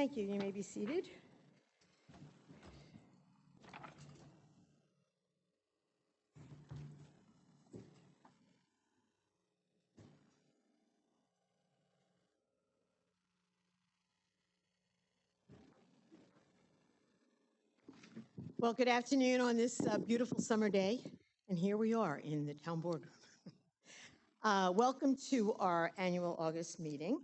Thank you. You may be seated. Well, good afternoon on this beautiful summer day, and here we are in the town board. Welcome to our annual August meeting,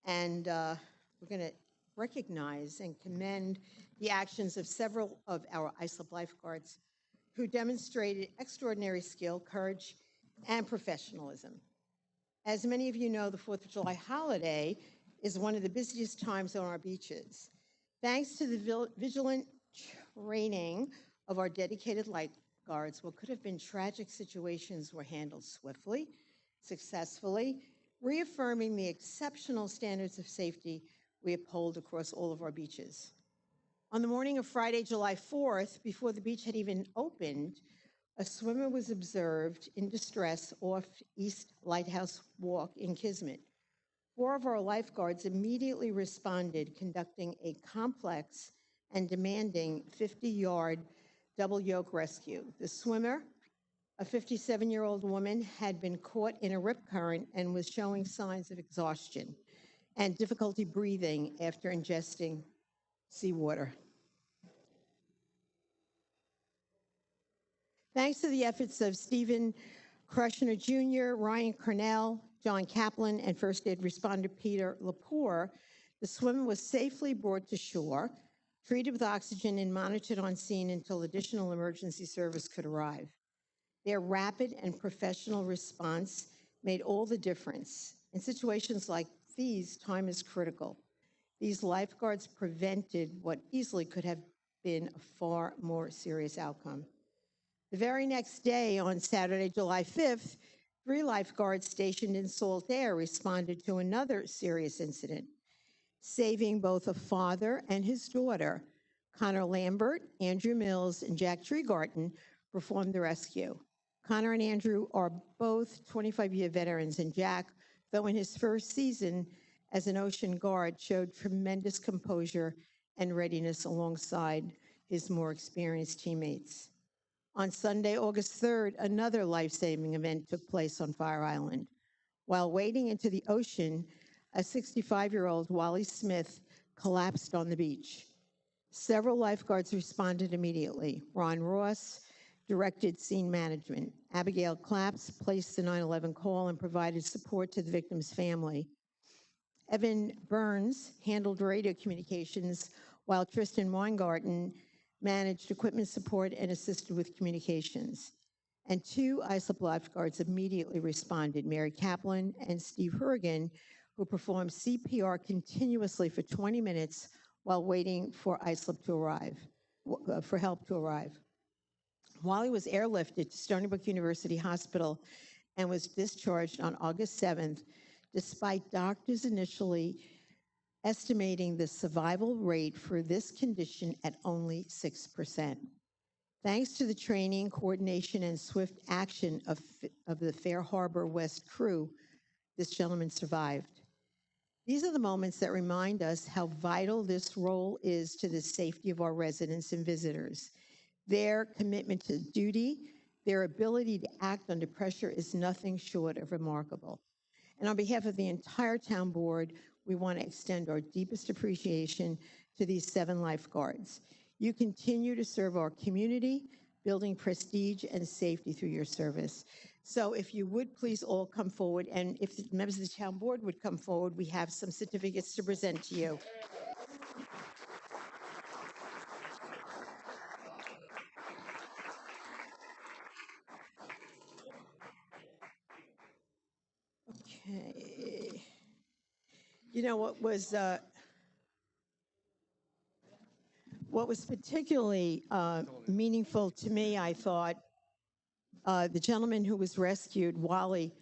and we're going to recognize and commend the actions of several of our ISLP lifeguards who demonstrated extraordinary skill, courage, and professionalism. As many of you know, the 4th of July holiday is one of the busiest times on our beaches. Thanks to the vigilant training of our dedicated lifeguards, what could have been tragic situations were handled swiftly, successfully, reaffirming the exceptional standards of safety we uphold across all of our beaches. On the morning of Friday, July 4th, before the beach had even opened, a swimmer was observed in distress off East Lighthouse Walk in Kismet. 4 of our lifeguards immediately responded, conducting a complex and demanding 50-yard double yoke rescue. The swimmer, a 57-year-old woman, had been caught in a rip current and was showing signs of exhaustion and difficulty breathing after ingesting seawater. Thanks to the efforts of Stephen Krushner Jr., Ryan Cornell, John Kaplan, and first aid responder Peter Lepore, the swimmer was safely brought to shore, treated with oxygen, and monitored on scene until additional emergency service could arrive. Their rapid and professional response made all the difference. In situations like these, time is critical. These lifeguards prevented what easily could have been a far more serious outcome. The very next day, on Saturday, July 5th, 3 lifeguards stationed in Salt Air responded to another serious incident, saving both a father and his daughter. Connor Lambert, Andrew Mills, and Jack Treegarten performed the rescue. Connor and Andrew are both 25-year veterans, and Jack, though in his first season as an ocean guard, showed tremendous composure and readiness alongside his more experienced teammates. On Sunday, August 3rd, another life-saving event took place on Fire Island. While wading into the ocean, a 65-year-old Wally Smith collapsed on the beach. Several lifeguards responded immediately. Ron Ross directed scene management. Abigail Claps placed the 911 call and provided support to the victim's family. Evan Burns handled radio communications, while Tristan Weingarten managed equipment support and assisted with communications. And 2 ISLP lifeguards immediately responded, Mary Kaplan and Steve Hurrigan, who performed CPR continuously for 20 minutes while waiting for ISLP to arrive, for help to arrive. Wally was airlifted to Stony Brook University Hospital and was discharged on August 7th, despite doctors initially estimating the survival rate for this condition at only 6%. Thanks to the training, coordination, and swift action of the Fair Harbor West crew, this gentleman survived. These are the moments that remind us how vital this role is to the safety of our residents and visitors. Their commitment to duty, their ability to act under pressure is nothing short of remarkable. And on behalf of the entire town board, we want to extend our deepest appreciation to these 7 lifeguards. You continue to serve our community, building prestige and safety through your service. So if you would please all come forward, and if the members of the town board would come forward, we have some certificates to present to you. Okay. You know what was particularly meaningful to me, I thought, the gentleman who was rescued, Wally,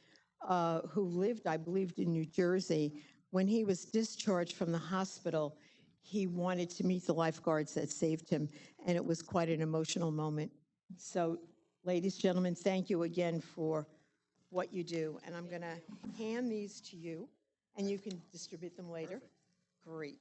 who lived, I believe, in New Jersey, when he was discharged from the hospital, he wanted to meet the lifeguards that saved him, and it was quite an emotional moment. So, ladies, gentlemen, thank you again for what you do. And I'm going to hand these to you, and you can distribute them later. Perfect. Great.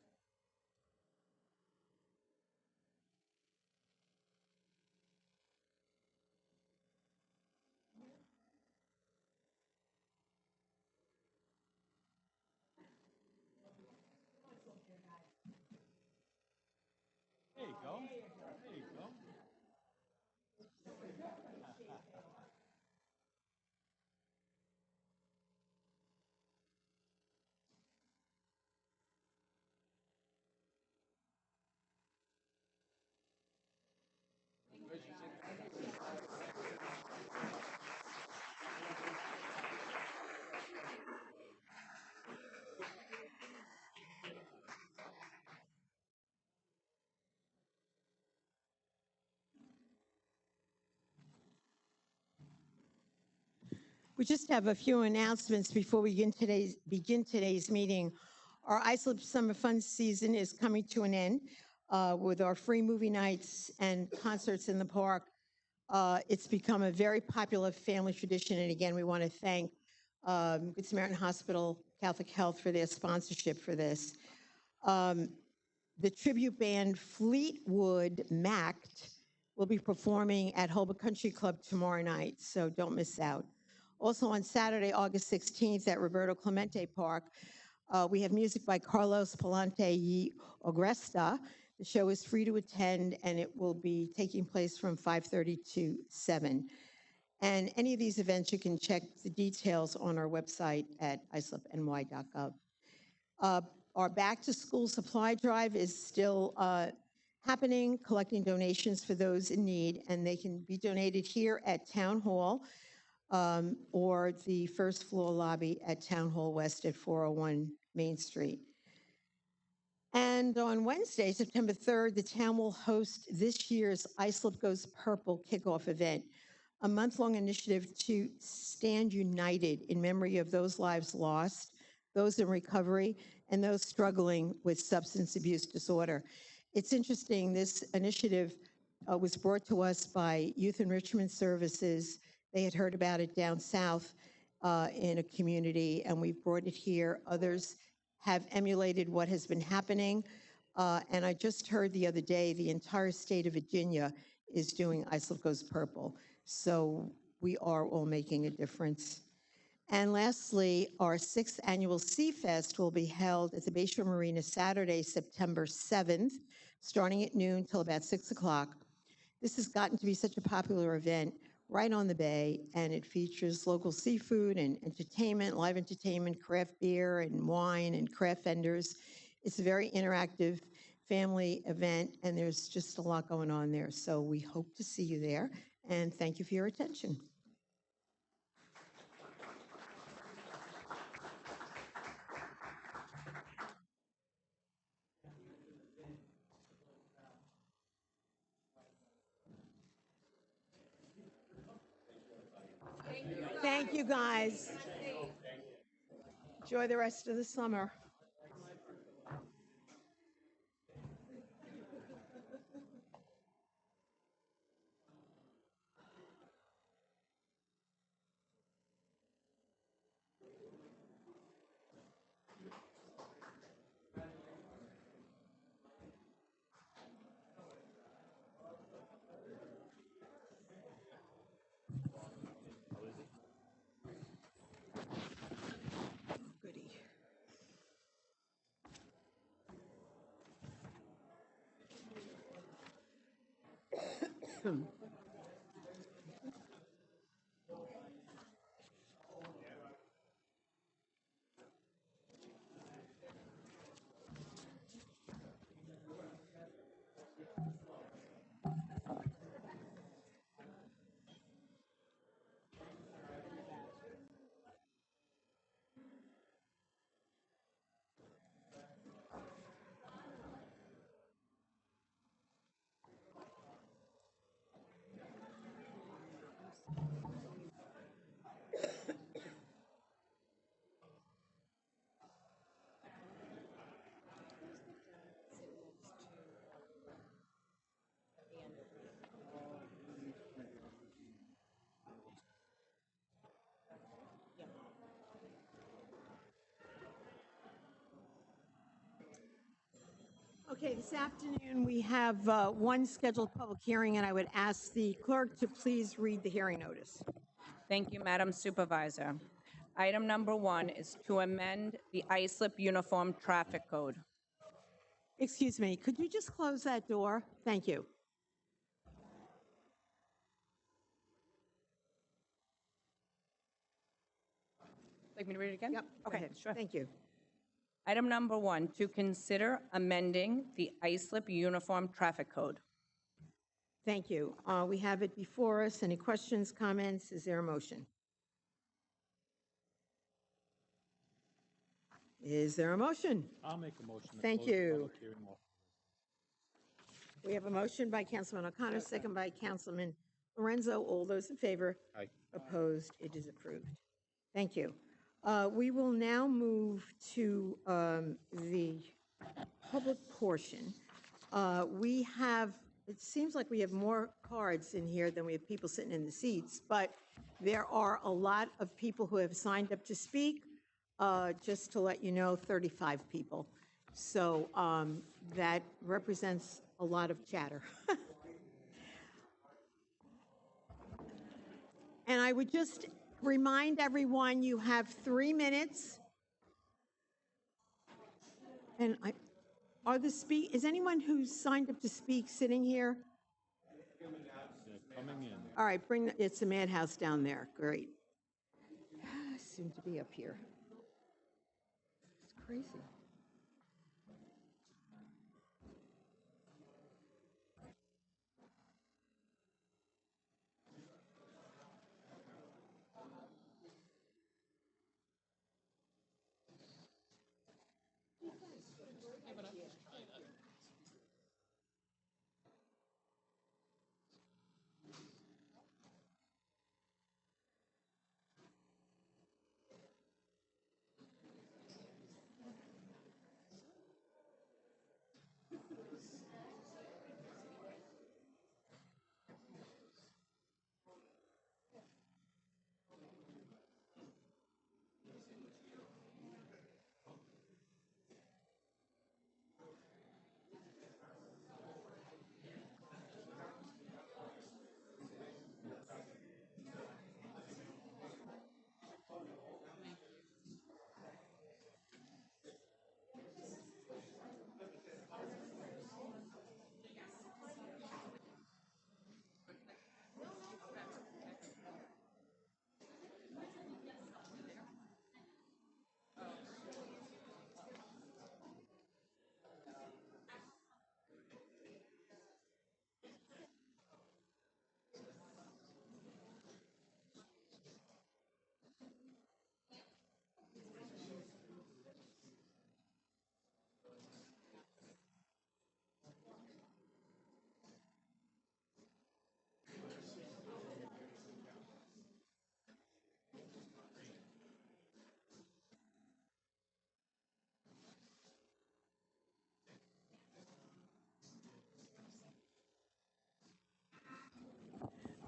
We just have a few announcements before we begin today's meeting. Our Islip Summer Fun season is coming to an end with our free movie nights and concerts in the park. It's become a very popular family tradition, and again, we want to thank Good Samaritan Hospital Catholic Health for their sponsorship for this. The tribute band Fleetwood Mac will be performing at Holbrook Country Club tomorrow night, so don't miss out. Also on Saturday, August 16th at Roberto Clemente Park, we have music by Carlos Palante y Agresta. The show is free to attend, and it will be taking place from 5:30 to 7. And any of these events, you can check the details on our website at islipny.gov. Our back-to-school supply drive is still happening, collecting donations for those in need, and they can be donated here at Town Hall or the first floor lobby at Town Hall West at 401 Main Street. And on Wednesday, September 3rd, the town will host this year's Islip Goes Purple kickoff event, a month-long initiative to stand united in memory of those lives lost, those in recovery, and those struggling with substance abuse disorder. It's interesting, this initiative was brought to us by Youth Enrichment Services. They had heard about it down south in a community, and we've brought it here. Others have emulated what has been happening. And I just heard the other day, the entire state of Virginia is doing Islip Goes Purple. So we are all making a difference. And lastly, our 6th annual Sea Fest will be held at the Bayshore Marina Saturday, September 7th, starting at noon till about 6 o'clock. This has gotten to be such a popular event right on the bay, and it features local seafood and entertainment, live entertainment, craft beer and wine and craft vendors. It's a very interactive family event, and there's just a lot going on there. So we hope to see you there, and thank you for your attention. Thank you, guys. Enjoy the rest of the summer. Goody. Okay, this afternoon we have one scheduled public hearing, and I would ask the clerk to please read the hearing notice. Thank you, Madam Supervisor. Item number 1 is to amend the Islip Uniform Traffic Code. Excuse me, could you just close that door? Thank you. Like me to read it again? Yep, go Okay, ahead. sure. Thank you. Item number 1, to consider amending the ISLIP Uniform Traffic Code. Thank you. We have it before us. Any questions, comments? Is there a motion? Is there a motion? I'll make a motion to Thank close the you. public hearing. We have a motion by Councilman O'Connor, second by Councilman Lorenzo. All those in favor? Aye. Opposed? It is approved. Thank you. We will now move to the public portion. We have, it seems like we have more cards in here than we have people sitting in the seats, but there are a lot of people who have signed up to speak. Just to let you know, 35 people. So that represents a lot of chatter. And I would just remind everyone, you have 3 minutes. And is anyone who's signed up to speak sitting here? They're coming in. All right, it's a madhouse down there. Great. Soon to be up here. It's crazy.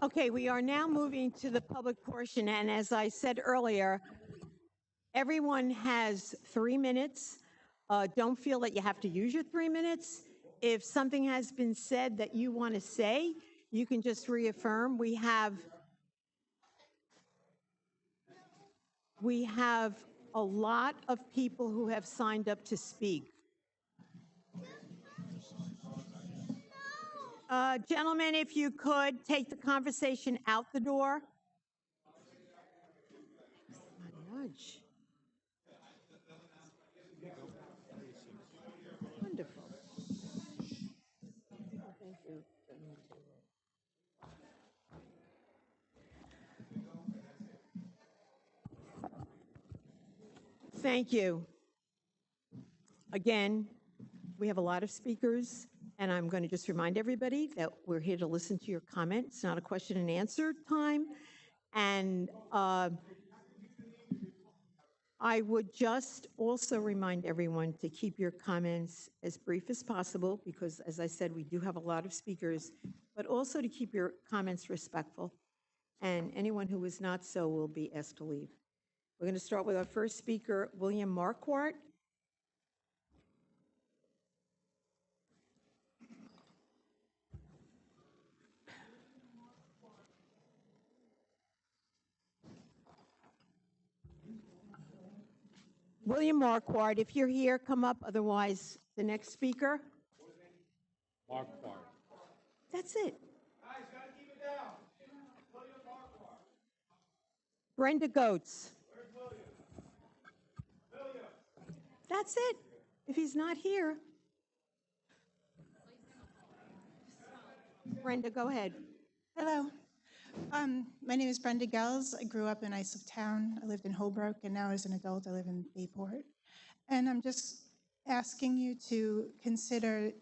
Okay, we are now moving to the public portion, and as I said earlier, everyone has 3 minutes. Don't feel that you have to use your 3 minutes. If something has been said that you want to say, you can just reaffirm. We have a lot of people who have signed up to speak. Gentlemen, if you could, take the conversation out the door. Nudge. Wonderful. Thank you. Thank you. Again, we have a lot of speakers, and I'm going to just remind everybody that we're here to listen to your comments. It's not a question and answer time. And I would just also remind everyone to keep your comments as brief as possible, because as I said, we do have a lot of speakers, but also to keep your comments respectful. And anyone who is not so will be asked to leave. We're going to start with our first speaker, William Marquardt. William Marquardt, if you're here, come up. Otherwise, the next speaker. Marquardt. That's it. Brenda Goetz. That's it. If he's not here. Brenda, go ahead. Hello. My name is Brenda Gels. I grew up in Islip Town. I lived in Holbrook, and now as an adult, I live in Bayport. And I'm just asking you to consider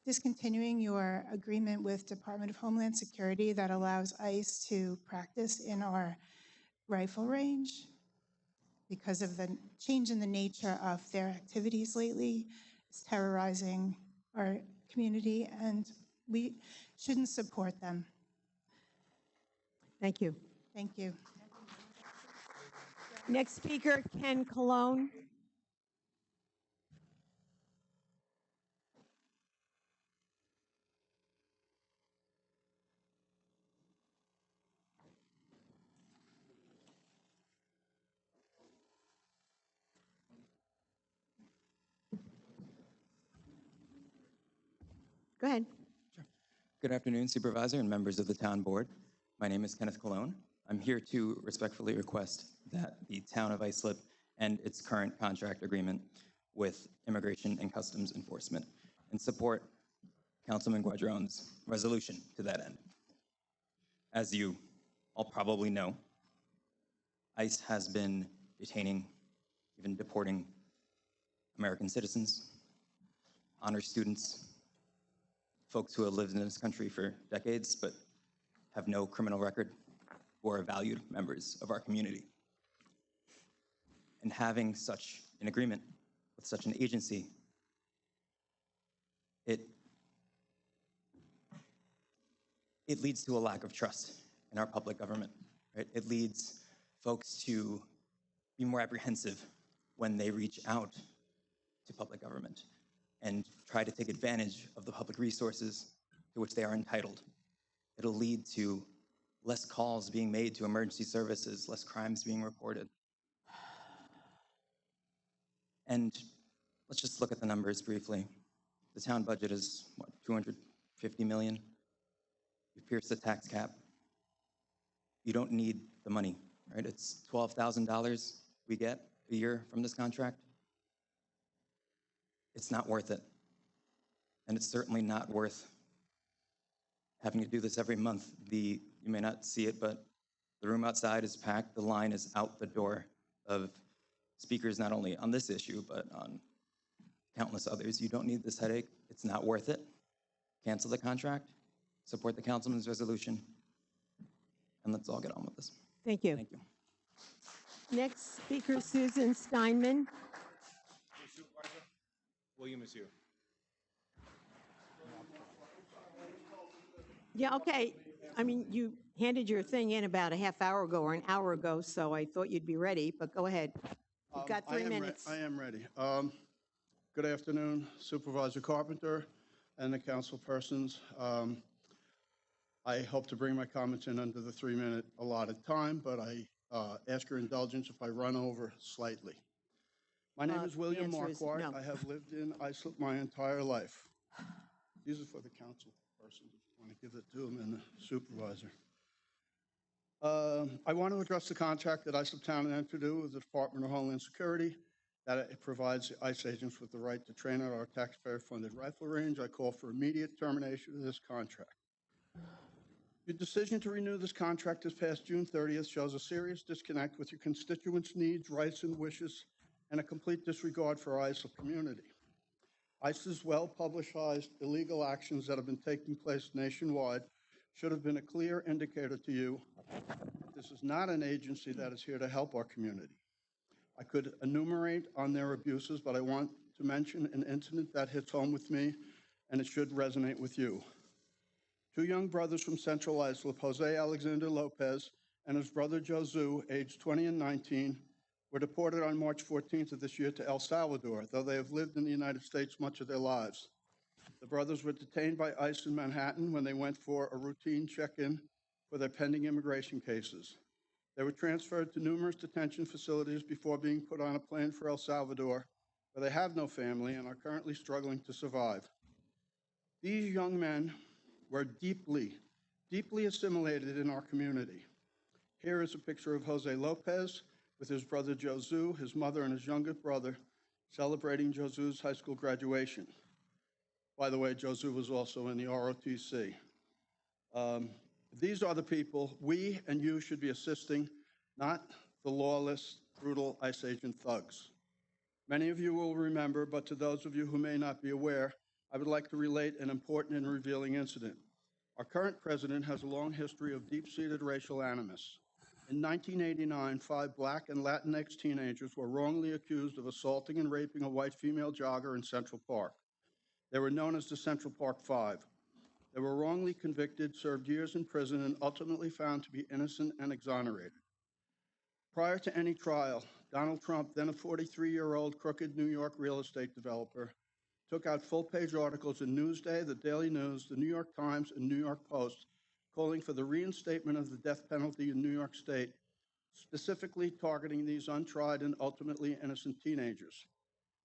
discontinuing your agreement with Department of Homeland Security that allows ICE to practice in our rifle range because of the change in the nature of their activities lately. It's terrorizing our community, and we shouldn't support them. Thank you. Thank you. Next speaker, Ken Cologne. Go ahead. Good afternoon, Supervisor and members of the Town Board. My name is Kenneth Cologne. I'm here to respectfully request that the Town of Islip end its current contract agreement with Immigration and Customs Enforcement and support Councilman Guadrone's resolution to that end. As you all probably know, ICE has been detaining, even deporting American citizens, honor students, folks who have lived in this country for decades but have no criminal record, who are valued members of our community. And having such an agreement with such an agency, it leads to a lack of trust in our public government, right? It leads folks to be more apprehensive when they reach out to public government and try to take advantage of the public resources to which they are entitled. It'll lead to less calls being made to emergency services, less crimes being reported. And let's just look at the numbers briefly. The town budget is, what, 250 million? You've pierced the tax cap. You don't need the money, right? It's $12,000 we get a year from this contract. It's not worth it. And it's certainly not worth having to do this every month. You may not see it, but the room outside is packed. The line is out the door of speakers, not only on this issue, but on countless others. You don't need this headache. It's not worth it. Cancel the contract, support the councilman's resolution, and let's all get on with this. Thank you. Thank you. Next speaker, Susan Steinman. William is here. Yeah, okay. I mean, you handed your thing in about a half hour ago or an hour ago, so I thought you'd be ready, but go ahead. You've got 3 minutes. I am ready. Good afternoon, Supervisor Carpenter and the council persons. I hope to bring my comments in under the 3-minute allotted time, but I ask your indulgence if I run over slightly. My name is William the answer is Marquardt. no. I have lived in Islip my entire life. These are for the council persons. I want to give it to them and the supervisor. I want to address the contract that Islip Town entered into with the Department of Homeland Security, that it provides the ICE agents with the right to train at our taxpayer-funded rifle range. I call for immediate termination of this contract. Your decision to renew this contract this past June 30th shows a serious disconnect with your constituents' needs, rights, and wishes, and a complete disregard for our Islip community. ICE's well-publicized illegal actions that have been taking place nationwide should have been a clear indicator to you that this is not an agency that is here to help our community. I could enumerate on their abuses, but I want to mention an incident that hits home with me, and it should resonate with you. 2 young brothers from Central Islip, Jose Alexander Lopez and his brother Josu, aged 20 and 19, were deported on March 14th of this year to El Salvador, though they have lived in the United States much of their lives. The brothers were detained by ICE in Manhattan when they went for a routine check-in for their pending immigration cases. They were transferred to numerous detention facilities before being put on a plane for El Salvador, where they have no family and are currently struggling to survive. These young men were deeply assimilated in our community. Here is a picture of Jose Lopez with his brother Josu, his mother, and his younger brother celebrating Josu's high school graduation. By the way, Josu was also in the ROTC. These are the people we and you should be assisting, not the lawless, brutal ICE agent thugs. Many of you will remember, but to those of you who may not be aware, I would like to relate an important and revealing incident. Our current president has a long history of deep-seated racial animus. In 1989, 5 Black and Latinx teenagers were wrongly accused of assaulting and raping a white female jogger in Central Park. They were known as the Central Park Five. They were wrongly convicted, served years in prison, and ultimately found to be innocent and exonerated. Prior to any trial, Donald Trump, then a 43-year-old crooked New York real estate developer, took out full-page articles in Newsday, the Daily News, the New York Times, and New York Post, calling for the reinstatement of the death penalty in New York State, specifically targeting these untried and ultimately innocent teenagers.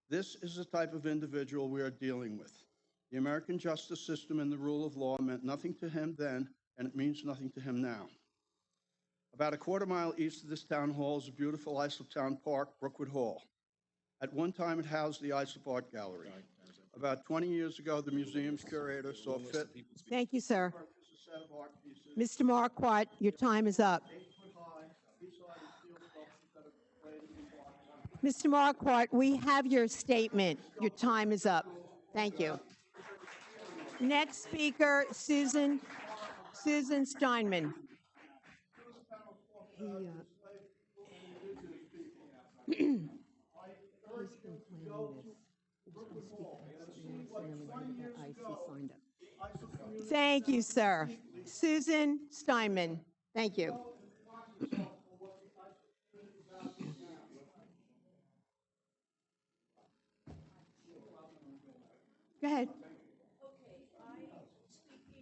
This is the type of individual we are dealing with. The American justice system and the rule of law meant nothing to him then, and it means nothing to him now. About a quarter-mile east of this town hall is a beautiful Islip Town Park, Brookwood Hall. At one time, it housed the Islip Art Gallery. About 20 years ago, the museum's curator saw fit. Thank you, sir. to purchase a set of art pieces, Mr. Marquardt, your time is up. 8 foot high, beside steel sculptures that are laid in block. Mr. Marquardt, we have your statement. Your time is up. Thank you. Next speaker, Susan Steinman. Thank you, sir. Susan Steinman. Thank you. Go ahead. We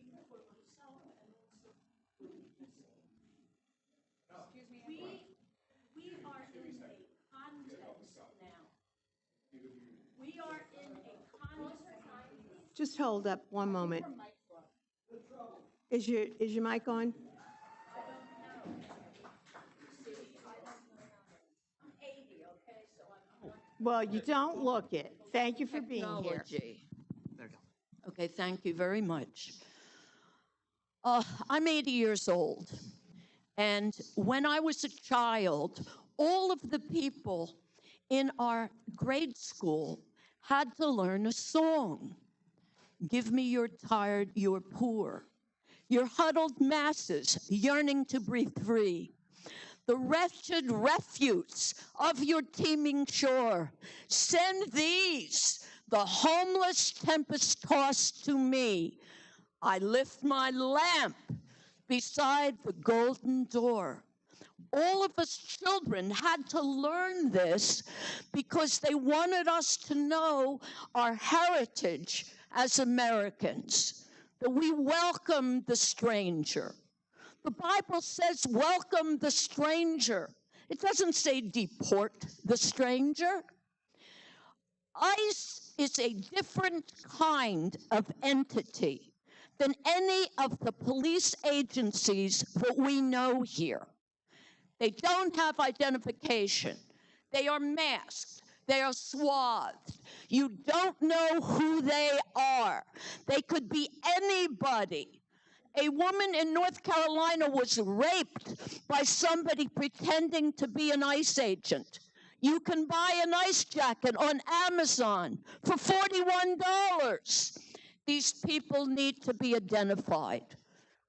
are in a context now. We are in a context. Just hold up one moment. Is your mic on? I'm 80, okay, so I'm not. Well, you don't look it. Thank you for being here. Technology. There we go. Okay, thank you very much. I'm 80 years old, and when I was a child, all of the people in our grade school had to learn a song. Give me your tired, your poor, your huddled masses yearning to breathe free, the wretched refuse of your teeming shore. Send these, the homeless tempest-tossed, to me. I lift my lamp beside the golden door. All of us children had to learn this because they wanted us to know our heritage as Americans, that we welcome the stranger. The Bible says welcome the stranger. It doesn't say deport the stranger. ICE is a different kind of entity than any of the police agencies that we know here. They don't have identification. They are masked. They are swathed. You don't know who they are. They could be anybody. A woman in North Carolina was raped by somebody pretending to be an ICE agent. You can buy an ICE jacket on Amazon for $41. These people need to be identified.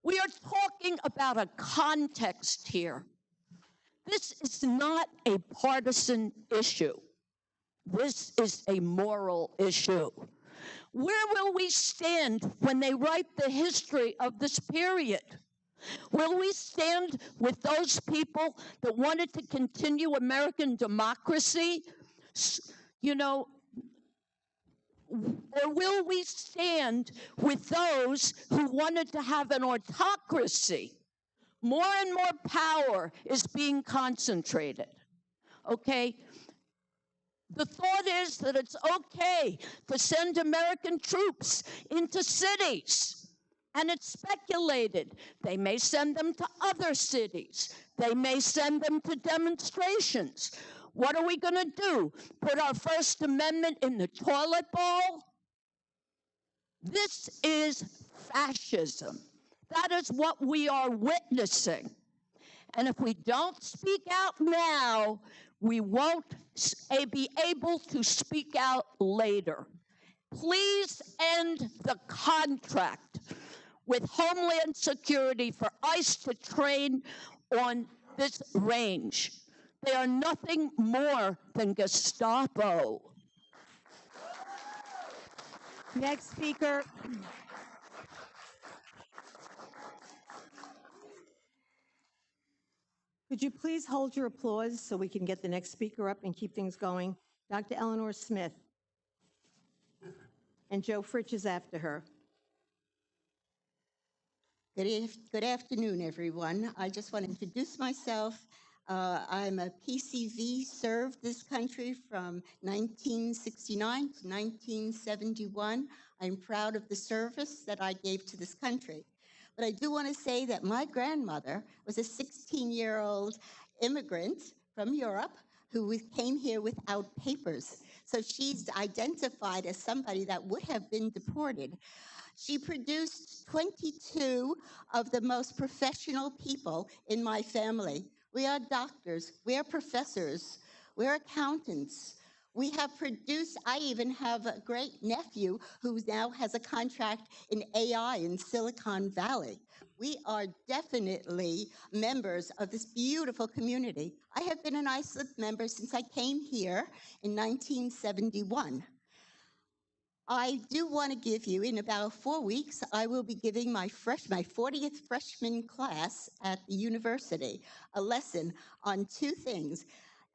We are talking about a context here. This is not a partisan issue. This is a moral issue. Where will we stand when they write the history of this period? Will we stand with those people that wanted to continue American democracy? Or will we stand with those who wanted to have an autocracy? More and more power is being concentrated, okay? The thought is that it's okay to send American troops into cities. And it's speculated. They may send them to other cities. They may send them to demonstrations. What are we going to do? Put our First Amendment in the toilet bowl? This is fascism. That is what we are witnessing. And if we don't speak out now, we won't be able to speak out later. Please end the contract with Homeland Security for ICE to train on this range. They are nothing more than Gestapo. Next speaker. Could you please hold your applause so we can get the next speaker up and keep things going? Dr. Eleanor Smith. And Joe Fritsch is after her. Good afternoon, everyone. I just want to introduce myself. I'm a PCV, served this country from 1969 to 1971. I'm proud of the service that I gave to this country. But I do want to say that my grandmother was a 16-year-old immigrant from Europe who came here without papers. So she's identified as somebody that would have been deported. She produced 22 of the most professional people in my family. We are doctors, we are professors, we're accountants. We have produced, I even have a great nephew who now has a contract in AI in Silicon Valley. We are definitely members of this beautiful community. I have been an ISLIP member since I came here in 1971. I do want to give you, in about 4 weeks, I will be giving my 40th freshman class at the university a lesson on two things.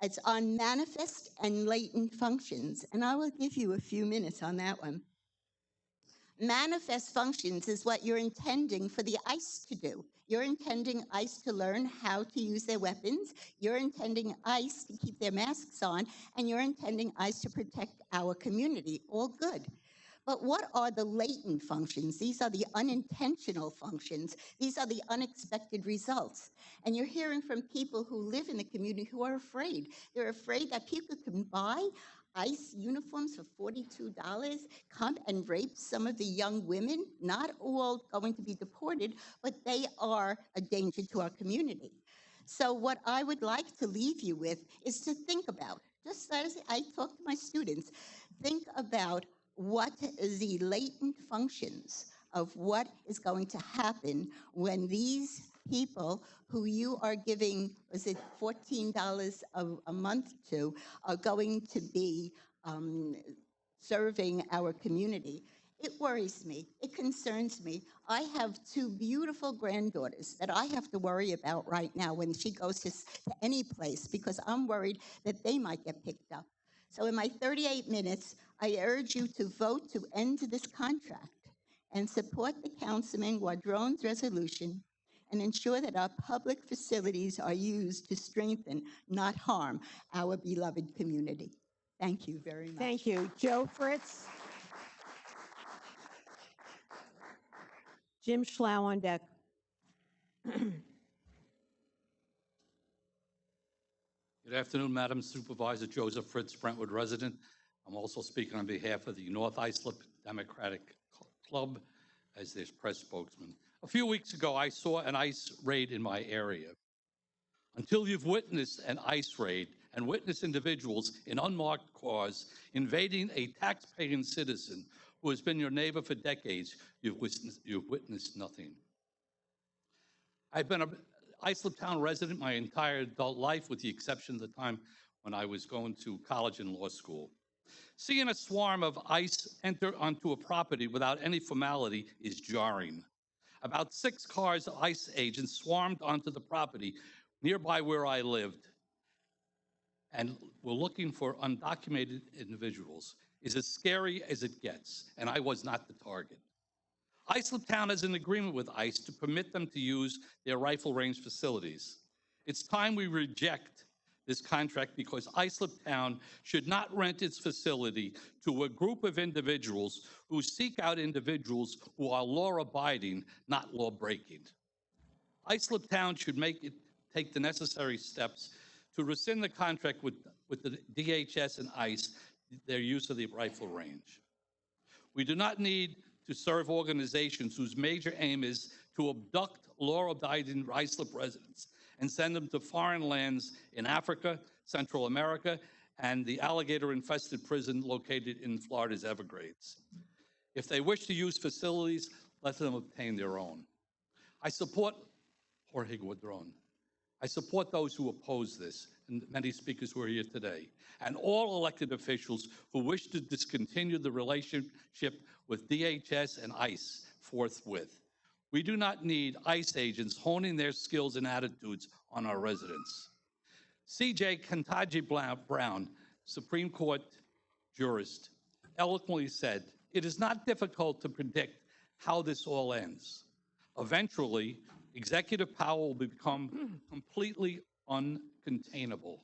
It's on manifest and latent functions, and I will give you a few minutes on that one. Manifest functions is what you're intending for the ICE to do. You're intending ICE to learn how to use their weapons. You're intending ICE to keep their masks on, and you're intending ICE to protect our community. All good. But what are the latent functions? These are the unintentional functions. These are the unexpected results. And you're hearing from people who live in the community who are afraid. They're afraid that people can buy ICE uniforms for $42, come and rape some of the young women, not all going to be deported, but they are a danger to our community. So what I would like to leave you with is to think about, just as I talk to my students, think about what is the latent functions of what is going to happen when these people who you are giving, was it $14 a month to, are going to be serving our community. It worries me. It concerns me. I have two beautiful granddaughters that I have to worry about right now when she goes to any place because I'm worried that they might get picked up. So in my 38 minutes, I urge you to vote to end this contract and support the Councilman Guadron's resolution and ensure that our public facilities are used to strengthen, not harm, our beloved community. Thank you very much. Thank you. Joe Fritz. Jim Schlau on deck. Good afternoon, Madam Supervisor. Joseph Fritz, Brentwood resident. I'm also speaking on behalf of the North Islip Democratic Club as their press spokesman. A few weeks ago, I saw an ICE raid in my area. Until you've witnessed an ICE raid and witnessed individuals in unmarked cars invading a taxpaying citizen who has been your neighbor for decades, you've witnessed nothing. I've been an Islip Town resident my entire adult life, with the exception of the time when I was going to college and law school. Seeing a swarm of ICE enter onto a property without any formality is jarring. About 6 cars of ICE agents swarmed onto the property nearby where I lived and were looking for undocumented individuals is as scary as it gets, and I was not the target. Islip Town has an agreement with ICE to permit them to use their rifle range facilities. It's time we reject this contract because Islip Town should not rent its facility to a group of individuals who seek out individuals who are law-abiding, not law-breaking. Islip Town should take the necessary steps to rescind the contract with the DHS and ICE, their use of the rifle range. We do not need to serve organizations whose major aim is to abduct law-abiding Islip residents and send them to foreign lands in Africa, Central America, and the alligator-infested prison located in Florida's Everglades. If they wish to use facilities, let them obtain their own. I support Jorge Guadron. I support those who oppose this, and many speakers who are here today, and all elected officials who wish to discontinue the relationship with DHS and ICE forthwith. We do not need ICE agents honing their skills and attitudes on our residents. C.J. Ketanji Brown, Supreme Court jurist, eloquently said, "It is not difficult to predict how this all ends. Eventually, executive power will become completely uncontainable,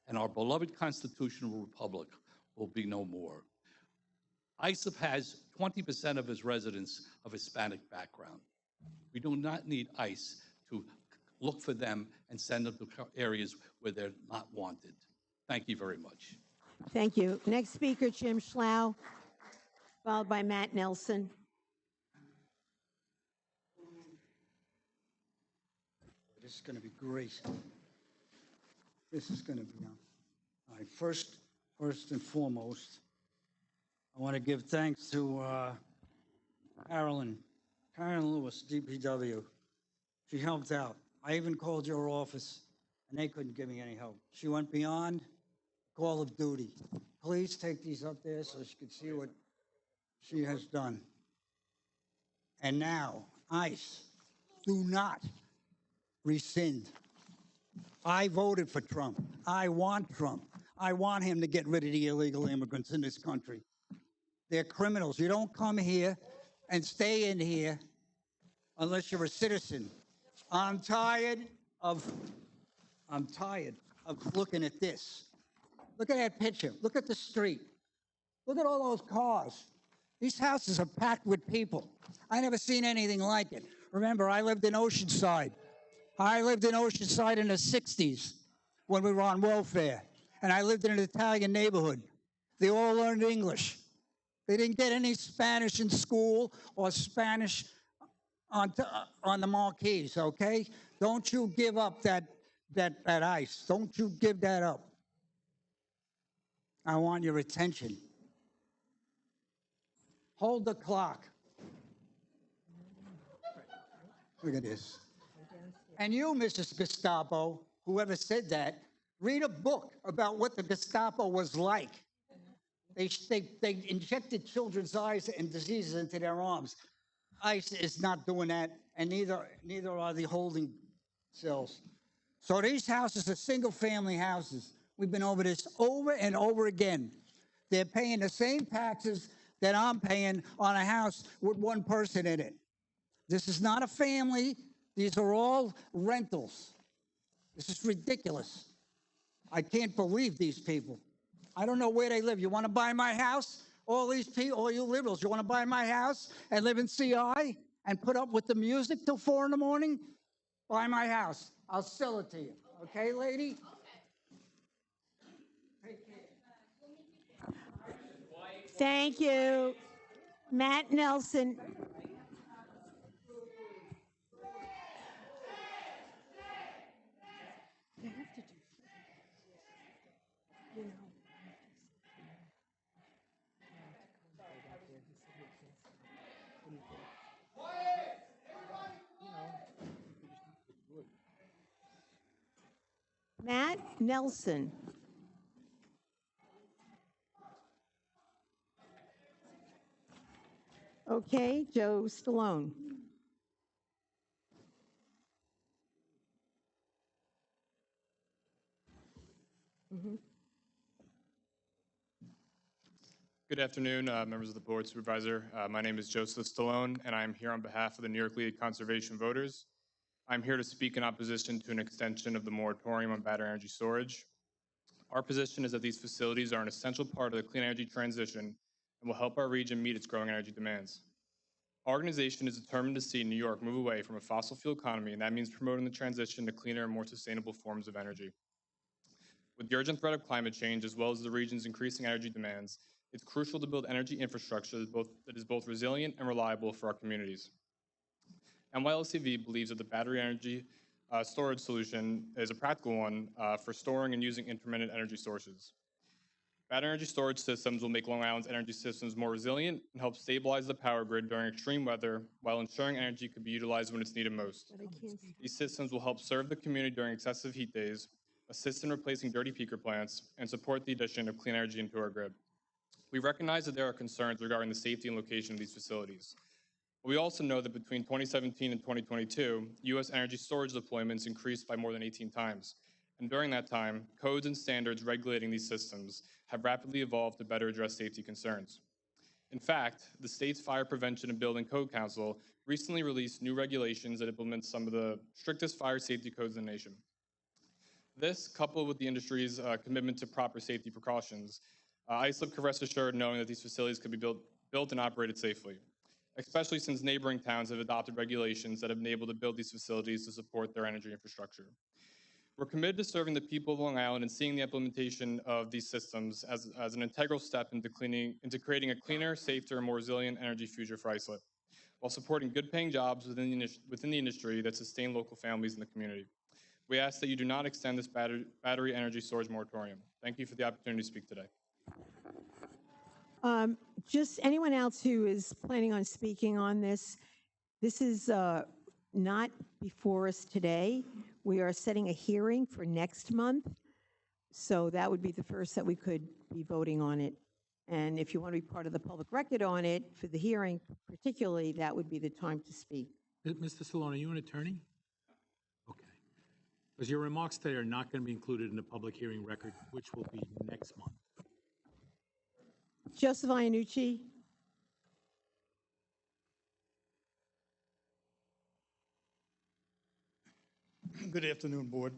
and our beloved constitutional republic will be no more." ISIP has 20% of its residents of Hispanic background. We do not need ICE to look for them and send them to areas where they're not wanted. Thank you very much. Thank you. Next speaker, Jim Schlau, followed by Matt Nelson. This is going to be great. This is going to be all right. First and foremost, I want to give thanks to Karen Lewis, DPW. She helped out. I even called your office, and they couldn't give me any help. She went beyond call of duty. Please take these up there so she can see what she has done. And now, ICE, do not rescind. I voted for Trump. I want Trump. I want him to get rid of the illegal immigrants in this country. They're criminals. You don't come here and stay in here unless you're a citizen. I'm tired of looking at this. Look at that picture. Look at the street. Look at all those cars. These houses are packed with people. I never seen anything like it. Remember, I lived in Oceanside. I lived in Oceanside in the 60s when we were on welfare. And I lived in an Italian neighborhood. They all learned English. They didn't get any Spanish in school or Spanish on the marquees, okay? Don't you give up that ICE. Don't you give that up. I want your attention. Hold the clock. Look at this. And you, Mrs. Gestapo, whoever said that, read a book about what the Gestapo was like. They injected children's eyes and diseases into their arms. ICE is not doing that, and neither are the holding cells. So these houses are single-family houses. We've been over this over and over again. They're paying the same taxes that I'm paying on a house with one person in it. This is not a family. These are all rentals. This is ridiculous. I can't believe these people. I don't know where they live. You want to buy my house? All these people, all you liberals, you want to buy my house and live in CI and put up with the music till 4 in the morning? Buy my house. I'll sell it to you. Okay, lady? Thank you. Matt Nelson. Matt Nelson. Okay, Joe Stallone. Good afternoon, members of the board, supervisor. My name is Joseph Stallone, and I'm here on behalf of the New York League of Conservation Voters. I'm here to speak in opposition to an extension of the moratorium on battery energy storage. Our position is that these facilities are an essential part of the clean energy transition and will help our region meet its growing energy demands. Our organization is determined to see New York move away from a fossil fuel economy, and that means promoting the transition to cleaner and more sustainable forms of energy. With the urgent threat of climate change, as well as the region's increasing energy demands, it's crucial to build energy infrastructure that is both resilient and reliable for our communities. NYLCV believes that the battery energy storage solution is a practical one for storing and using intermittent energy sources. Battery energy storage systems will make Long Island's energy systems more resilient and help stabilize the power grid during extreme weather while ensuring energy can be utilized when it's needed most. These systems will help serve the community during excessive heat days, assist in replacing dirty peaker plants, and support the addition of clean energy into our grid. We recognize that there are concerns regarding the safety and location of these facilities. But we also know that between 2017 and 2022, U.S. energy storage deployments increased by more than 18 times. And during that time, codes and standards regulating these systems have rapidly evolved to better address safety concerns. In fact, the state's Fire Prevention and Building Code Council recently released new regulations that implement some of the strictest fire safety codes in the nation. This, coupled with the industry's commitment to proper safety precautions, ISLIP can rest assured knowing that these facilities could be built and operated safely, especially since neighboring towns have adopted regulations that have been able to build these facilities to support their energy infrastructure. We're committed to serving the people of Long Island and seeing the implementation of these systems as an integral step into creating a cleaner, safer, and more resilient energy future for ISLIP, while supporting good-paying jobs within the industry that sustain local families in the community. We ask that you do not extend this battery energy storage moratorium. Thank you for the opportunity to speak today. Just anyone else who is planning on speaking on this, this is not before us today. We are setting a hearing for next month, so that would be the first that we could be voting on it. And if you want to be part of the public record on it for the hearing particularly, that would be the time to speak. Mr. Stallone, are you an attorney? Okay. Because your remarks today are not going to be included in the public hearing record, which will be next month. Joseph Iannucci. Good afternoon, Board.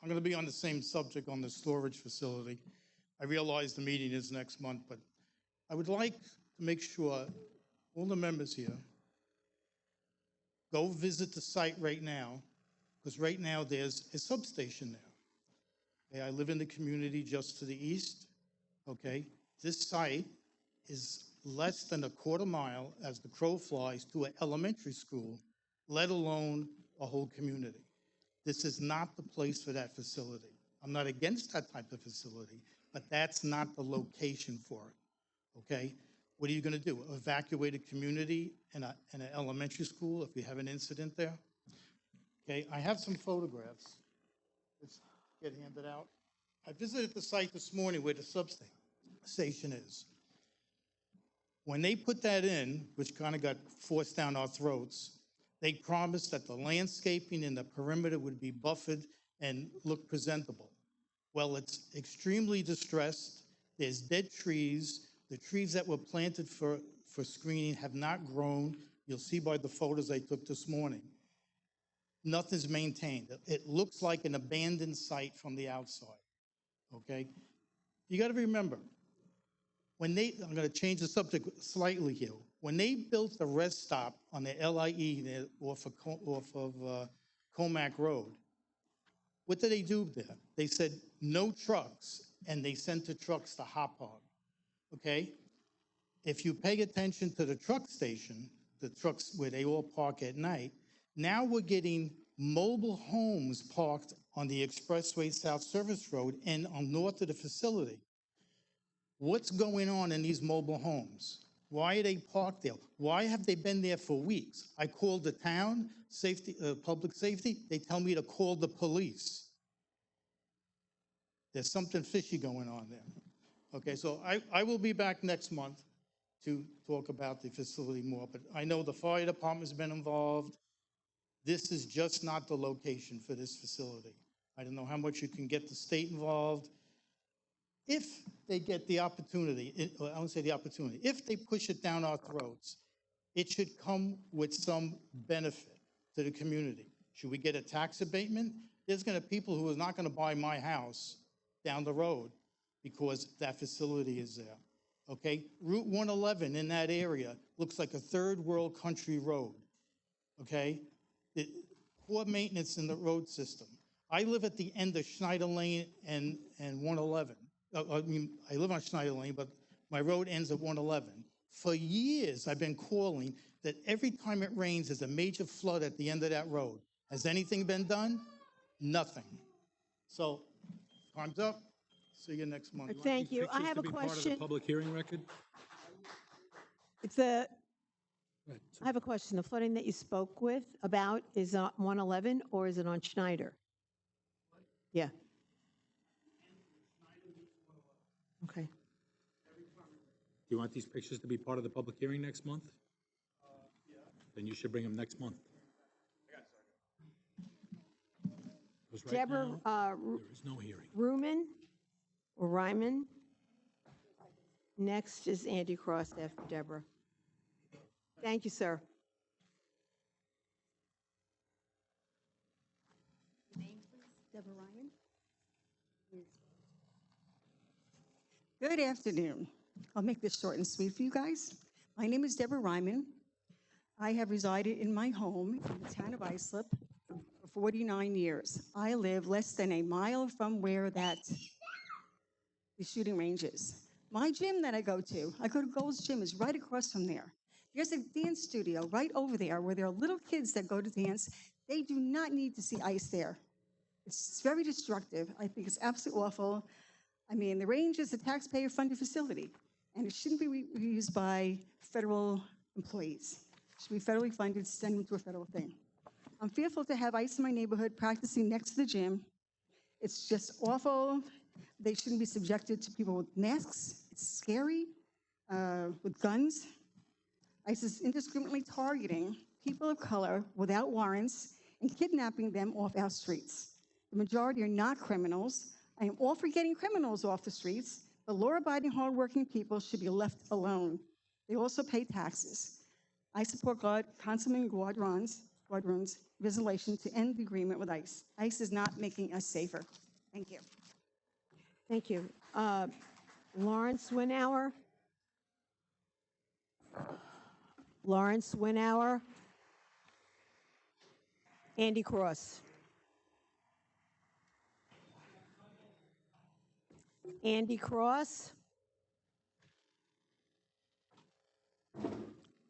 I'm going to be on the same subject on the storage facility. I realize the meeting is next month, but I would like to make sure all the members here go visit the site right now, because right now there's a substation there. Okay, I live in the community just to the east. Okay, this site is less than a quarter mile as the crow flies to an elementary school, let alone a whole community. This is not the place for that facility. I'm not against that type of facility, but that's not the location for it, okay? What are you gonna do? Evacuate a community and an elementary school if we have an incident there? Okay, I have some photographs. Let's get handed out. I visited the site this morning where the substation is. When they put that in, which kind of got forced down our throats, they promised that the landscaping and the perimeter would be buffered and look presentable. Well, it's extremely distressed. There's dead trees. The trees that were planted for screening have not grown. You'll see by the photos I took this morning. Nothing's maintained. It looks like an abandoned site from the outside, okay? You gotta remember, I'm gonna change the subject slightly here. When they built the rest stop on the LIE there off of Comac Road, what did they do there? They said no trucks, and they sent the trucks to Hop Hog, okay? If you pay attention to the truck station, the trucks where they all park at night, now we're getting mobile homes parked on the Expressway South Service Road and on north of the facility. What's going on in these mobile homes? Why are they parked there? Why have they been there for weeks? I called the town, public safety, they tell me to call the police. There's something fishy going on there. Okay, so I will be back next month to talk about the facility more, but I know the fire department's been involved. This is just not the location for this facility. I don't know how much you can get the state involved. if they get the opportunity, I won't say the opportunity, if they push it down our throats, it should come with some benefit to the community. Should we get a tax abatement? There's going to be people who are not going to buy my house down the road because that facility is there, okay? Route 111 in that area looks like a third world country road, okay? Poor maintenance in the road system. I live at the end of Schneider Lane and 111. I mean, I live on Schneider Lane, but my road ends at 111. For years, I've been calling that every time it rains, there's a major flood at the end of that road. Has anything been done? Nothing. So, time's up. See you next month. Thank you. I Pictures have to a be part of the question. public hearing record? It's a, Right. I have a question. The flooding that you spoke with about is on 111 or is it on Schneider? Yeah. Okay. Do you want these pictures to be part of the public hearing next month? Then you should bring them next month. Because right Deborah, now, there is no hearing. Ruman or Ryman? Next is Andy Cross after Deborah. Thank you, sir. Deborah Ryan. Good afternoon. I'll make this short and sweet for you guys. My name is Deborah Ryman. I have resided in my home in the town of Islip for 49 years. I live less than a mile from where the shooting range is. My gym that I go to Gold's Gym, is right across from there. There's a dance studio right over there where there are little kids that go to dance. They do not need to see ice there. It's very destructive. I think it's absolutely awful. I mean, the range is a taxpayer-funded facility, and it shouldn't be used by federal employees. It should be federally funded, send them to a federal thing. I'm fearful to have ice in my neighborhood practicing next to the gym. It's just awful. They shouldn't be subjected to people with masks. It's scary, with guns. ICE is indiscriminately targeting people of color without warrants and kidnapping them off our streets. The majority are not criminals. I am all for getting criminals off the streets, but law-abiding, hardworking people should be left alone. They also pay taxes. I support Councilman Guadron's resolution to end the agreement with ICE. ICE is not making us safer. Thank you. Thank you. Lawrence Winauer. Lawrence Winauer. Andy Cross. Andy Cross.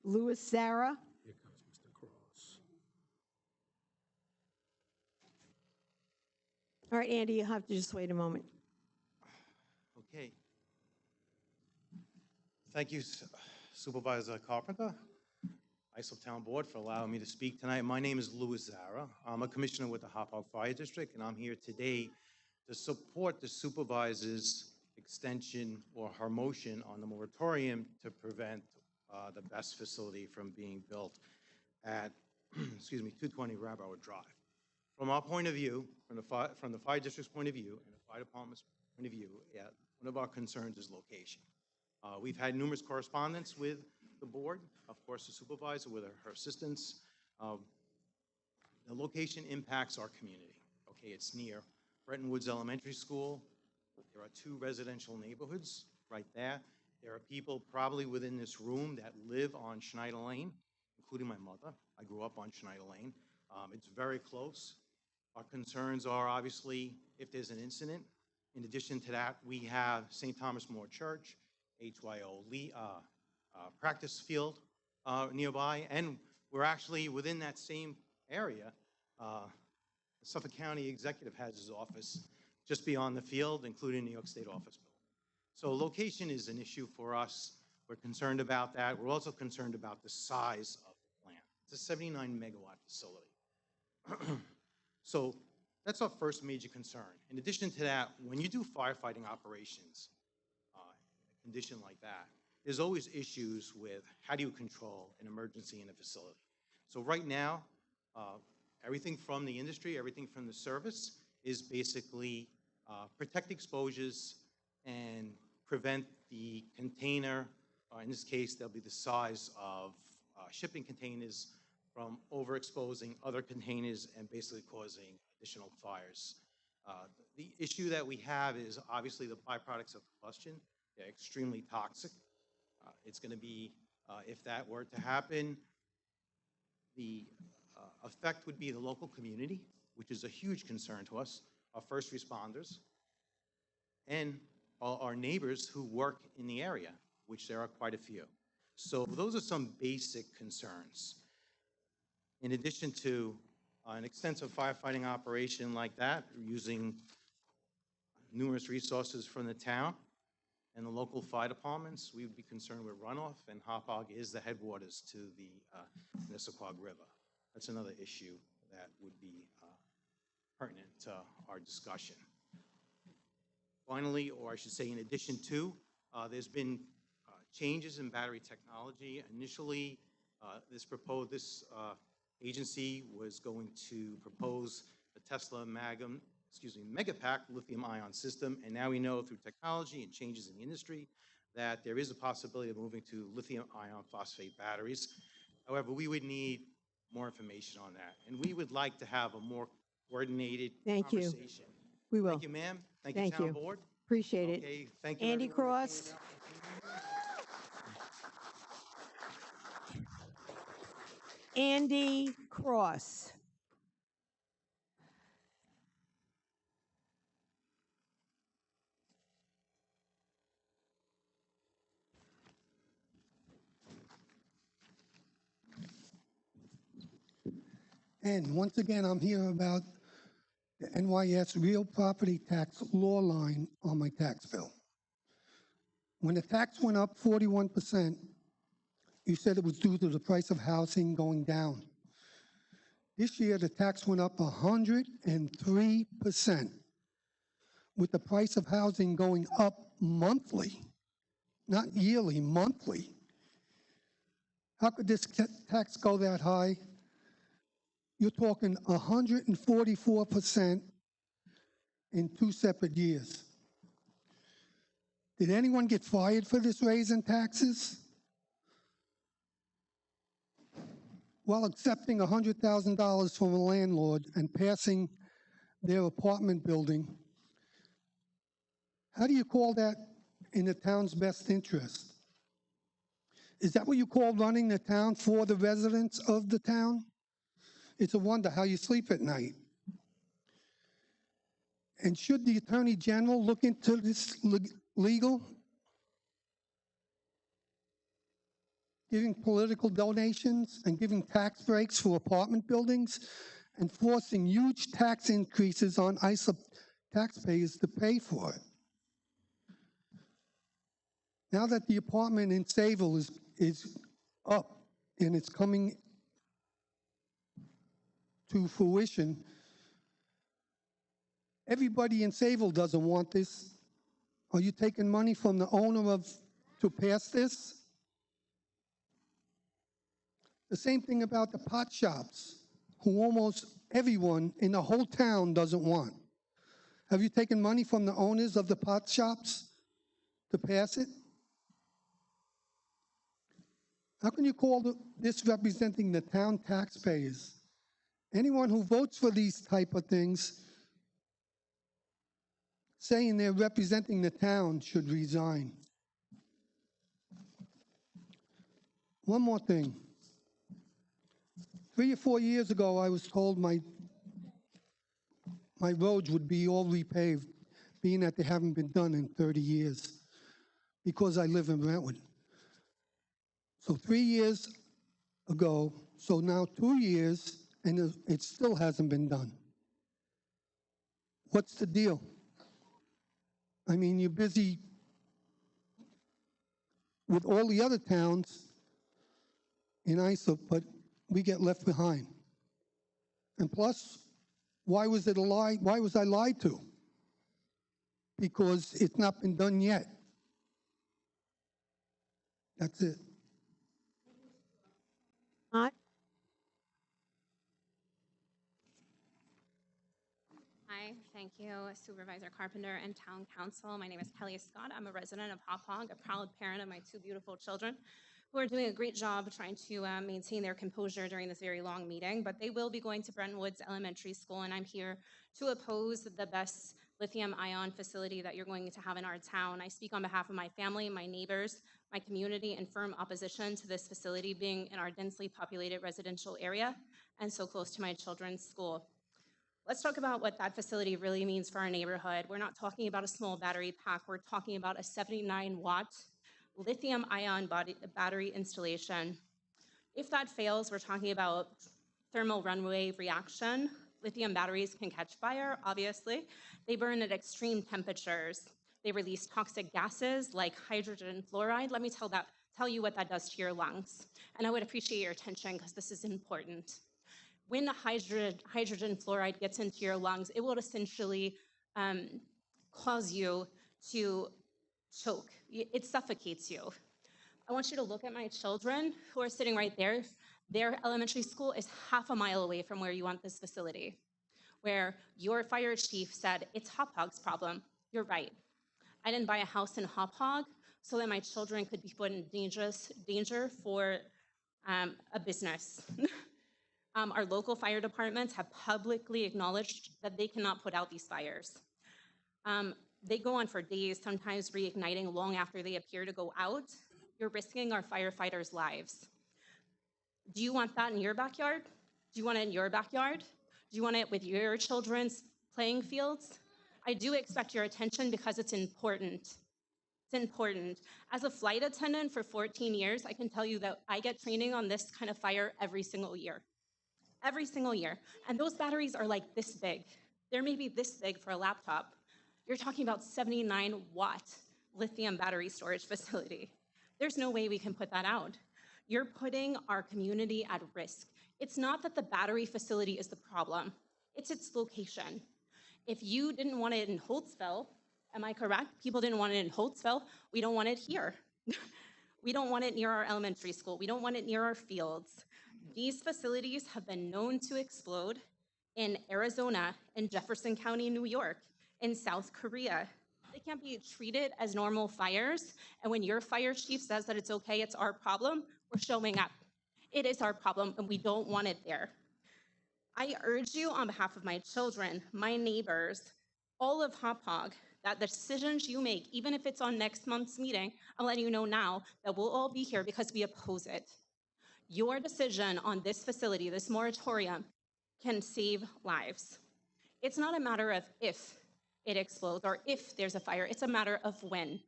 Louis Zara. Here comes Mr. Cross. All right, Andy, you have to just wait a moment. Okay. Thank you, Supervisor Carpenter, Islip Town Board, for allowing me to speak tonight. My name is Louis Zara. I'm a commissioner with the Hopog Fire District, and I'm here today to support the supervisor's extension or her motion on the moratorium to prevent the best facility from being built at, 220 Rabbit Drive. From our point of view, from the fire district's point of view and the fire department's point of view, one of our concerns is location. We've had numerous correspondence with the board, of course the supervisor with her assistants. The location impacts our community. Okay, it's near Bretton Woods Elementary School. There are 2 residential neighborhoods right there. There are people probably within this room that live on Schneider Lane, including my mother. I grew up on Schneider Lane. It's very close. Our concerns are obviously if there's an incident. In addition to that, we have St. Thomas More Church, HYO practice field nearby, and we're actually within that same area. The Suffolk County Executive has his office just beyond the field, including New York State Office Building. So location is an issue for us. We're concerned about that. We're also concerned about the size of the plant. It's a 79 megawatt facility. So that's our first major concern. In addition to that, when you do firefighting operations, a condition like that, there's always issues with how do you control an emergency in a facility. So right now, everything from the industry, everything from the service is basically protect exposures and prevent the container, or in this case, they'll be the size of shipping containers, from overexposing other containers and basically causing additional fires. The issue that we have is obviously the byproducts of combustion. They're extremely toxic. It's going to be, if that were to happen, the effect would be the local community, which is a huge concern to us, our first responders, and our neighbors who work in the area, which there are quite a few. So those are some basic concerns. In addition to an extensive firefighting operation like that, using numerous resources from the town and the local fire departments, we would be concerned with runoff, and Hauppauge is the headwaters to the Nisququag River. That's another issue that would be pertinent to our discussion. Finally, or I should say in addition to, there's been changes in battery technology. Initially, this agency was going to propose the Tesla Megapack lithium-ion system, and now we know through technology and changes in the industry that there is a possibility of moving to lithium-ion phosphate batteries. However, we would need more information on that, and we would like to have a more coordinated conversation. We will. Thank you, ma'am. Thank you, town board. Appreciate it. Okay, thank you, Andy everyone. Cross. Andy Cross. And once again, I'm here about the NYS real property tax law line on my tax bill. When the tax went up 41%, you said it was due to the price of housing going down. This year, the tax went up 103%, with the price of housing going up monthly, not yearly, monthly. How could this tax go that high? You're talking 144% in 2 separate years. Did anyone get fired for this raise in taxes? While accepting $100,000 from a landlord and passing their apartment building, how do you call that in the town's best interest? Is that what you call running the town for the residents of the town? It's a wonder how you sleep at night. And should the Attorney General look into this legal? Giving political donations and giving tax breaks for apartment buildings and forcing huge tax increases on ISLIP taxpayers to pay for it. Now that the apartment in Sayville is up and it's coming to fruition, everybody in Sayville doesn't want this. Are you taking money from the owner to pass this? The same thing about the pot shops, who almost everyone in the whole town doesn't want. Have you taken money from the owners of the pot shops to pass it? How can you call this representing the town taxpayers? Anyone who votes for these type of things, saying they're representing the town, should resign. One more thing. 3 or 4 years ago, I was told my roads would be all repaved, being that they haven't been done in 30 years, because I live in Brentwood. So 3 years ago, so now 2 years, and it still hasn't been done. What's the deal? I mean, you're busy with all the other towns in ISIP, but we get left behind. And plus, why was it a lie? Why was I lied to? Because it's not been done yet. That's it. Hi, Thank you, Supervisor Carpenter and Town Council. My name is Kelly Scott. I'm a resident of Hop Hog, a proud parent of my two beautiful children who are doing a great job trying to maintain their composure during this very long meeting. But they will be going to Brentwoods Elementary School, and I'm here to oppose the best lithium-ion facility that you're going to have in our town. I speak on behalf of my family, my neighbors, my community, in firm opposition to this facility being in our densely populated residential area and so close to my children's school. Let's talk about what that facility really means for our neighborhood. We're not talking about a small battery pack. We're talking about a 79-watt lithium-ion battery installation. If that fails, we're talking about thermal runaway reaction. Lithium batteries can catch fire, obviously. They burn at extreme temperatures. They release toxic gases like hydrogen fluoride. Let me tell you what that does to your lungs. And I would appreciate your attention because this is important. When the hydrogen fluoride gets into your lungs, it will essentially cause you to choke. It suffocates you. I want you to look at my children who are sitting right there. Their elementary school is half a mile away from where you want this facility, where your fire chief said, it's Hop Hog's problem. You're right. I didn't buy a house in Hop Hog so that my children could be put in danger for a business. Our local fire departments have publicly acknowledged that they cannot put out these fires. They go on for days, sometimes reigniting long after they appear to go out. You're risking our firefighters' lives. Do you want that in your backyard? Do you want it in your backyard? Do you want it with your children's playing fields? I do expect your attention because it's important. It's important. As a flight attendant for 14 years, I can tell you that I get training on this kind of fire every single year. Every single year. And those batteries are like this big. They're maybe this big for a laptop. You're talking about 79-watt lithium battery storage facility. There's no way we can put that out. You're putting our community at risk. It's not that the battery facility is the problem. It's its location. If you didn't want it in Holtzville, am I correct? People didn't want it in Holtzville. We don't want it here. We don't want it near our elementary school. We don't want it near our fields. These facilities have been known to explode in Arizona, in Jefferson County, New York, in South Korea. They can't be treated as normal fires. And when your fire chief says that it's okay, it's our problem, we're showing up. It is our problem, and we don't want it there. I urge you on behalf of my children, my neighbors, all of Hop Hog, that the decisions you make, even if it's on next month's meeting, I'll let you know now that we'll all be here because we oppose it. Your decision on this facility, this moratorium, can save lives. It's not a matter of if it explodes or if there's a fire, it's a matter of when.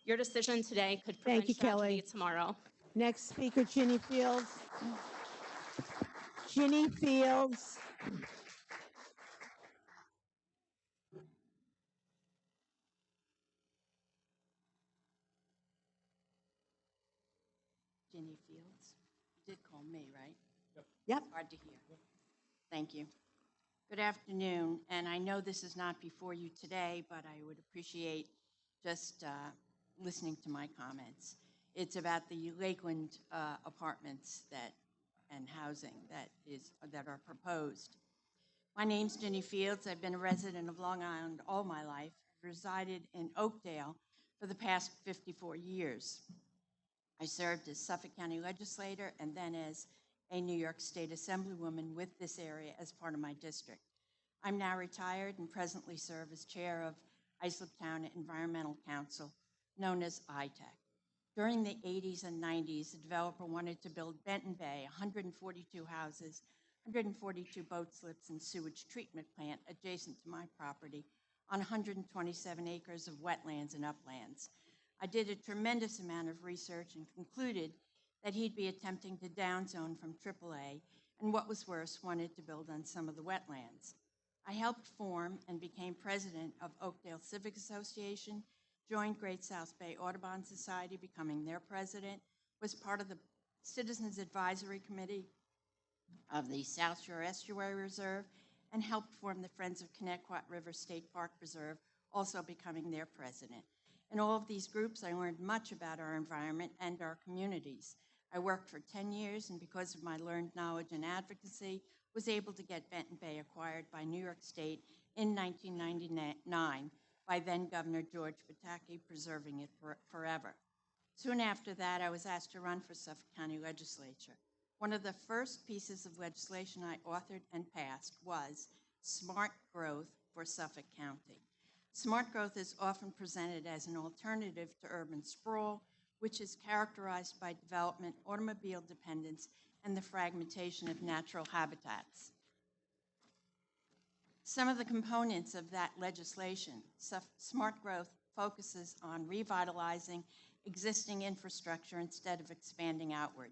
Your decision today could prevent Thank you, tragedy Kelly. tomorrow. Next speaker, Ginny Fields. Ginny Fields. Ginny Fields. You did call me, right? Yep. Hard to hear. Thank you. Good afternoon, and I know this is not before you today, but I would appreciate just listening to my comments. It's about the Lakeland apartments and housing that are proposed. My name's Ginny Fields. I've been a resident of Long Island all my life. I've resided in Oakdale for the past 54 years. I served as Suffolk County legislator and then as a New York State Assemblywoman with this area as part of my district. I'm now retired and presently serve as chair of Islip Town Environmental Council, known as ITEC. During the 80s and 90s, the developer wanted to build Benton Bay, 142 houses, 142 boat slips and sewage treatment plant adjacent to my property on 127 acres of wetlands and uplands. I did a tremendous amount of research and concluded that he'd be attempting to downzone from AAA and, what was worse, wanted to build on some of the wetlands. I helped form and became president of Oakdale Civic Association, joined Great South Bay Audubon Society, becoming their president, was part of the Citizens Advisory Committee of the South Shore Estuary Reserve, and helped form the Friends of Connecticut River State Park Reserve, also becoming their president. In all of these groups, I learned much about our environment and our communities. I worked for 10 years, and because of my learned knowledge and advocacy, was able to get Benton Bay acquired by New York State in 1999 by then Governor George Pataki, preserving it forever. Soon after that, I was asked to run for Suffolk County Legislature. One of the first pieces of legislation I authored and passed was Smart Growth for Suffolk County. Smart growth is often presented as an alternative to urban sprawl, which is characterized by development, automobile dependence, and the fragmentation of natural habitats. Some of the components of that legislation, Smart Growth focuses on revitalizing existing infrastructure instead of expanding outward.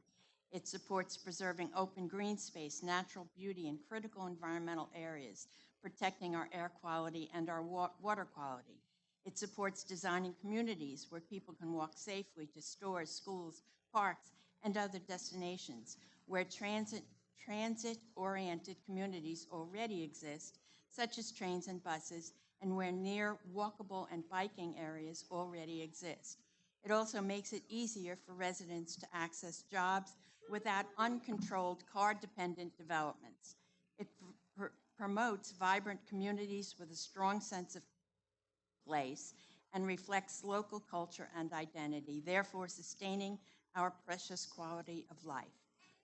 It supports preserving open green space, natural beauty, and critical environmental areas, protecting our air quality and our water quality. It supports designing communities where people can walk safely to stores, schools, parks, and other destinations, where transit-oriented communities already exist, such as trains and buses, and where near walkable and biking areas already exist. It also makes it easier for residents to access jobs without uncontrolled car-dependent developments. It promotes vibrant communities with a strong sense of place and reflects local culture and identity, therefore sustaining our precious quality of life.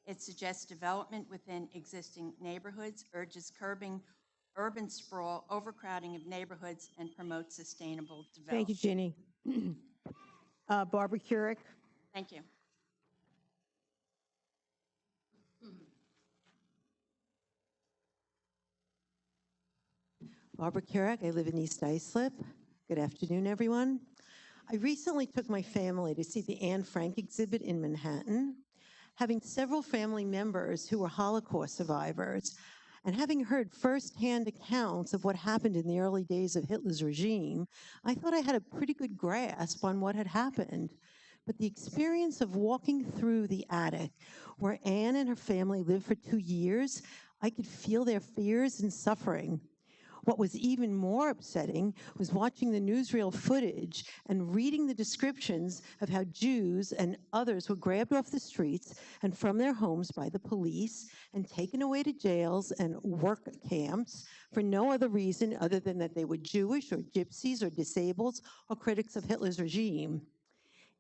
It suggests development within existing neighborhoods, urges curbing urban sprawl, overcrowding of neighborhoods, and promotes sustainable development. Thank you, Ginny. Barbara Curick. Thank you. Barbara Curick, I live in East Islip. Good afternoon, everyone. I recently took my family to see the Anne Frank exhibit in Manhattan. Having several family members who were Holocaust survivors, and having heard firsthand accounts of what happened in the early days of Hitler's regime, I thought I had a pretty good grasp on what had happened. But the experience of walking through the attic where Anne and her family lived for 2 years, I could feel their fears and suffering. What was even more upsetting was watching the newsreel footage and reading the descriptions of how Jews and others were grabbed off the streets and from their homes by the police and taken away to jails and work camps for no other reason other than that they were Jewish or gypsies or disabled or critics of Hitler's regime.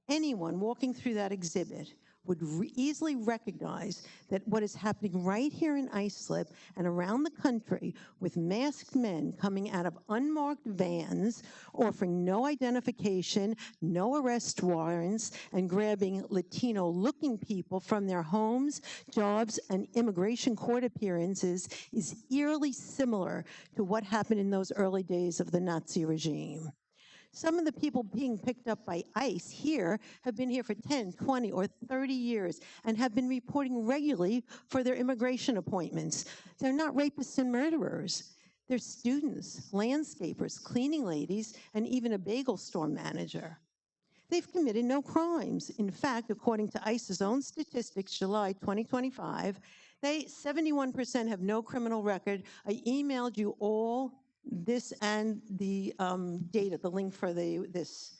Anyone walking through that exhibit would easily recognize that what is happening right here in Islip and around the country with masked men coming out of unmarked vans, offering no identification, no arrest warrants, and grabbing Latino-looking people from their homes, jobs, and immigration court appearances is eerily similar to what happened in those early days of the Nazi regime. Some of the people being picked up by ICE here have been here for 10, 20, or 30 years and have been reporting regularly for their immigration appointments. They're not rapists and murderers. They're students, landscapers, cleaning ladies, and even a bagel store manager. They've committed no crimes. In fact, according to ICE's own statistics, July 2025, 71% have no criminal record. I emailed you all this and the data, the link for this.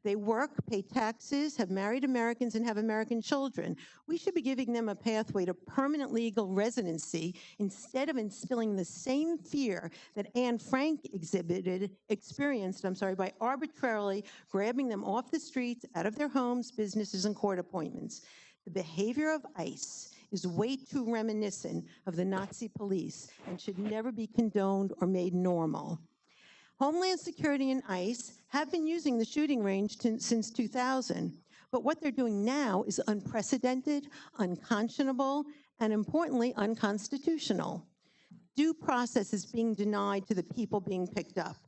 They work, pay taxes, have married Americans, and have American children. We should be giving them a pathway to permanent legal residency instead of instilling the same fear that Anne Frank experienced by arbitrarily grabbing them off the streets, out of their homes, businesses, and court appointments. The behavior of ICE is way too reminiscent of the Nazi police and should never be condoned or made normal. Homeland Security and ICE have been using the shooting range since 2000, but what they're doing now is unprecedented, unconscionable, and importantly, unconstitutional. Due process is being denied to the people being picked up.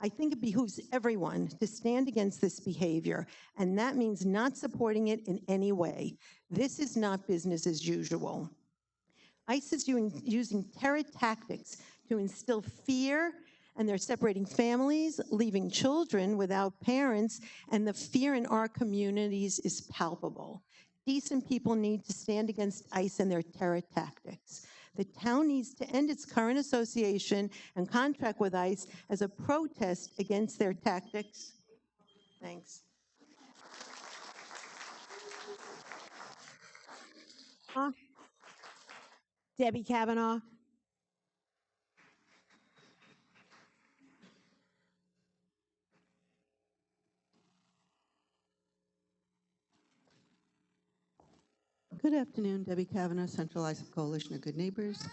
I think it behooves everyone to stand against this behavior, and that means not supporting it in any way. This is not business as usual. ICE is using terror tactics to instill fear, and they're separating families, leaving children without parents, and the fear in our communities is palpable. Decent people need to stand against ICE and their terror tactics. The town needs to end its current association and contract with ICE as a protest against their tactics. Thanks. Debbie Kavanaugh. Good afternoon, Debbie Kavanagh, Central Islip Coalition of Good Neighbors.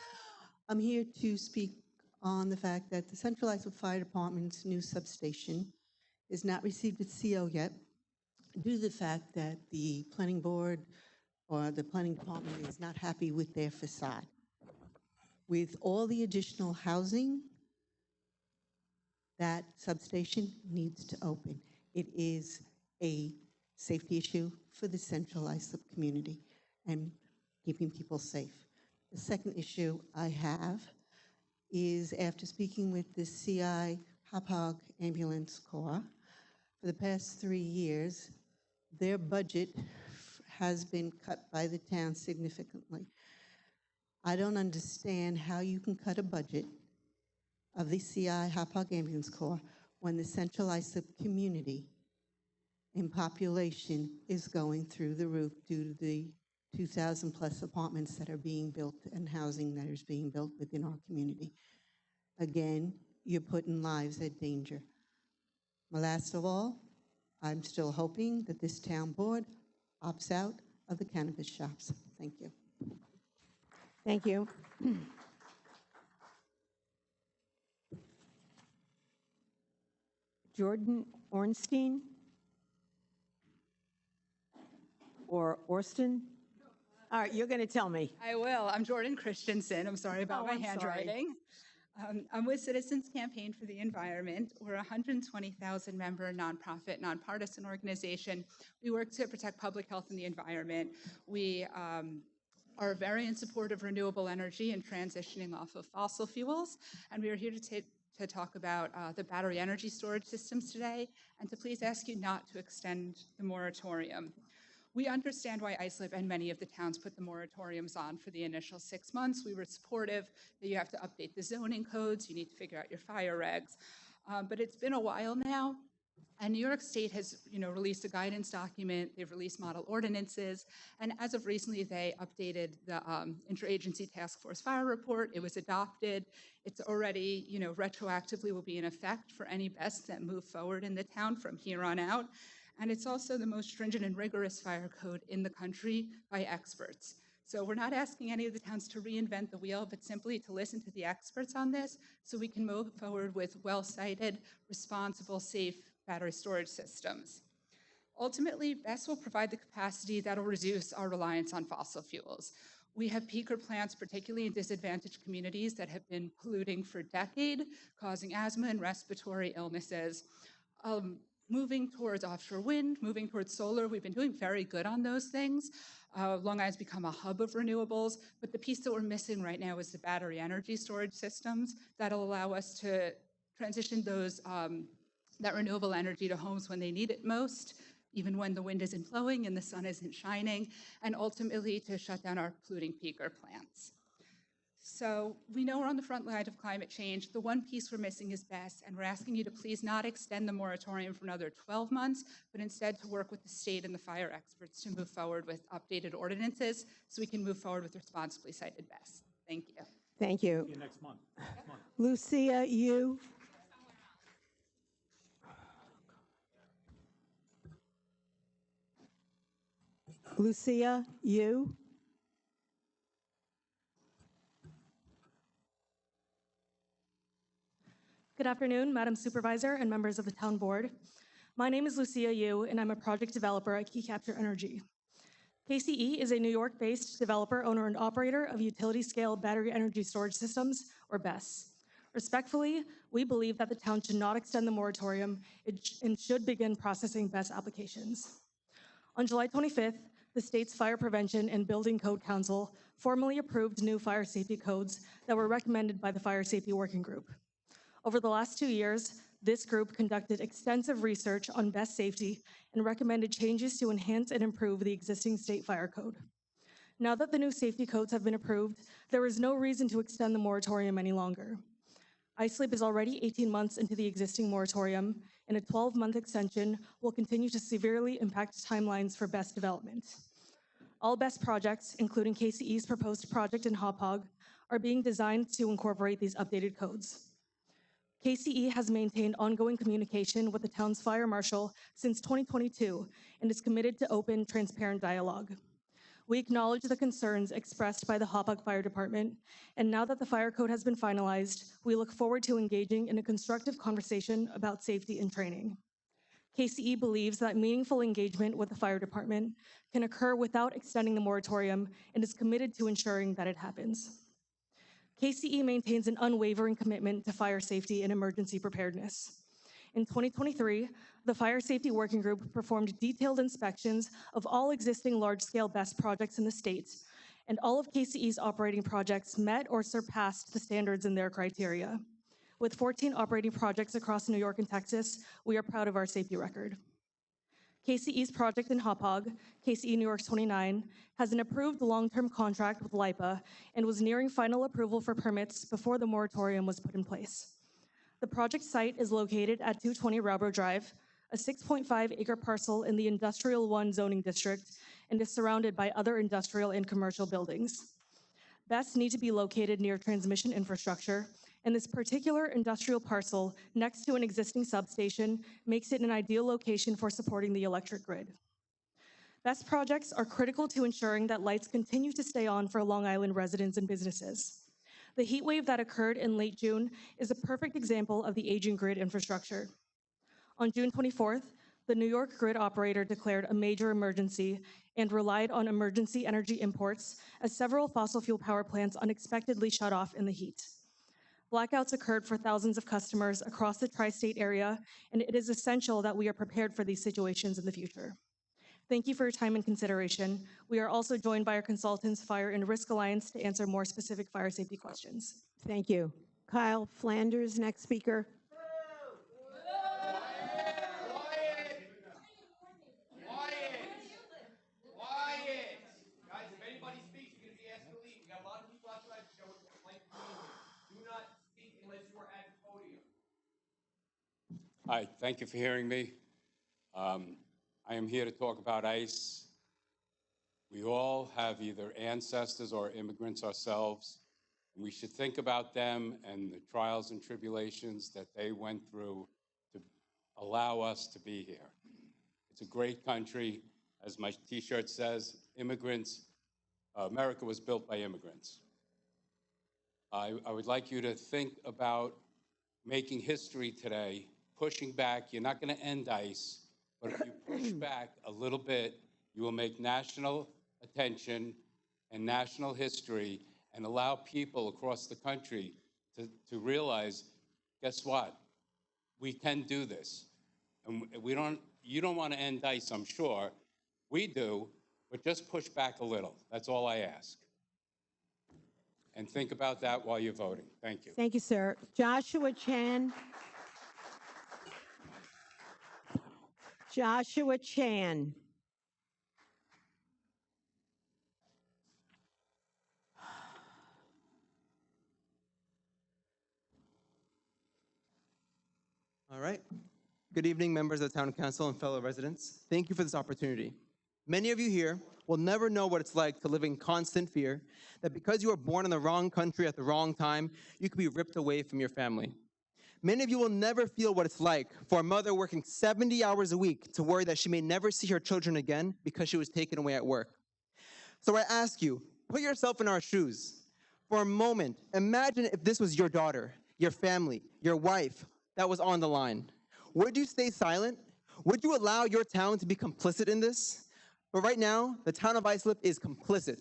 I'm here to speak on the fact that the Central Islip Fire Department's new substation has not received its CO yet due to the fact that the planning board or the planning department is not happy with their facade. With all the additional housing, that substation needs to open. It is a safety issue for the Central Islip community and keeping people safe. The second issue I have is after speaking with the CI Hauppauge Ambulance Corps, for the past 3 years, their budget has been cut by the town significantly. I don't understand how you can cut a budget of the CI Hauppauge Ambulance Corps when the Central Islip community in population is going through the roof due to the 2,000 plus apartments that are being built and housing that is being built within our community. Again, you're putting lives at danger. Last of all, I'm still hoping that this town board opts out of the cannabis shops. Thank you. Thank you. Jordan Ornstein? Or Orsten? All right, you're going to tell me. I will. I'm Jordan Christensen. I'm sorry about my handwriting. I'm with Citizens Campaign for the Environment. We're a 120,000 member nonprofit, nonpartisan organization. We work to protect public health and the environment. We are very in support of renewable energy and transitioning off of fossil fuels. And we are here to talk about the battery energy storage systems today, and to please ask you not to extend the moratorium. We understand why Islip and many of the towns put the moratoriums on for the initial 6 months. We were supportive that you have to update the zoning codes, you need to figure out your fire regs. But it's been a while now, and New York State has released a guidance document, they've released model ordinances, and as of recently, they updated the Interagency Task Force Fire Report. It was adopted. It's already, retroactively will be in effect for any BEST that move forward in the town from here on out. And it's also the most stringent and rigorous fire code in the country by experts. So we're not asking any of the towns to reinvent the wheel, but simply to listen to the experts on this so we can move forward with well-cited, responsible, safe battery storage systems. Ultimately, BESS will provide the capacity that will reduce our reliance on fossil fuels. We have peaker plants, particularly in disadvantaged communities, that have been polluting for decades, causing asthma and respiratory illnesses. Moving towards offshore wind, moving towards solar. We've been doing very good on those things. Long Island's become a hub of renewables, but the piece that we're missing right now is the battery energy storage systems that'll allow us to transition those, that renewable energy to homes when they need it most, even when the wind isn't blowing and the sun isn't shining, and ultimately to shut down our polluting peaker plants. So we know we're on the front line of climate change. The one piece we're missing is BESS, and we're asking you to please not extend the moratorium for another 12 months, but instead to work with the state and the fire experts to move forward with updated ordinances so we can move forward with responsibly sited BESS. Thank you. Thank you. See you next month. Lucia, you? Lucia, you? Good afternoon, Madam Supervisor and members of the Town Board. My name is Lucia Yu, and I'm a project developer at Key Capture Energy. KCE is a New York-based developer, owner, and operator of utility-scale battery energy storage systems, or BESS. Respectfully, we believe that the town should not extend the moratorium and should begin processing BESS applications. On July 25th, the state's Fire Prevention and Building Code Council formally approved new fire safety codes that were recommended by the Fire Safety Working Group. Over the last 2 years, this group conducted extensive research on BESS safety and recommended changes to enhance and improve the existing state fire code. Now that the new safety codes have been approved, there is no reason to extend the moratorium any longer. Islip is already 18 months into the existing moratorium, and a 12-month extension will continue to severely impact timelines for BESS development. All BESS projects, including KCE's proposed project in Hauppauge, are being designed to incorporate these updated codes. KCE has maintained ongoing communication with the town's fire marshal since 2022 and is committed to open, transparent dialogue. We acknowledge the concerns expressed by the Hauppauge Fire Department, and now that the fire code has been finalized, we look forward to engaging in a constructive conversation about safety and training. KCE believes that meaningful engagement with the fire department can occur without extending the moratorium and is committed to ensuring that it happens. KCE maintains an unwavering commitment to fire safety and emergency preparedness. In 2023, the Fire Safety Working Group performed detailed inspections of all existing large-scale BEST projects in the state, and all of KCE's operating projects met or surpassed the standards in their criteria. With 14 operating projects across New York and Texas, we are proud of our safety record. KCE's project in Hauppauge, KCE New York 29, has an approved long-term contract with LIPA and was nearing final approval for permits before the moratorium was put in place. The project site is located at 220 Railroad Drive, a 6.5-acre parcel in the Industrial 1 zoning district, and is surrounded by other industrial and commercial buildings. BEST need to be located near transmission infrastructure, and this particular industrial parcel next to an existing substation makes it an ideal location for supporting the electric grid. BEST projects are critical to ensuring that lights continue to stay on for Long Island residents and businesses. The heat wave that occurred in late June is a perfect example of the aging grid infrastructure. On June 24th, the New York grid operator declared a major emergency and relied on emergency energy imports as several fossil fuel power plants unexpectedly shut off in the heat. Blackouts occurred for thousands of customers across the tri-state area, and it is essential that we are prepared for these situations in the future. Thank you for your time and consideration. We are also joined by our consultants, Fire and Risk Alliance, to answer more specific fire safety questions. Thank you. Kyle Flanders, next speaker. Hi, thank you for hearing me. I am here to talk about ICE. We all have either ancestors or immigrants ourselves. We should think about them and the trials and tribulations that they went through to allow us to be here. It's a great country. As my t-shirt says, immigrants, America was built by immigrants. I would like you to think about making history today, pushing back. You're not going to end ICE, but if you push back a little bit, you will make national attention and national history and allow people across the country to realize, guess what? We can do this. And you don't want to end ICE, I'm sure. We do, but just push back a little. That's all I ask. And think about that while you're voting. Thank you. Thank you, sir. Joshua Chan. Joshua Chan. All right. Good evening, members of the Town Council and fellow residents. Thank you for this opportunity. Many of you here will never know what it's like to live in constant fear that because you were born in the wrong country at the wrong time, you could be ripped away from your family. Many of you will never feel what it's like for a mother working 70 hours a week to worry that she may never see her children again because she was taken away at work. So I ask you, put yourself in our shoes. For a moment, imagine if this was your daughter, your family, your wife that was on the line. Would you stay silent? Would you allow your town to be complicit in this? But right now, the town of Islip is complicit.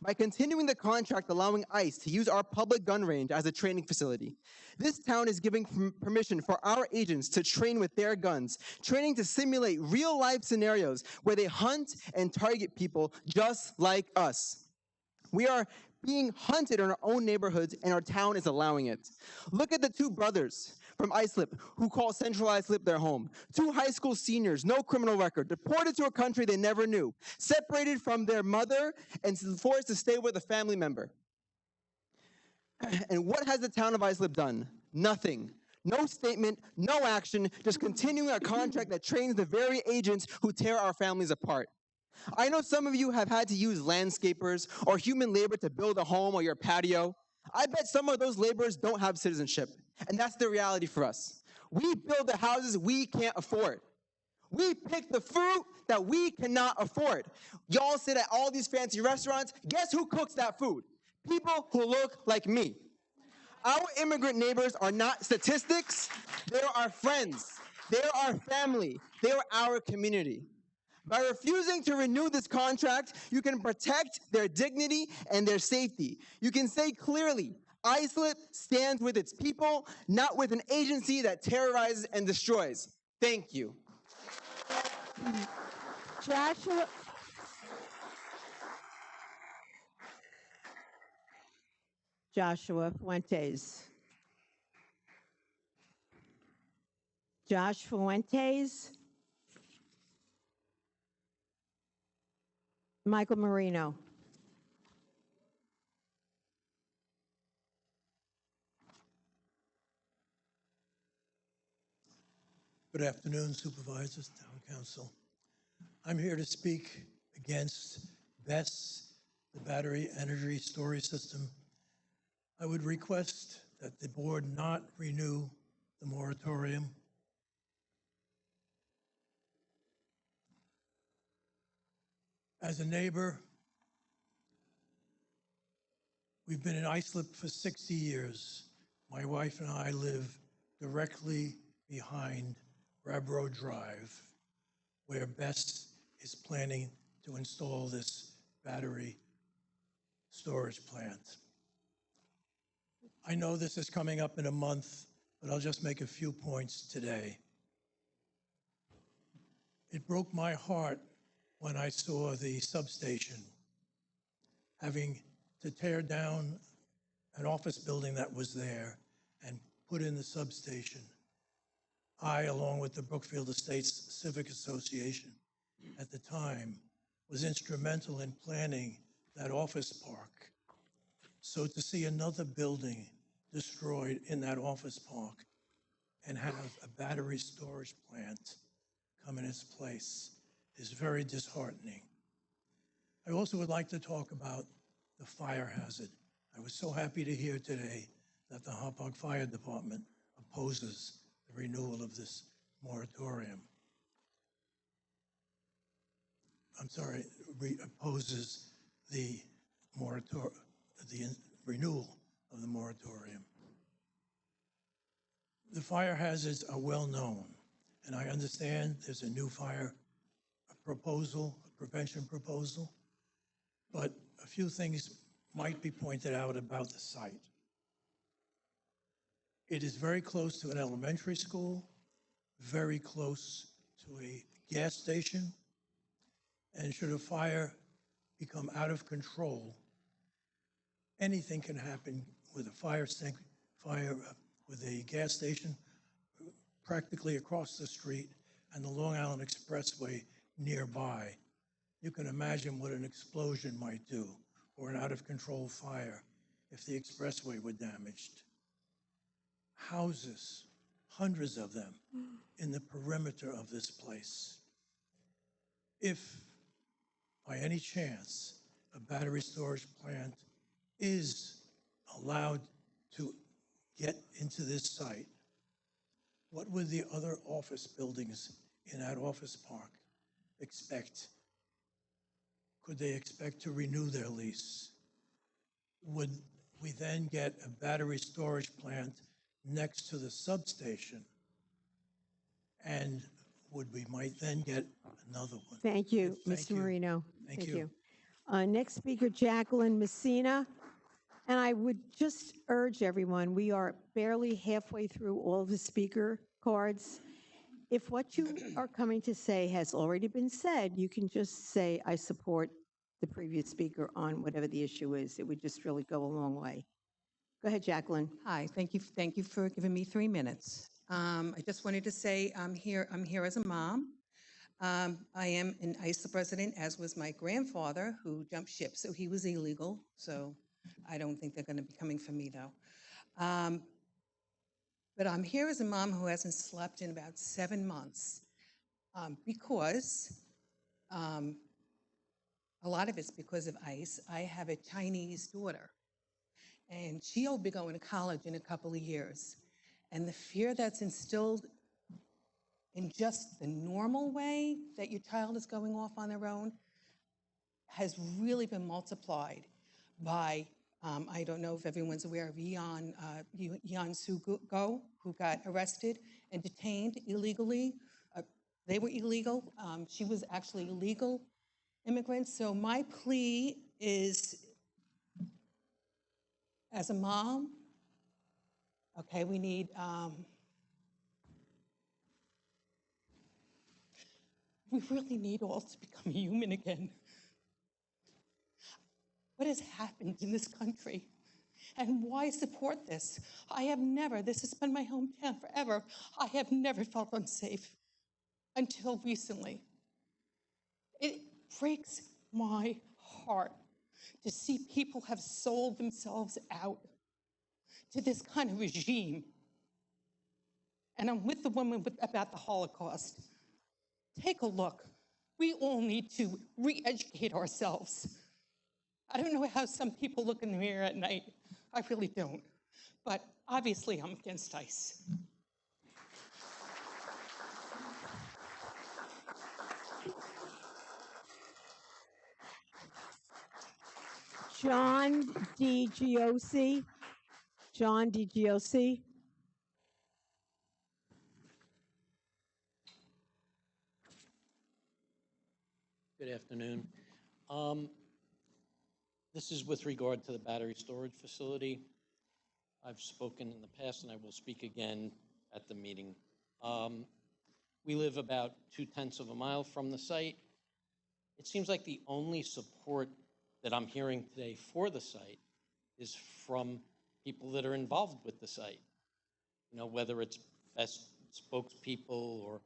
By continuing the contract allowing ICE to use our public gun range as a training facility, this town is giving permission for our agents to train with their guns, training to simulate real-life scenarios where they hunt and target people just like us. We are being hunted in our own neighborhoods, and our town is allowing it. Look at the two brothers from Islip who call Central Islip their home. Two high school seniors, no criminal record, deported to a country they never knew, separated from their mother and forced to stay with a family member. And what has the town of Islip done? Nothing. No statement, no action, just continuing a contract that trains the very agents who tear our families apart. I know some of you have had to use landscapers or human labor to build a home or your patio. I bet some of those laborers don't have citizenship, and that's the reality for us. We build the houses we can't afford. We pick the fruit that we cannot afford. Y'all sit at all these fancy restaurants. Guess who cooks that food? People who look like me. Our immigrant neighbors are not statistics. They're our friends. They're our family. They're our community. By refusing to renew this contract, you can protect their dignity and their safety. You can say clearly, ISLIP stands with its people, not with an agency that terrorizes and destroys. Thank you. Joshua Fuentes. Josh Fuentes. Michael Marino. Good afternoon, Supervisors, Town Council. I'm here to speak against BESS, the Battery Energy Storage System. I would request that the board not renew the moratorium. As a neighbor, we've been in Islip for 60 years. My wife and I live directly behind Rabro Drive, where BESS is planning to install this battery storage plant. I know this is coming up in a month, but I'll just make a few points today. It broke my heart when I saw the substation having to tear down an office building that was there and put in the substation. I, along with the Brookfield Estates Civic Association at the time, was instrumental in planning that office park. So to see another building destroyed in that office park and have a battery storage plant come in its place is very disheartening. I also would like to talk about the fire hazard. I was so happy to hear today that the Hauppauge Fire Department opposes the renewal of this moratorium. I'm sorry, opposes the renewal of the moratorium. The fire hazards are well known, and I understand there's a new fire proposal, a prevention proposal, but a few things might be pointed out about the site. It is very close to an elementary school, very close to a gas station, and should a fire become out of control, anything can happen with a fire with a gas station practically across the street and the Long Island Expressway nearby. You can imagine what an explosion might do, or an out-of-control fire if the expressway were damaged. Houses, hundreds of them, in the perimeter of this place. If, by any chance, a battery storage plant is allowed to get into this site, what would the other office buildings in that office park expect? Could they expect to renew their lease? Would we then get a battery storage plant next to the substation? And we might then get another one? Thank you, Mr. Marino. Thank you. Next speaker, Jacqueline Messina. And I would just urge everyone, we are barely halfway through all the speaker cards. If what you are coming to say has already been said, you can just say, I support the previous speaker on whatever the issue is. It would just really go a long way. Go ahead, Jacqueline. Hi, thank you for giving me 3 minutes. I just wanted to say I'm here as a mom. I am an ISLIP resident, as was my grandfather, who jumped ship, so he was illegal. So I don't think they're going to be coming for me, though. But I'm here as a mom who hasn't slept in about 7 months because a lot of it's because of ICE. I have a Chinese daughter, and she'll be going to college in a couple of years. And the fear that's instilled in just the normal way that your child is going off on their own has really been multiplied by, I don't know if everyone's aware of Yeon Sugo, who got arrested and detained illegally. They were illegal. She was actually a legal immigrant. So my plea is, as a mom, okay, we need, we really need all to become human again. What has happened in this country? And why support this? I have never, this has been my hometown forever, I have never felt unsafe until recently. It breaks my heart to see people have sold themselves out to this kind of regime. And I'm with the woman about the Holocaust. Take a look. We all need to re-educate ourselves. I don't know how some people look in the mirror at night. I really don't. But obviously, I'm against ICE. John DiGiosi. John DiGiosi. Good afternoon. This is with regard to the battery storage facility. I've spoken in the past and I will speak again at the meeting. We live about 0.2 of a mile from the site. It seems like the only support that I'm hearing today for the site is from people that are involved with the site. You know, whether it's best spokespeople or,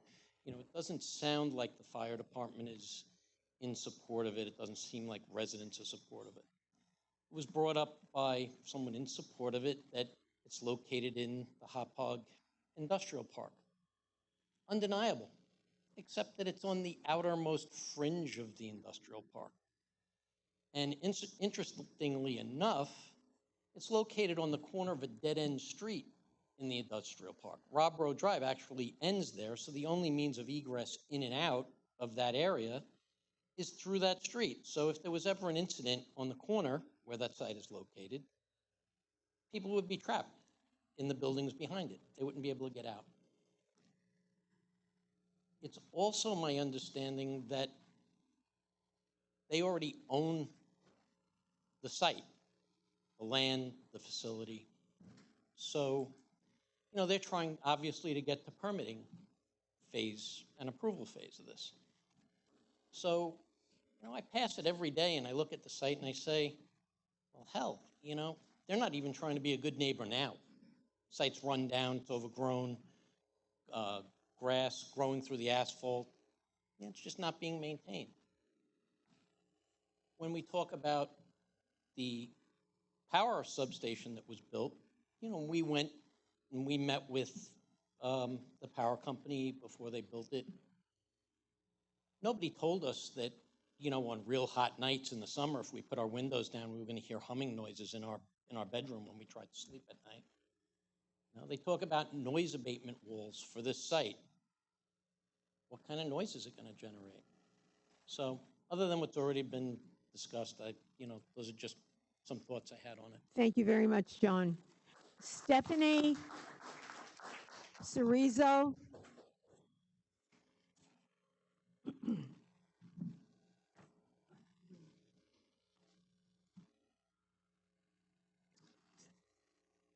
you know, it doesn't sound like the fire department is in support of it. It doesn't seem like residents are supportive of it. It was brought up by someone in support of it that it's located in the Hauppauge Industrial Park. Undeniable, except that it's on the outermost fringe of the industrial park. And interestingly enough, it's located on the corner of a dead-end street in the industrial park. Rob Rowe Drive actually ends there, so the only means of egress in and out of that area is through that street. So if there was ever an incident on the corner where that site is located, people would be trapped in the buildings behind it. They wouldn't be able to get out. It's also my understanding that they already own the site, the land, the facility. So, you know, they're trying obviously to get to permitting phase and approval phase of this. So, you know, I pass it every day and I look at the site and I say, well, hell, you know, they're not even trying to be a good neighbor now. Site's run down, it's overgrown, grass growing through the asphalt. Yeah, it's just not being maintained. When we talk about the power substation that was built, you know, we went and we met with the power company before they built it. Nobody told us that, you know, on real hot nights in the summer, if we put our windows down, we were going to hear humming noises in our bedroom when we tried to sleep at night. Now, they talk about noise abatement walls for this site. What kind of noise is it going to generate? So, other than what's already been discussed, you know, those are just some thoughts I had on it. Thank you very much, John. Stephanie Cerezo.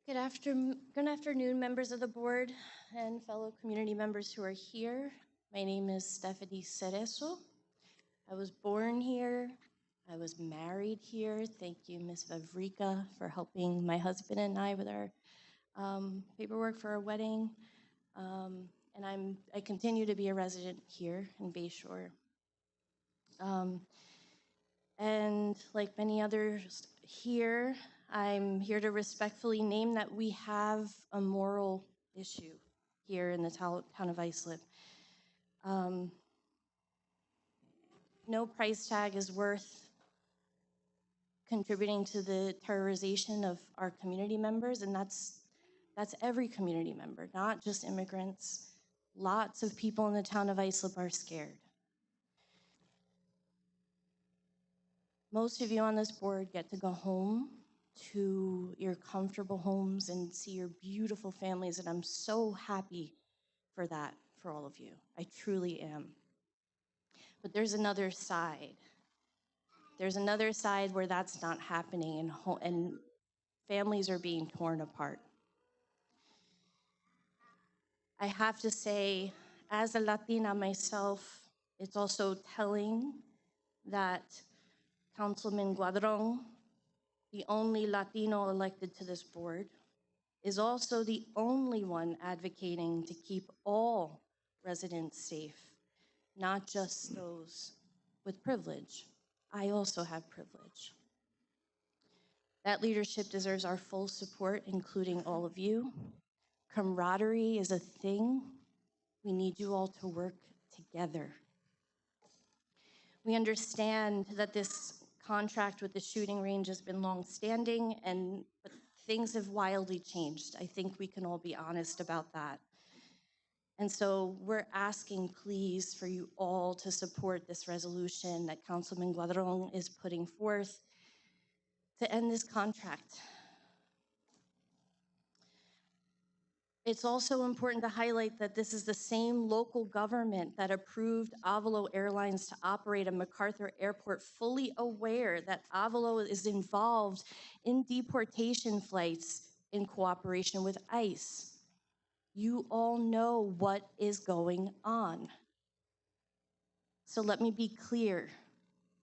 Good afternoon, members of the board and fellow community members who are here. My name is Stephanie Cerezo. I was born here. I was married here. Thank you, Ms. Vavrika, for helping my husband and I with our paperwork for our wedding. And I continue to be a resident here in Bayshore. And like many others here, I'm here to respectfully name that we have a moral issue here in the town of Islip. No price tag is worth contributing to the terrorization of our community members, and that's every community member, not just immigrants, Lots of people in the town of Islip are scared. Most of you on this board get to go home to your comfortable homes and see your beautiful families, and I'm so happy for that, for all of you. I truly am. But there's another side. There's another side where that's not happening, and families are being torn apart. I have to say, as a Latina myself, it's also telling that Councilman Guadron, the only Latino elected to this board, is also the only one advocating to keep all residents safe, not just those with privilege. I also have privilege. That leadership deserves our full support, including all of you. Camaraderie is a thing. We need you all to work together. We understand that this contract with the shooting range has been long-standing, but things have wildly changed. I think we can all be honest about that. And so we're asking, please, for you all to support this resolution that Councilman Guadron is putting forth to end this contract. It's also important to highlight that this is the same local government that approved Avalo Airlines to operate at MacArthur Airport, fully aware that Avalo is involved in deportation flights in cooperation with ICE. You all know what is going on. So let me be clear.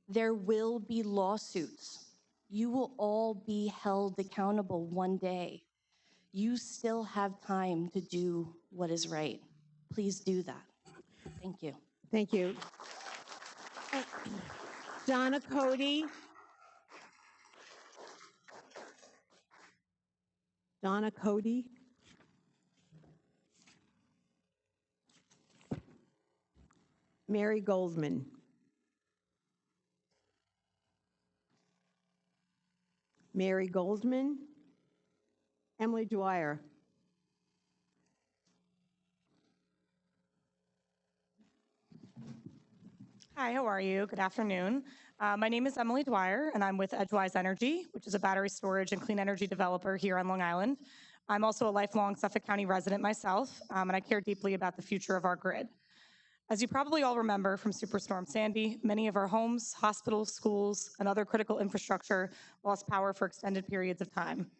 There will be lawsuits. You will all be held accountable one day. You still have time to do what is right. Please do that. Thank you. Thank you. Donna Cody. Donna Cody. Mary Goldman. Mary Goldman. Emily Dwyer. Hi, how are you? Good afternoon. My name is Emily Dwyer, and I'm with Edgewise Energy, which is a battery storage and clean energy developer here on Long Island. I'm also a lifelong Suffolk County resident myself, and I care deeply about the future of our grid. As you probably all remember from Superstorm Sandy, many of our homes, hospitals, schools, and other critical infrastructure lost power for extended periods of time.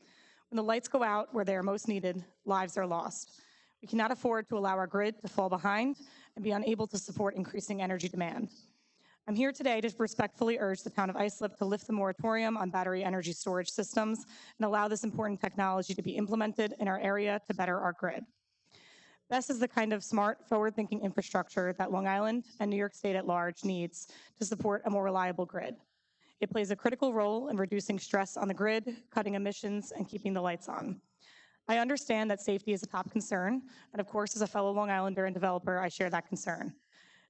When the lights go out where they are most needed, lives are lost. We cannot afford to allow our grid to fall behind and be unable to support increasing energy demand. I'm here today to respectfully urge the town of Islip to lift the moratorium on battery energy storage systems and allow this important technology to be implemented in our area to better our grid. BESS is the kind of smart, forward-thinking infrastructure that Long Island and New York State at large needs to support a more reliable grid. It plays a critical role in reducing stress on the grid, cutting emissions, and keeping the lights on. I understand that safety is a top concern, and of course, as a fellow Long Islander and developer, I share that concern.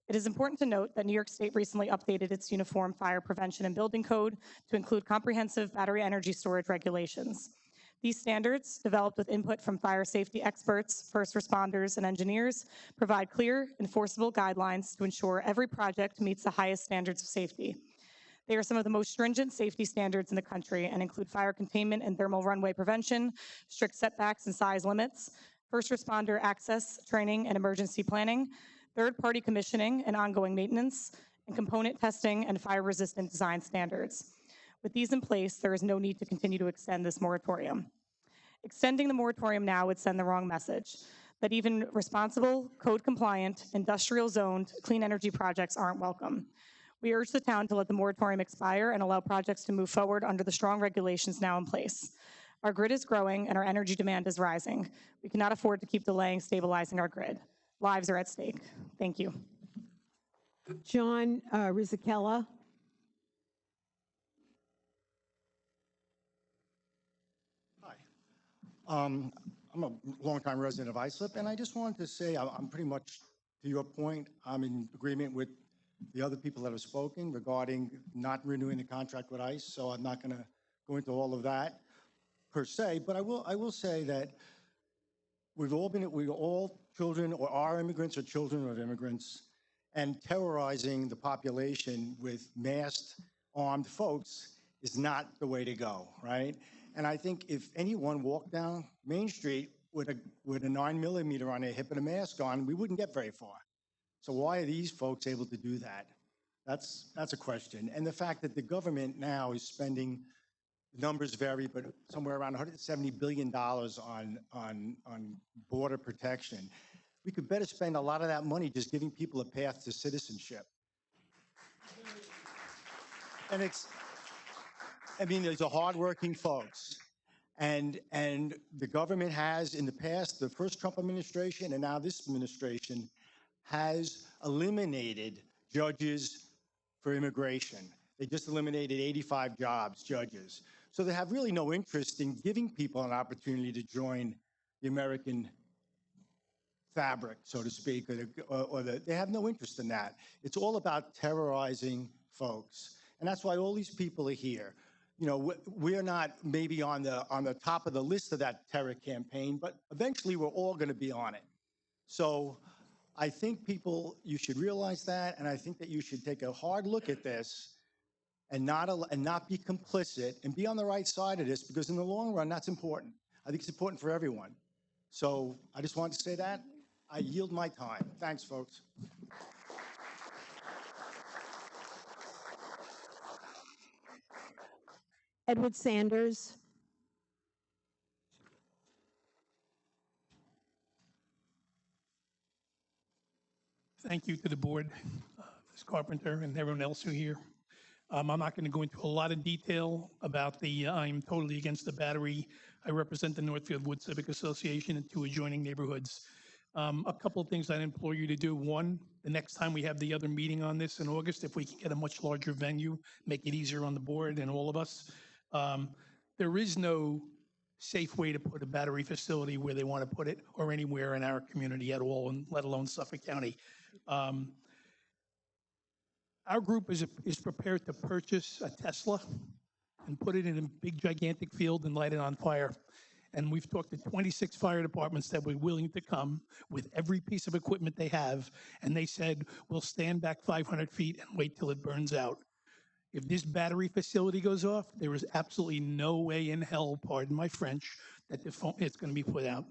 It is important to note that New York State recently updated its Uniform Fire Prevention and Building Code to include comprehensive battery energy storage regulations. These standards, developed with input from fire safety experts, first responders, and engineers, provide clear, enforceable guidelines to ensure every project meets the highest standards of safety. They are some of the most stringent safety standards in the country and include fire containment and thermal runway prevention, strict setbacks and size limits, first responder access, training, and emergency planning, third-party commissioning and ongoing maintenance, and component testing and fire-resistant design standards. With these in place, there is no need to continue to extend this moratorium. Extending the moratorium now would send the wrong message, that even responsible, code-compliant, industrial-zoned clean energy projects aren't welcome. We urge the town to let the moratorium expire and allow projects to move forward under the strong regulations now in place. Our grid is growing and our energy demand is rising. We cannot afford to keep delaying stabilizing our grid. Lives are at stake. Thank you. John Rizikella. I'm a longtime resident of Islip, and I just wanted to say I'm pretty much, to your point, I'm in agreement with the other people that have spoken regarding not renewing the contract with ICE, so I'm not going to go into all of that per se, but I will say that we're all children or are immigrants or children of immigrants and terrorizing the population with masked, armed folks is not the way to go, right? And I think if anyone walked down Main Street with a 9mm on their hip and a mask on, we wouldn't get very far. So why are these folks able to do that? That's a question. And the fact that the government now is spending, numbers vary, but somewhere around $170 billion on border protection. We could better spend a lot of that money just giving people a path to citizenship. And these are hardworking folks. And the government has, in the past, the first Trump administration and now this administration, has eliminated judges for immigration. They just eliminated 85 jobs, judges. So they have really no interest in giving people an opportunity to join the American fabric, so to speak, they have no interest in that. It's all about terrorizing folks. And that's why all these people are here. You know, we're not maybe on the top of the list of that terror campaign, but eventually we're all going to be on it. So I think you should realize that, and I think that you should take a hard look at this and not be complicit and be on the right side of this, because in the long run, that's important. I think it's important for everyone. So I just wanted to say that. I yield my time. Thanks, folks. Edward Sanders. Thank you to the board, Ms. Carpenter, and everyone else who here. I'm not going to go into a lot of detail about I'm totally against the battery. I represent the Northfield Wood Civic Association and 2 adjoining neighborhoods. A couple of things I'd implore you to do. One, the next time we have the other meeting on this in August, if we can get a much larger venue, make it easier on the board and all of us. There is no safe way to put a battery facility where they want to put it or anywhere in our community at all, and let alone Suffolk County. Our group is prepared to purchase a Tesla and put it in a big, gigantic field and light it on fire. And we've talked to 26 fire departments that were willing to come with every piece of equipment they have. And they said, we'll stand back 500 feet and wait till it burns out. If this battery facility goes off, there is absolutely no way in hell, pardon my French, that it's going to be put out.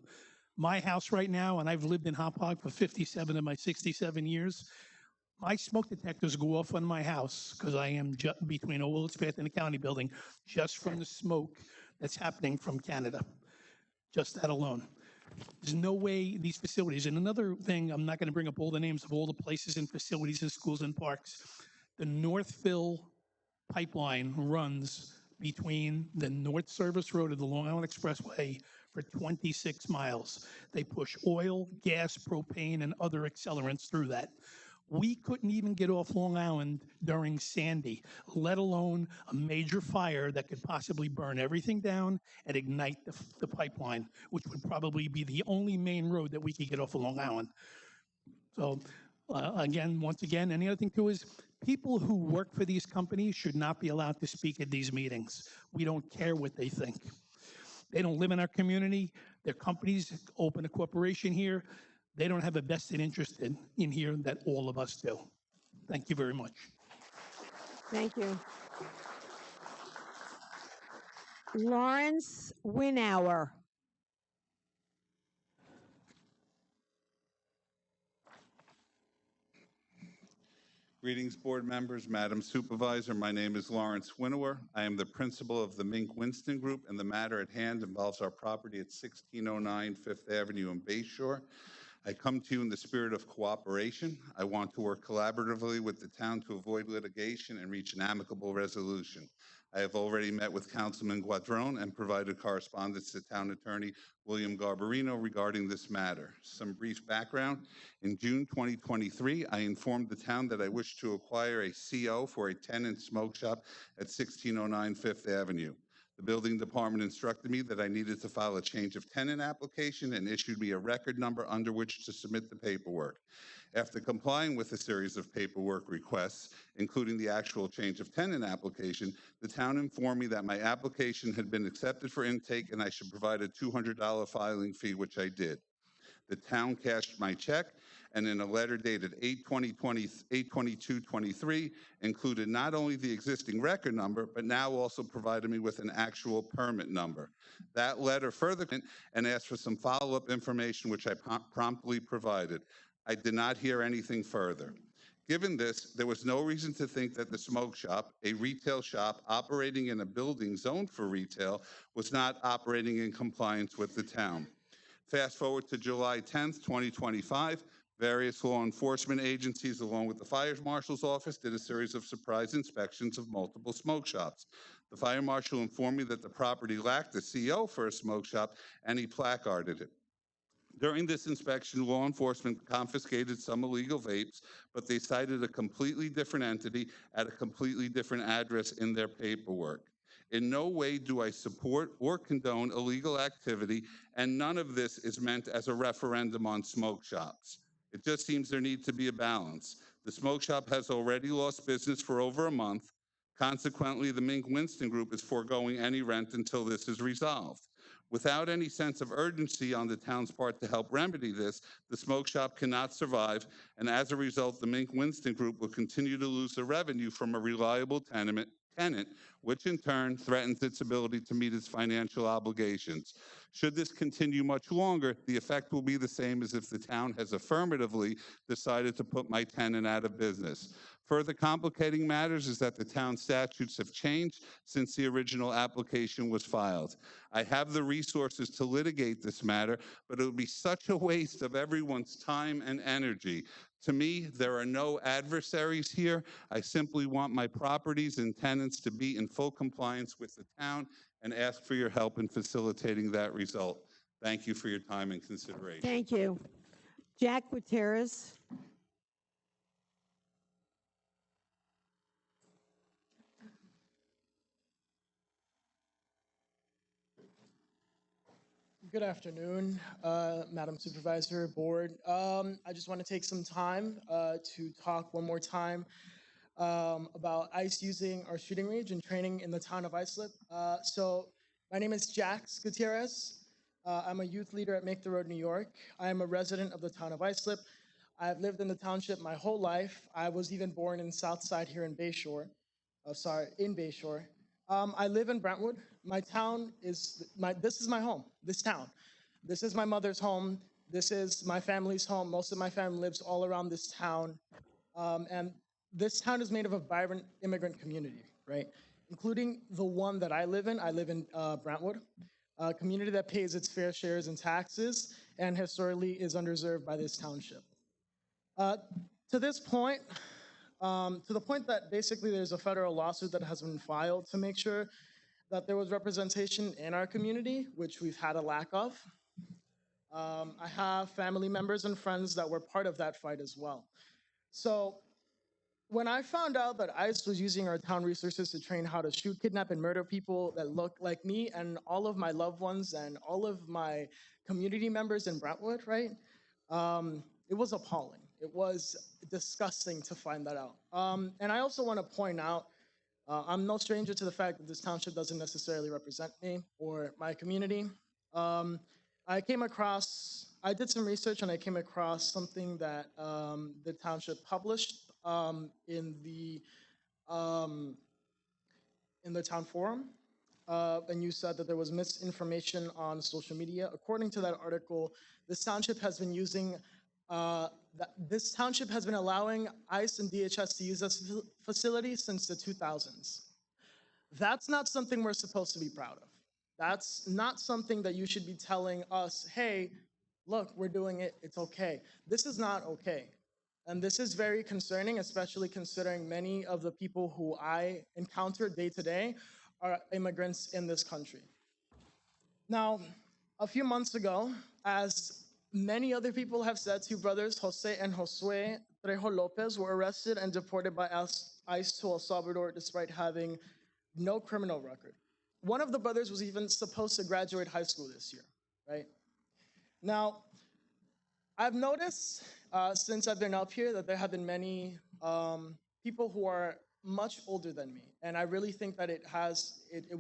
My house right now, and I've lived in Hop Hog for 57 of my 67 years, my smoke detectors go off on my house because I am between Old Willits Path and the county building, just from the smoke that's happening from Canada. Just that alone. There's no way these facilities, and another thing, I'm not going to bring up all the names of all the places and facilities and schools and parks. The Northville pipeline runs between the North Service Road and the Long Island Expressway for 26 miles. They push oil, gas, propane, and other accelerants through that. We couldn't even get off Long Island during Sandy, let alone a major fire that could possibly burn everything down and ignite the pipeline, which would probably be the only main road that we could get off of Long Island. So once again, and the other thing too is people who work for these companies should not be allowed to speak at these meetings. We don't care what they think. They don't live in our community. Their companies open a corporation here. They don't have a vested interest in here that all of us do. Thank you very much. Thank you. Lawrence Winauer. Greetings, board members, Madam Supervisor. My name is Lawrence Winauer. I am the principal of the Mink Winston Group, and the matter at hand involves our property at 1609 Fifth Avenue in Bayshore. I come to you in the spirit of cooperation. I want to work collaboratively with the town to avoid litigation and reach an amicable resolution. I have already met with Councilman Guadrone and provided correspondence to Town Attorney William Garbarino regarding this matter. Some brief background. In June 2023, I informed the town that I wish to acquire a CO for a tenant smoke shop at 1609 Fifth Avenue. The building department instructed me that I needed to file a change of tenant application and issued me a record number under which to submit the paperwork. After complying with a series of paperwork requests, including the actual change of tenant application, the town informed me that my application had been accepted for intake and I should provide a $200 filing fee, which I did. The town cashed my check, and in a letter dated 8/22/23 included not only the existing record number, but now also provided me with an actual permit number. That letter further and asked for some follow-up information, which I promptly provided. I did not hear anything further. Given this, there was no reason to think that the smoke shop, a retail shop operating in a building zoned for retail, was not operating in compliance with the town. Fast forward to July 10th, 2025, various law enforcement agencies, along with the fire marshal's office, did a series of surprise inspections of multiple smoke shops. The fire marshal informed me that the property lacked a CO for a smoke shop, and he placarded it. During this inspection, law enforcement confiscated some illegal vapes, but they cited a completely different entity at a completely different address in their paperwork. In no way do I support or condone illegal activity, and none of this is meant as a referendum on smoke shops. It just seems there needs to be a balance. The smoke shop has already lost business for over a month. Consequently, the Mink Winston Group is foregoing any rent until this is resolved. Without any sense of urgency on the town's part to help remedy this, the smoke shop cannot survive, and as a result, the Mink Winston Group will continue to lose the revenue from a reliable tenant, which in turn threatens its ability to meet its financial obligations. Should this continue much longer, the effect will be the same as if the town has affirmatively decided to put my tenant out of business. Further complicating matters is that the town statutes have changed since the original application was filed. I have the resources to litigate this matter, but it would be such a waste of everyone's time and energy. To me, there are no adversaries here. I simply want my properties and tenants to be in full compliance with the town and ask for your help in facilitating that result. Thank you for your time and consideration. Thank you. Jack Gutierrez. Good afternoon, Madam Supervisor, Board. I just want to take some time to talk one more time about ICE using our shooting range and training in the town of Islip. So my name is Jack Gutierrez. I'm a youth leader at Make the Road, New York. I am a resident of the town of Islip. I've lived in the township my whole life. I was even born in Southside here in Bayshore. In Bayshore. I live in Brentwood. My town is, this is my home, this town. This is my mother's home. This is my family's home. Most of my family lives all around this town. And this town is made of a vibrant immigrant community, right? Including the one that I live in. I live in Brentwood, a community that pays its fair shares in taxes and historically is underserved by this township. To this point, to the point that basically there's a federal lawsuit that has been filed to make sure that there was representation in our community, which we've had a lack of. I have family members and friends that were part of that fight as well. So when I found out that ICE was using our town resources to train how to shoot, kidnap, and murder people that look like me and all of my loved ones and all of my community members in Brentwood, right? It was appalling. It was disgusting to find that out. And I also want to point out, I'm no stranger to the fact that this township doesn't necessarily represent me or my community. I did some research and I came across something that the township published in the town forum. And you said that there was misinformation on social media. According to that article, this township has been using this township has been allowing ICE and DHS to use this facility since the 2000s. That's not something we're supposed to be proud of. That's not something that you should be telling us, hey, look, we're doing it, it's okay. This is not okay. And this is very concerning, especially considering many of the people who I encounter day to day are immigrants in this country. Now, a few months ago, as many other people have said, two brothers, Jose and Josue Trejo Lopez, were arrested and deported by ICE to El Salvador despite having no criminal record. One of the brothers was even supposed to graduate high school this year, right? Now, I've noticed since I've been up here that there have been many people who are much older than me. And I really think that it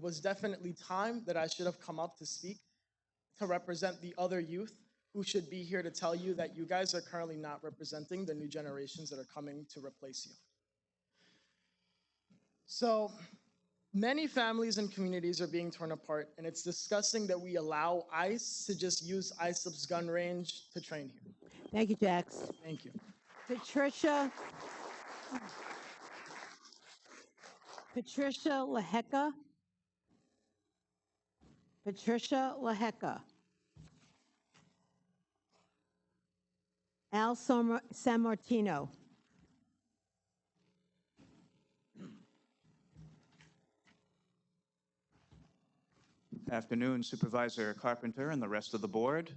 was definitely time that I should have come up to speak to represent the other youth who should be here to tell you that you guys are currently not representing the new generations that are coming to replace you. So many families and communities are being torn apart, and it's disgusting that we allow ICE to just use ISLIP's gun range to train here. Thank you, Jax. Thank you. Patricia Laheka. Patricia Laheka. Al San Martino. Afternoon, Supervisor Carpenter and the rest of the board.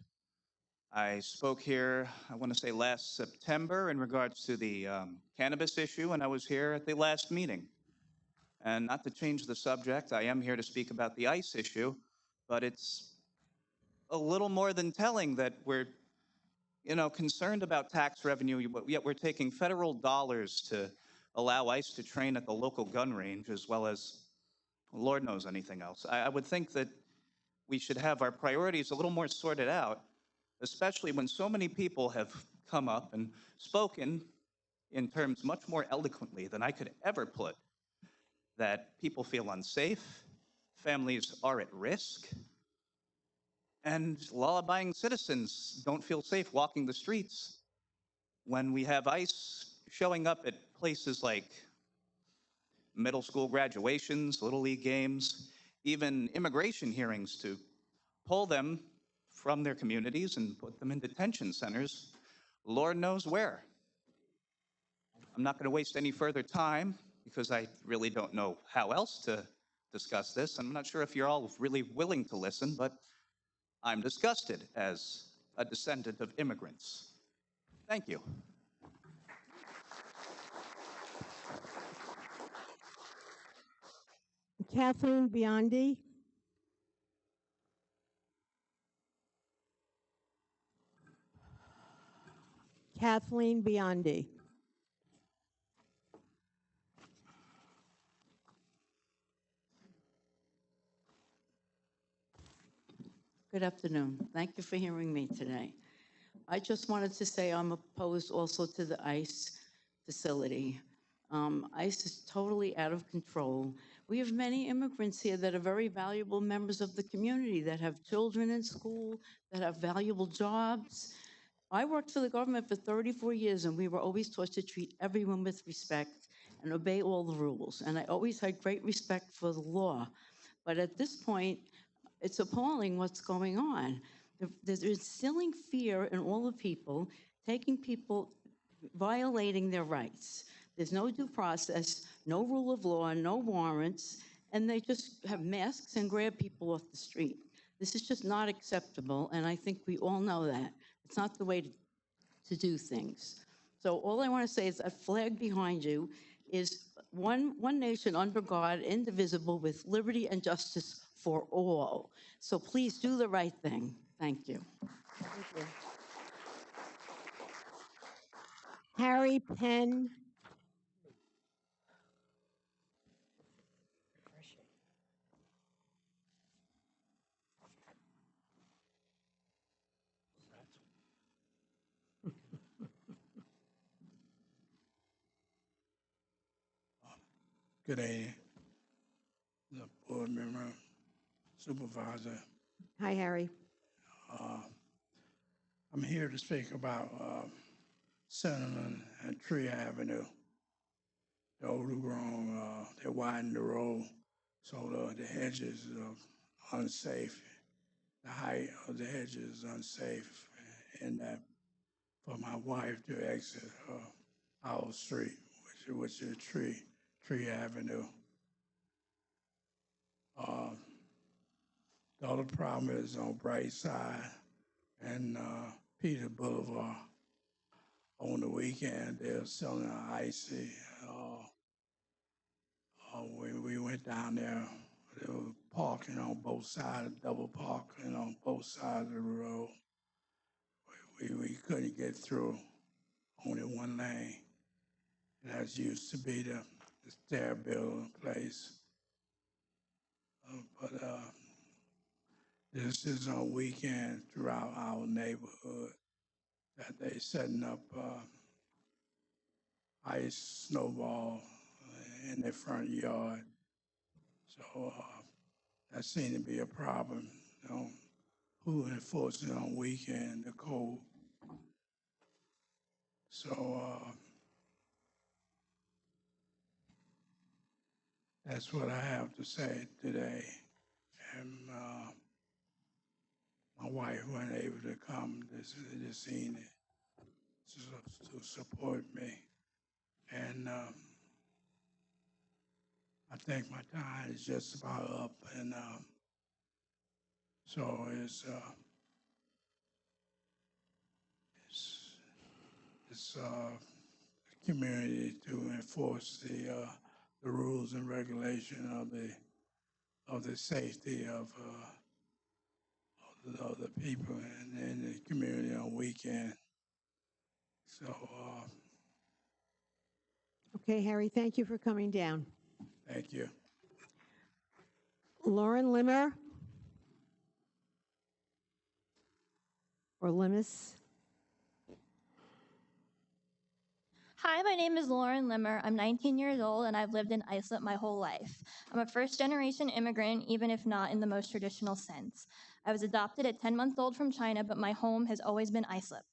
I spoke here, I want to say last September, in regards to the cannabis issue, and I was here at the last meeting. And not to change the subject, I am here to speak about the ICE issue, but it's a little more than telling that we're, concerned about tax revenue, yet we're taking federal dollars to allow ICE to train at the local gun range, as well as Lord knows anything else. I would think that we should have our priorities a little more sorted out, especially when so many people have come up and spoken in terms much more eloquently than I could ever put, that people feel unsafe, families are at risk, and law-abiding citizens don't feel safe walking the streets when we have ICE showing up at places like middle school graduations, Little League games, even immigration hearings to pull them from their communities and put them in detention centers, Lord knows where. I'm not going to waste any further time because I really don't know how else to discuss this. I'm not sure if you're all really willing to listen, but I'm disgusted as a descendant of immigrants. Thank you. Kathleen Biondi. Kathleen Biondi. Good afternoon. Thank you for hearing me today. I just wanted to say I'm opposed also to the ICE facility. ICE is totally out of control. We have many immigrants here that are very valuable members of the community, that have children in school, that have valuable jobs. I worked for the government for 34 years, and we were always taught to treat everyone with respect and obey all the rules. And I always had great respect for the law. But at this point, it's appalling what's going on. There's instilling fear in all the people, taking people, violating their rights. There's no due process, no rule of law, no warrants, and they just have masks and grab people off the street. This is just not acceptable, and I think we all know that. It's not the way to do things. So all I want to say is that flag behind you is one nation under God, indivisible, with liberty and justice for all. So please do the right thing. Thank you. Thank you. Harry Penn. Good evening, the board member, supervisor. Hi, Harry. I'm here to speak about Cinnamon and Tree Avenue. The overgrown, they widened the road, so the hedges are unsafe. The height of the hedges is unsafe, and that for my wife to exit our street, which is Tree Avenue. The other problem is on Bright Side and Peter Boulevard. On the weekend, they're selling icy. We went down there. They were parking on both sides, double parking on both sides of the road. We couldn't get through, only one lane. That used to be the stair building place. But this is a weekend throughout our neighborhood that they setting up ice snowball in their front yard. So that seemed to be a problem, you know, who enforces it on weekend, the code. So that's what I have to say today. And my wife wasn't able to come this evening to support me. And I think my time is just about up. And so it's community to enforce the rules and regulation of the safety of the people in the community on weekend. So Okay, Harry, thank you for coming down. thank you. Lauren Limmer? Or Limis? Hi, my name is Lauren Limmer. I'm 19 years old and I've lived in Islip my whole life. I'm a first-generation immigrant, even if not in the most traditional sense. I was adopted at 10 months old from China, but my home has always been Islip.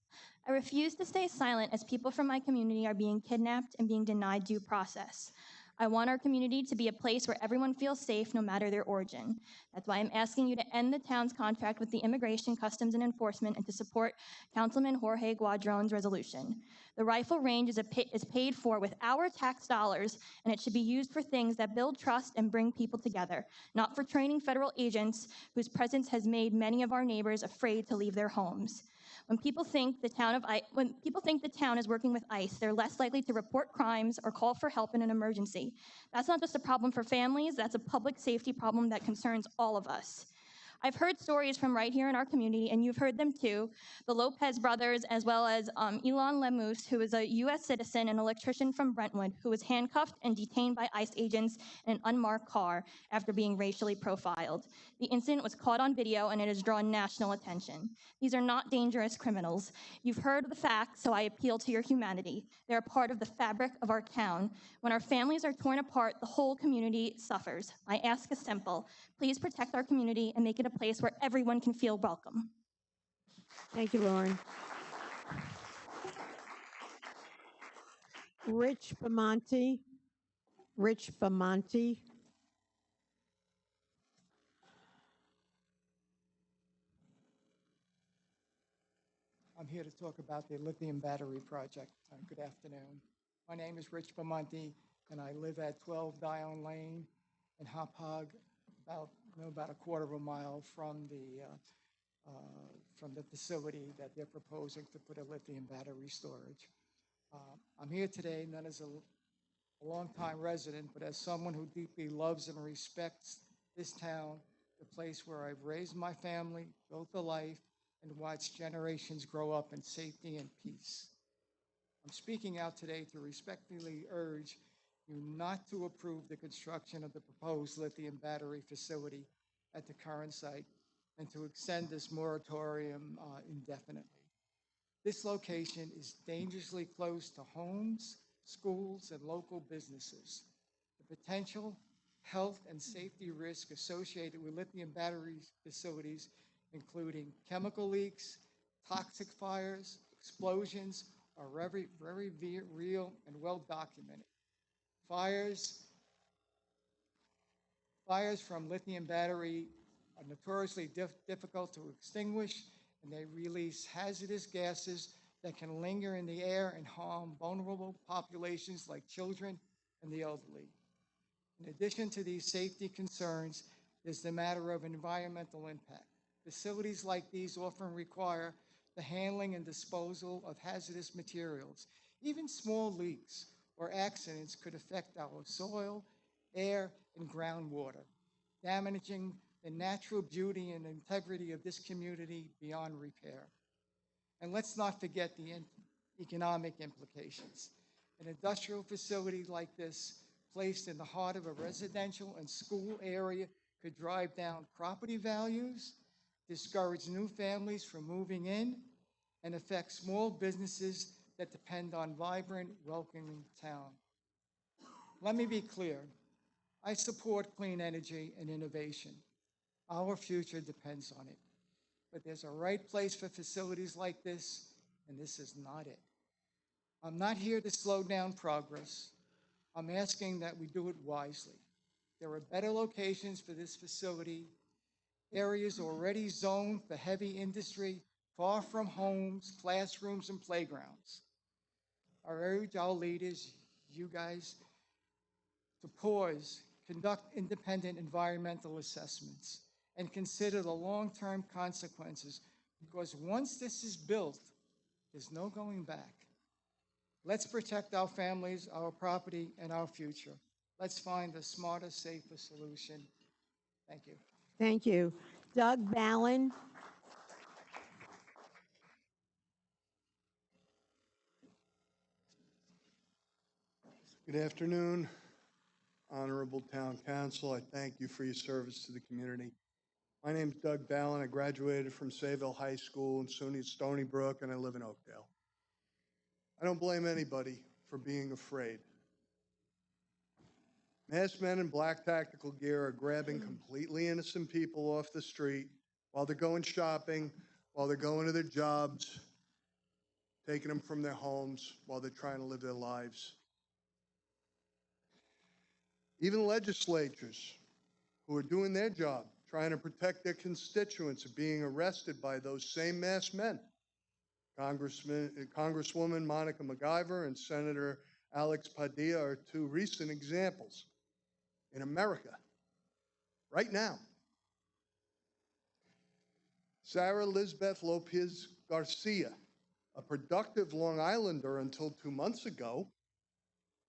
I refuse to stay silent as people from my community are being kidnapped and being denied due process. I want our community to be a place where everyone feels safe no matter their origin. That's why I'm asking you to end the town's contract with the Immigration, Customs, and Enforcement and to support Councilman Jorge Guadron's resolution. The rifle range is paid for with our tax dollars, and it should be used for things that build trust and bring people together, not for training federal agents whose presence has made many of our neighbors afraid to leave their homes. When people think the town is working with ICE, they're less likely to report crimes or call for help in an emergency. That's not just a problem for families, that's a public safety problem that concerns all of us. I've heard stories from right here in our community, and you've heard them too. The Lopez brothers, as well as Elon Lemus, who is a U.S. citizen and electrician from Brentwood, who was handcuffed and detained by ICE agents in an unmarked car after being racially profiled. The incident was caught on video, and it has drawn national attention. These are not dangerous criminals. You've heard the facts, so I appeal to your humanity. They're a part of the fabric of our town. When our families are torn apart, the whole community suffers. I ask a simple, please protect our community and make it a place where everyone can feel welcome. Thank you, Lauren. Rich Bamonte. Rich Bamonte. I'm here to talk about the lithium battery project. Good afternoon. My name is Rich Bamonte, and I live at 12 Dion Lane in Hauppauge, about a quarter of a mile from the facility that they're proposing to put a lithium battery storage. I'm here today not as a longtime resident, but as someone who deeply loves and respects this town, the place where I've raised my family, built a life, and watched generations grow up in safety and peace. I'm speaking out today to respectfully urge you not to approve the construction of the proposed lithium battery facility at the current site and to extend this moratorium indefinitely. This location is dangerously close to homes, schools, and local businesses. The potential health and safety risk associated with lithium battery facilities, including chemical leaks, toxic fires, explosions, are very, very real and well documented. Fires from lithium battery are notoriously difficult to extinguish, and they release hazardous gases that can linger in the air and harm vulnerable populations like children and the elderly. In addition to these safety concerns, there's the matter of environmental impact. Facilities like these often require the handling and disposal of hazardous materials. Even small leaks or accidents could affect our soil, air, and groundwater, damaging the natural beauty and integrity of this community beyond repair. And let's not forget the economic implications. An industrial facility like this, placed in the heart of a residential and school area, could drive down property values, discourage new families from moving in, and affect small businesses that depend on vibrant, welcoming town. Let me be clear. I support clean energy and innovation. Our future depends on it. But there's a right place for facilities like this, and this is not it. I'm not here to slow down progress. I'm asking that we do it wisely. There are better locations for this facility, areas already zoned for heavy industry, far from homes, classrooms, and playgrounds. I urge our leaders, you guys, to pause, conduct independent environmental assessments, and consider the long-term consequences, because once this is built, there's no going back. Let's protect our families, our property, and our future. Let's find a smarter, safer solution. Thank you. Thank you. Doug Ballin. Good afternoon, Honorable Town Council. I thank you for your service to the community. My name is Doug Ballin. I graduated from Sayville High School in SUNY Stony Brook, and I live in Oakdale. I don't blame anybody for being afraid. Masked men in black tactical gear are grabbing completely innocent people off the street while they're going shopping, while they're going to their jobs, taking them from their homes while they're trying to live their lives. Even legislatures who are doing their job, trying to protect their constituents, are being arrested by those same masked men. Congresswoman Monica MacIver and Senator Alex Padilla are two recent examples in America, right now. Sarah Lisbeth Lopez Garcia, a productive Long Islander until 2 months ago,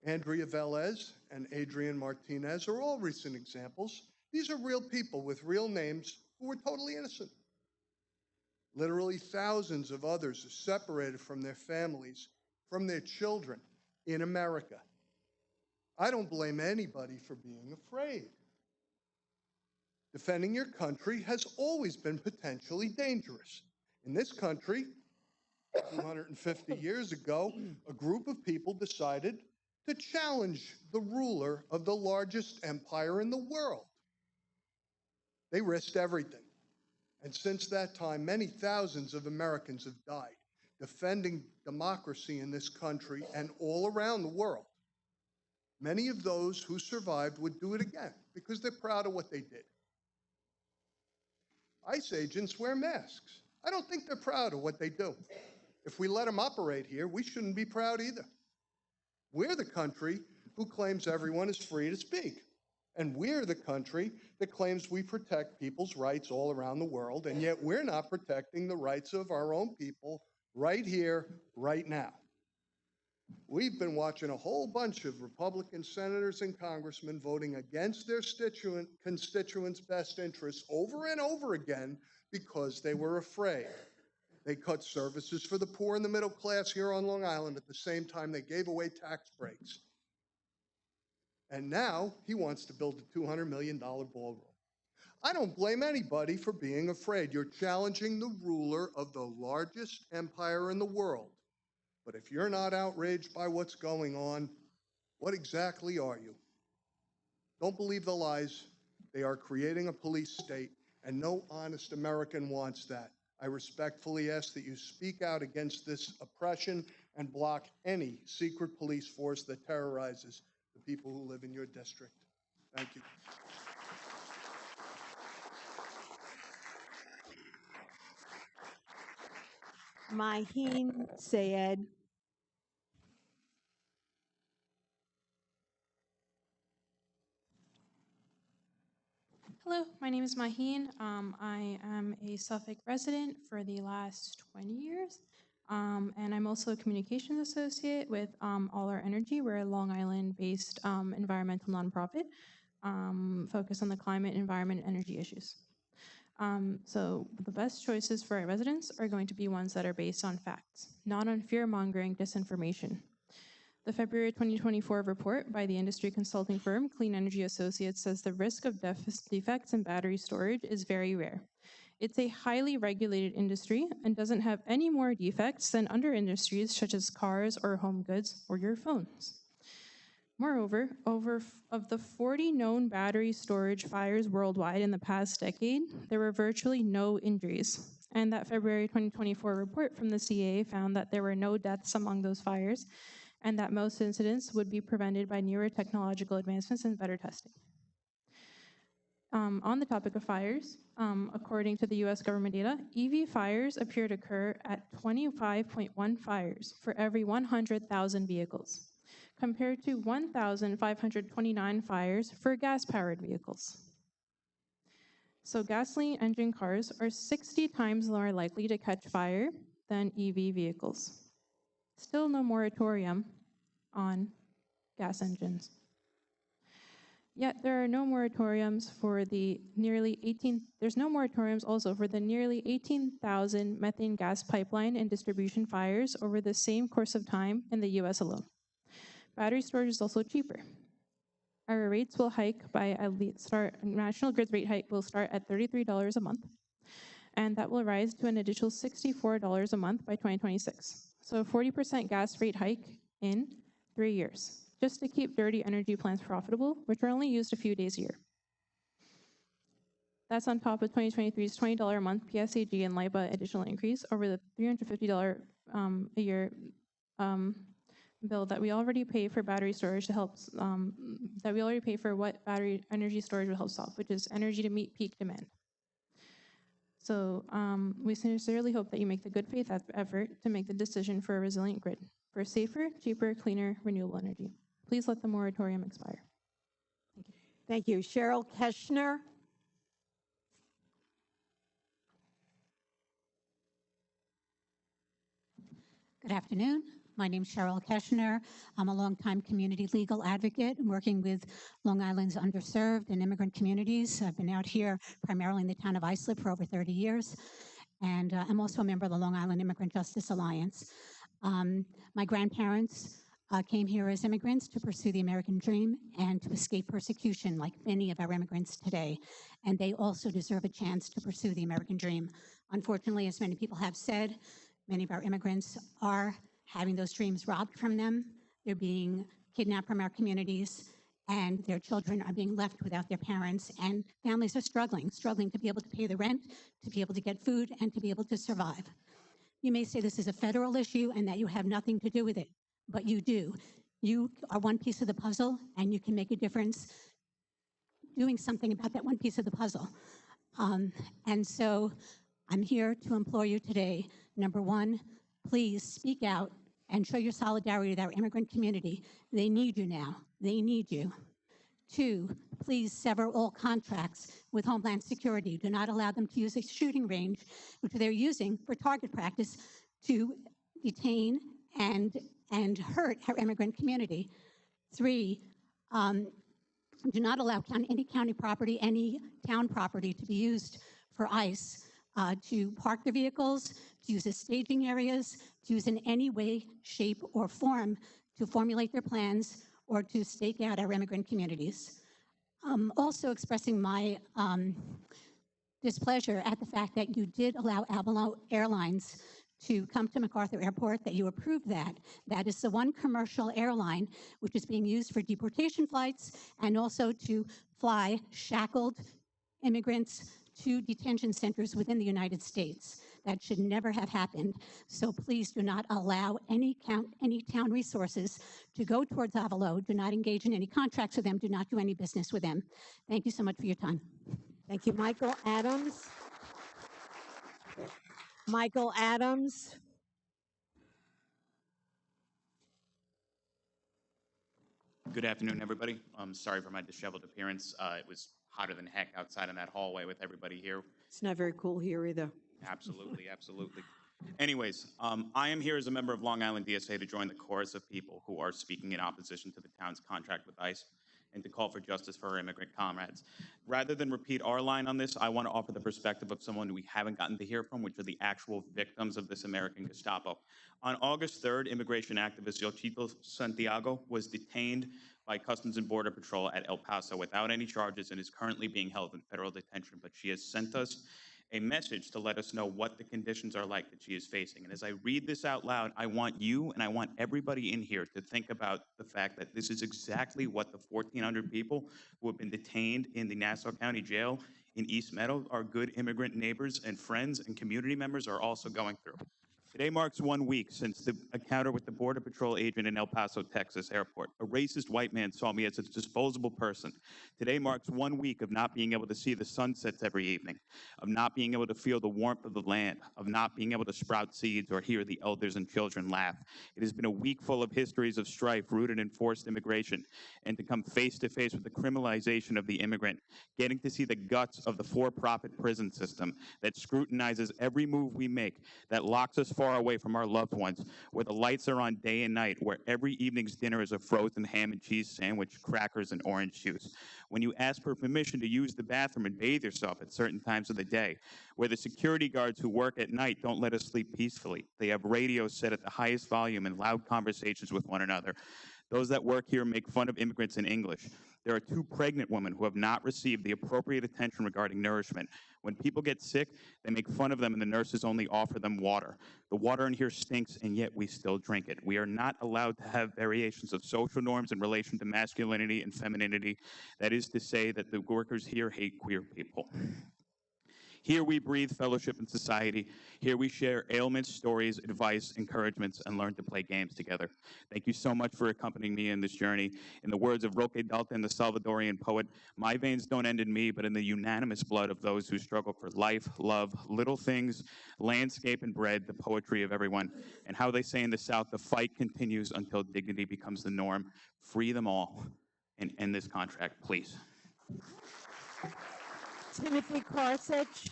Andrea Velez and Adrian Martinez are all recent examples. These are real people with real names who were totally innocent. Literally thousands of others are separated from their families, from their children in America. I don't blame anybody for being afraid. Defending your country has always been potentially dangerous. In this country, 250 years ago, a group of people decided to challenge the ruler of the largest empire in the world. They risked everything. And since that time, many thousands of Americans have died defending democracy in this country and all around the world. Many of those who survived would do it again because they're proud of what they did. ICE agents wear masks. I don't think they're proud of what they do. If we let them operate here, we shouldn't be proud either. We're the country who claims everyone is free to speak. And we're the country that claims we protect people's rights all around the world, and yet we're not protecting the rights of our own people right here, right now. We've been watching a whole bunch of Republican senators and congressmen voting against their constituents' best interests over and over again because they were afraid. They cut services for the poor and the middle class here on Long Island at the same time they gave away tax breaks. And now he wants to build a $200 million ballroom. I don't blame anybody for being afraid. You're challenging the ruler of the largest empire in the world. But if you're not outraged by what's going on, what exactly are you? Don't believe the lies. They are creating a police state, and no honest American wants that. I respectfully ask that you speak out against this oppression and block any secret police force that terrorizes the people who live in your district. Thank you. Maheen Sayed. Hello, my name is Maheen. I am a Suffolk resident for the last 20 years, and I'm also a communications associate with All Our Energy. We're a Long Island-based environmental nonprofit focused on the climate, environment, and energy issues. So the best choices for our residents are going to be ones that are based on facts, not on fear-mongering disinformation. The February 2024 report by the industry consulting firm Clean Energy Associates says the risk of defects in battery storage is very rare. It's a highly regulated industry and doesn't have any more defects than other industries such as cars or home goods or your phones. Moreover, of the 40 known battery storage fires worldwide in the past decade, there were virtually no injuries. And that February 2024 report from the CAA found that there were no deaths among those fires, and that most incidents would be prevented by newer technological advancements and better testing. On the topic of fires, according to the US government data, EV fires appear to occur at 25.1 fires for every 100,000 vehicles, compared to 1,529 fires for gas-powered vehicles. So gasoline engine cars are 60 times more likely to catch fire than EV vehicles. Still no moratorium on gas engines. Yet there are no moratoriums for the there's no moratoriums also for the nearly 18,000 methane gas pipeline and distribution fires over the same course of time in the US alone. Battery storage is also cheaper. Our rates will hike by National Grid's rate hike will start at $33 a month, and that will rise to an additional $64 a month by 2026. So a 40% gas rate hike in 3 years, just to keep dirty energy plants profitable, which are only used a few days a year. That's on top of 2023's $20 a month PSAG and LIPA additional increase over the $350 a year bill that we already pay for battery storage to help, that we already pay for what battery energy storage will help solve, which is energy to meet peak demand. So we sincerely hope that you make the good faith effort to make the decision for a resilient grid, for safer, cheaper, cleaner, renewable energy. Please let the moratorium expire. Thank you. Cheryl Keschner. Good afternoon. My name is Cheryl Keschner. I'm a longtime community legal advocate working with Long Island's underserved and immigrant communities. I've been out here primarily in the town of Islip for over 30 years, and I'm also a member of the Long Island Immigrant Justice Alliance. My grandparents came here as immigrants to pursue the American dream and to escape persecution like many of our immigrants today, and they also deserve a chance to pursue the American dream. Unfortunately, as many people have said, many of our immigrants are having those dreams robbed from them. They're being kidnapped from our communities, and their children are being left without their parents, and families are struggling to be able to pay the rent, to be able to get food, and to be able to survive. You may say this is a federal issue and that you have nothing to do with it, but you do. You are one piece of the puzzle, and you can make a difference doing something about that one piece of the puzzle. And so I'm here to implore you today, number one, please speak out and show your solidarity with our immigrant community. They need you now. They need you. Two, please sever all contracts with Homeland Security. Do not allow them to use a shooting range, which they're using for target practice, to detain and hurt our immigrant community. Three, do not allow any county property, any town property to be used for ICE to park their vehicles, to use as staging areas, to use in any way, shape, or form to formulate their plans or to stake out our immigrant communities. Also expressing my displeasure at the fact that you did allow Avalon Airlines to come to MacArthur Airport, that you approved that. That is the one commercial airline which is being used for deportation flights and also to fly shackled immigrants to detention centers within the United States. That should never have happened. So please do not allow any town resources to go towards Avalo. Do not engage in any contracts with them. Do not do any business with them. Thank you so much for your time. Thank you. Michael Adams. Michael Adams. Good afternoon, everybody. I'm sorry for my disheveled appearance. It was hotter than heck outside in that hallway with everybody here. It's not very cool here either. Absolutely, absolutely. Anyways, I am here as a member of Long Island DSA to join the chorus of people who are speaking in opposition to the town's contract with ICE and to call for justice for our immigrant comrades. Rather than repeat our line on this, I want to offer the perspective of someone we haven't gotten to hear from, which are the actual victims of this American Gestapo. On August 3rd, immigration activist Yochito Santiago was detained by Customs and Border Patrol at El Paso without any charges and is currently being held in federal detention. But she has sent us a message to let us know what the conditions are like that she is facing. And as I read this out loud, I want you and I want everybody in here to think about the fact that this is exactly what the 1,400 people who have been detained in the Nassau County Jail in East Meadow, our good immigrant neighbors and friends and community members, are also going through. Today marks 1 week since the encounter with the Border Patrol agent in El Paso, Texas airport. A racist white man saw me as a disposable person. Today marks 1 week of not being able to see the sunsets every evening, of not being able to feel the warmth of the land, of not being able to sprout seeds or hear the elders and children laugh. It has been a week full of histories of strife rooted in forced immigration, and to come face to face with the criminalization of the immigrant, getting to see the guts of the for-profit prison system that scrutinizes every move we make, that locks us far away from our loved ones, where the lights are on day and night, where every evening's dinner is a frozen ham and cheese sandwich, crackers, and orange juice. When you ask for permission to use the bathroom and bathe yourself at certain times of the day, where the security guards who work at night don't let us sleep peacefully. They have radios set at the highest volume and loud conversations with one another. Those that work here make fun of immigrants in English. There are 2 pregnant women who have not received the appropriate attention regarding nourishment. When people get sick, they make fun of them and the nurses only offer them water. The water in here stinks, and yet we still drink it. We are not allowed to have variations of social norms in relation to masculinity and femininity. That is to say that the workers here hate queer people. Here we breathe fellowship and society. Here we share ailments, stories, advice, encouragements, and learn to play games together. Thank you so much for accompanying me in this journey. In the words of Roque Dalton, the Salvadorian poet, my veins don't end in me, but in the unanimous blood of those who struggle for life, love, little things, landscape, and bread, the poetry of everyone. And how they say in the South, the fight continues until dignity becomes the norm. Free them all and end this contract, please. Timothy Karsich.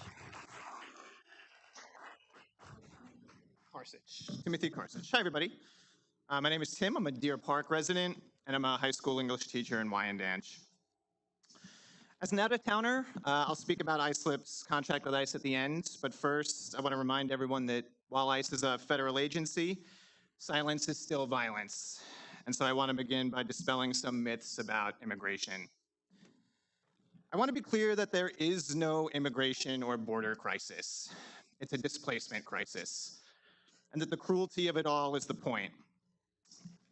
Timothy Karsich. Hi, everybody. My name is Tim. I'm a Deer Park resident, and I'm a high school English teacher in Wyandanch. As an out-of-towner, I'll speak about ISLIP's contract with ICE at the end, but first, I want to remind everyone that while ICE is a federal agency, silence is still violence. And so I want to begin by dispelling some myths about immigration. I want to be clear that there is no immigration or border crisis. It's a displacement crisis, and that the cruelty of it all is the point,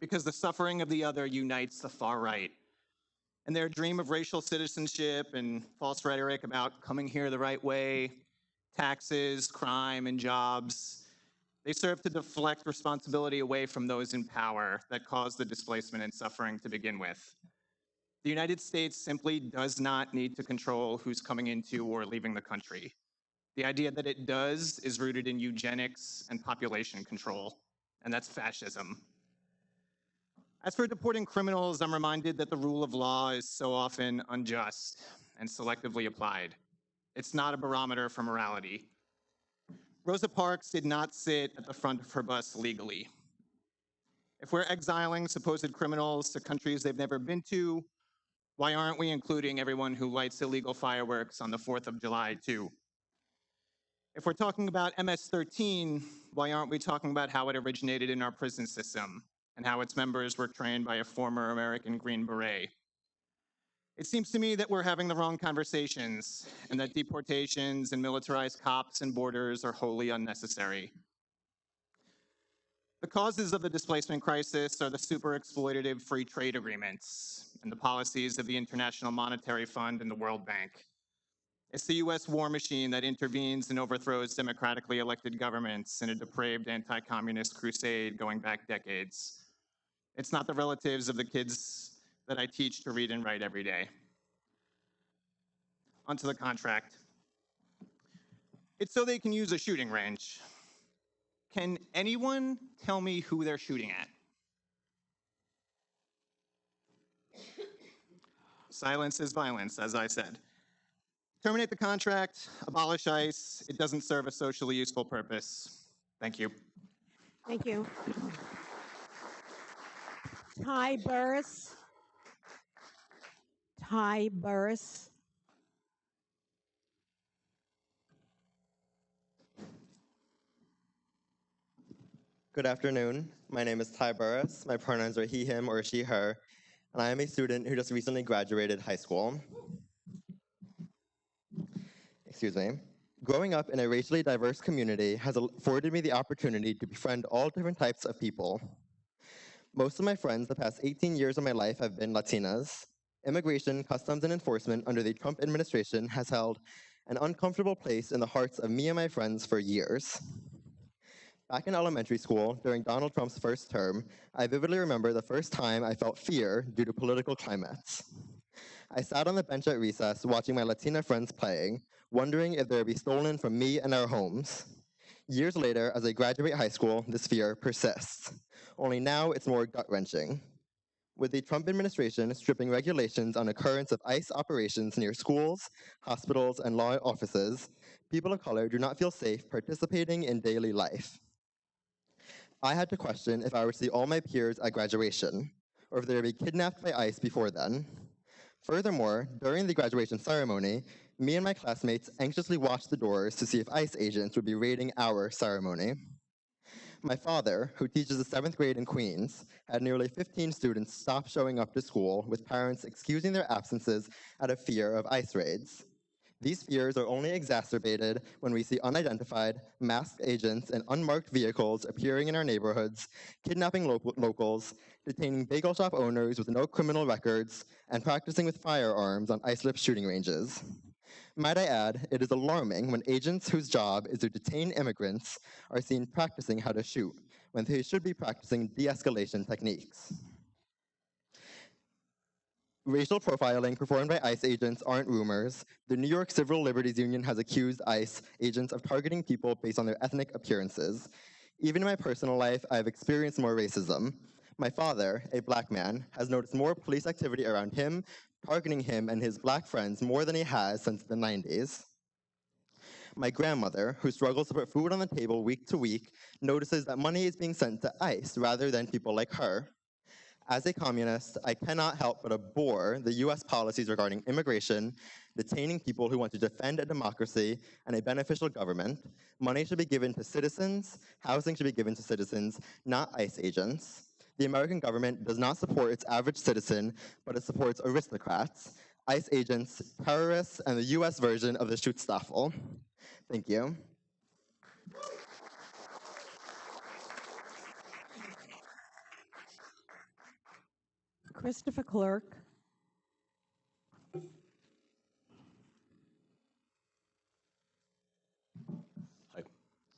because the suffering of the other unites the far right. And their dream of racial citizenship and false rhetoric about coming here the right way, taxes, crime, and jobs, they serve to deflect responsibility away from those in power that caused the displacement and suffering to begin with. The United States simply does not need to control who's coming into or leaving the country. The idea that it does is rooted in eugenics and population control, and that's fascism. As for deporting criminals, I'm reminded that the rule of law is so often unjust and selectively applied. It's not a barometer for morality. Rosa Parks did not sit at the front of her bus legally. If we're exiling supposed criminals to countries they've never been to, why aren't we including everyone who lights illegal fireworks on the 4th of July too? If we're talking about MS-13, why aren't we talking about how it originated in our prison system and how its members were trained by a former American Green Beret? It seems to me that we're having the wrong conversations and that deportations and militarized cops and borders are wholly unnecessary. The causes of the displacement crisis are the super exploitative free trade agreements and the policies of the International Monetary Fund and the World Bank. It's the US war machine that intervenes and overthrows democratically elected governments in a depraved anti-communist crusade going back decades. It's not the relatives of the kids that I teach to read and write every day. Onto the contract. It's so they can use a shooting range. Can anyone tell me who they're shooting at? Silence is violence, as I said. Terminate the contract, abolish ICE. It doesn't serve a socially useful purpose. Thank you. Thank you. Ty Burris. Ty Burris. Good afternoon. My name is Ty Burris. My pronouns are he, him, or she, her, and I am a student who just recently graduated high school. Excuse me. Growing up in a racially diverse community has afforded me the opportunity to befriend all different types of people. Most of my friends the past 18 years of my life have been Latinas. Immigration, customs, and enforcement under the Trump administration has held an uncomfortable place in the hearts of me and my friends for years. Back in elementary school, during Donald Trump's first term, I vividly remember the first time I felt fear due to political climates. I sat on the bench at recess watching my Latina friends playing, wondering if they would be stolen from me and our homes. Years later, as I graduate high school, this fear persists. Only now it's more gut-wrenching. With the Trump administration stripping regulations on occurrence of ICE operations near schools, hospitals, and law offices, people of color do not feel safe participating in daily life. I had to question if I would see all my peers at graduation, or if they would be kidnapped by ICE before then. Furthermore, during the graduation ceremony, me and my classmates anxiously watched the doors to see if ICE agents would be raiding our ceremony. My father, who teaches the 7th grade in Queens, had nearly 15 students stop showing up to school, with parents excusing their absences out of fear of ICE raids. These fears are only exacerbated when we see unidentified, masked agents in unmarked vehicles appearing in our neighborhoods, kidnapping locals, detaining bagel shop owners with no criminal records, and practicing with firearms on ice-lipped shooting ranges. Might I add, it is alarming when agents whose job is to detain immigrants are seen practicing how to shoot, when they should be practicing de-escalation techniques. Racial profiling performed by ICE agents aren't rumors. The New York Civil Liberties Union has accused ICE agents of targeting people based on their ethnic appearances. Even in my personal life, I've experienced more racism. My father, a black man, has noticed more police activity around him, targeting him and his black friends more than he has since the 90s. My grandmother, who struggles to put food on the table week to week, notices that money is being sent to ICE rather than people like her. As a communist, I cannot help but abhor the US policies regarding immigration, detaining people who want to defend a democracy and a beneficial government. Money should be given to citizens, housing should be given to citizens, not ICE agents. The American government does not support its average citizen, but it supports aristocrats, ICE agents, terrorists, and the US version of the Schutzstaffel. Thank you. Christopher Clerk.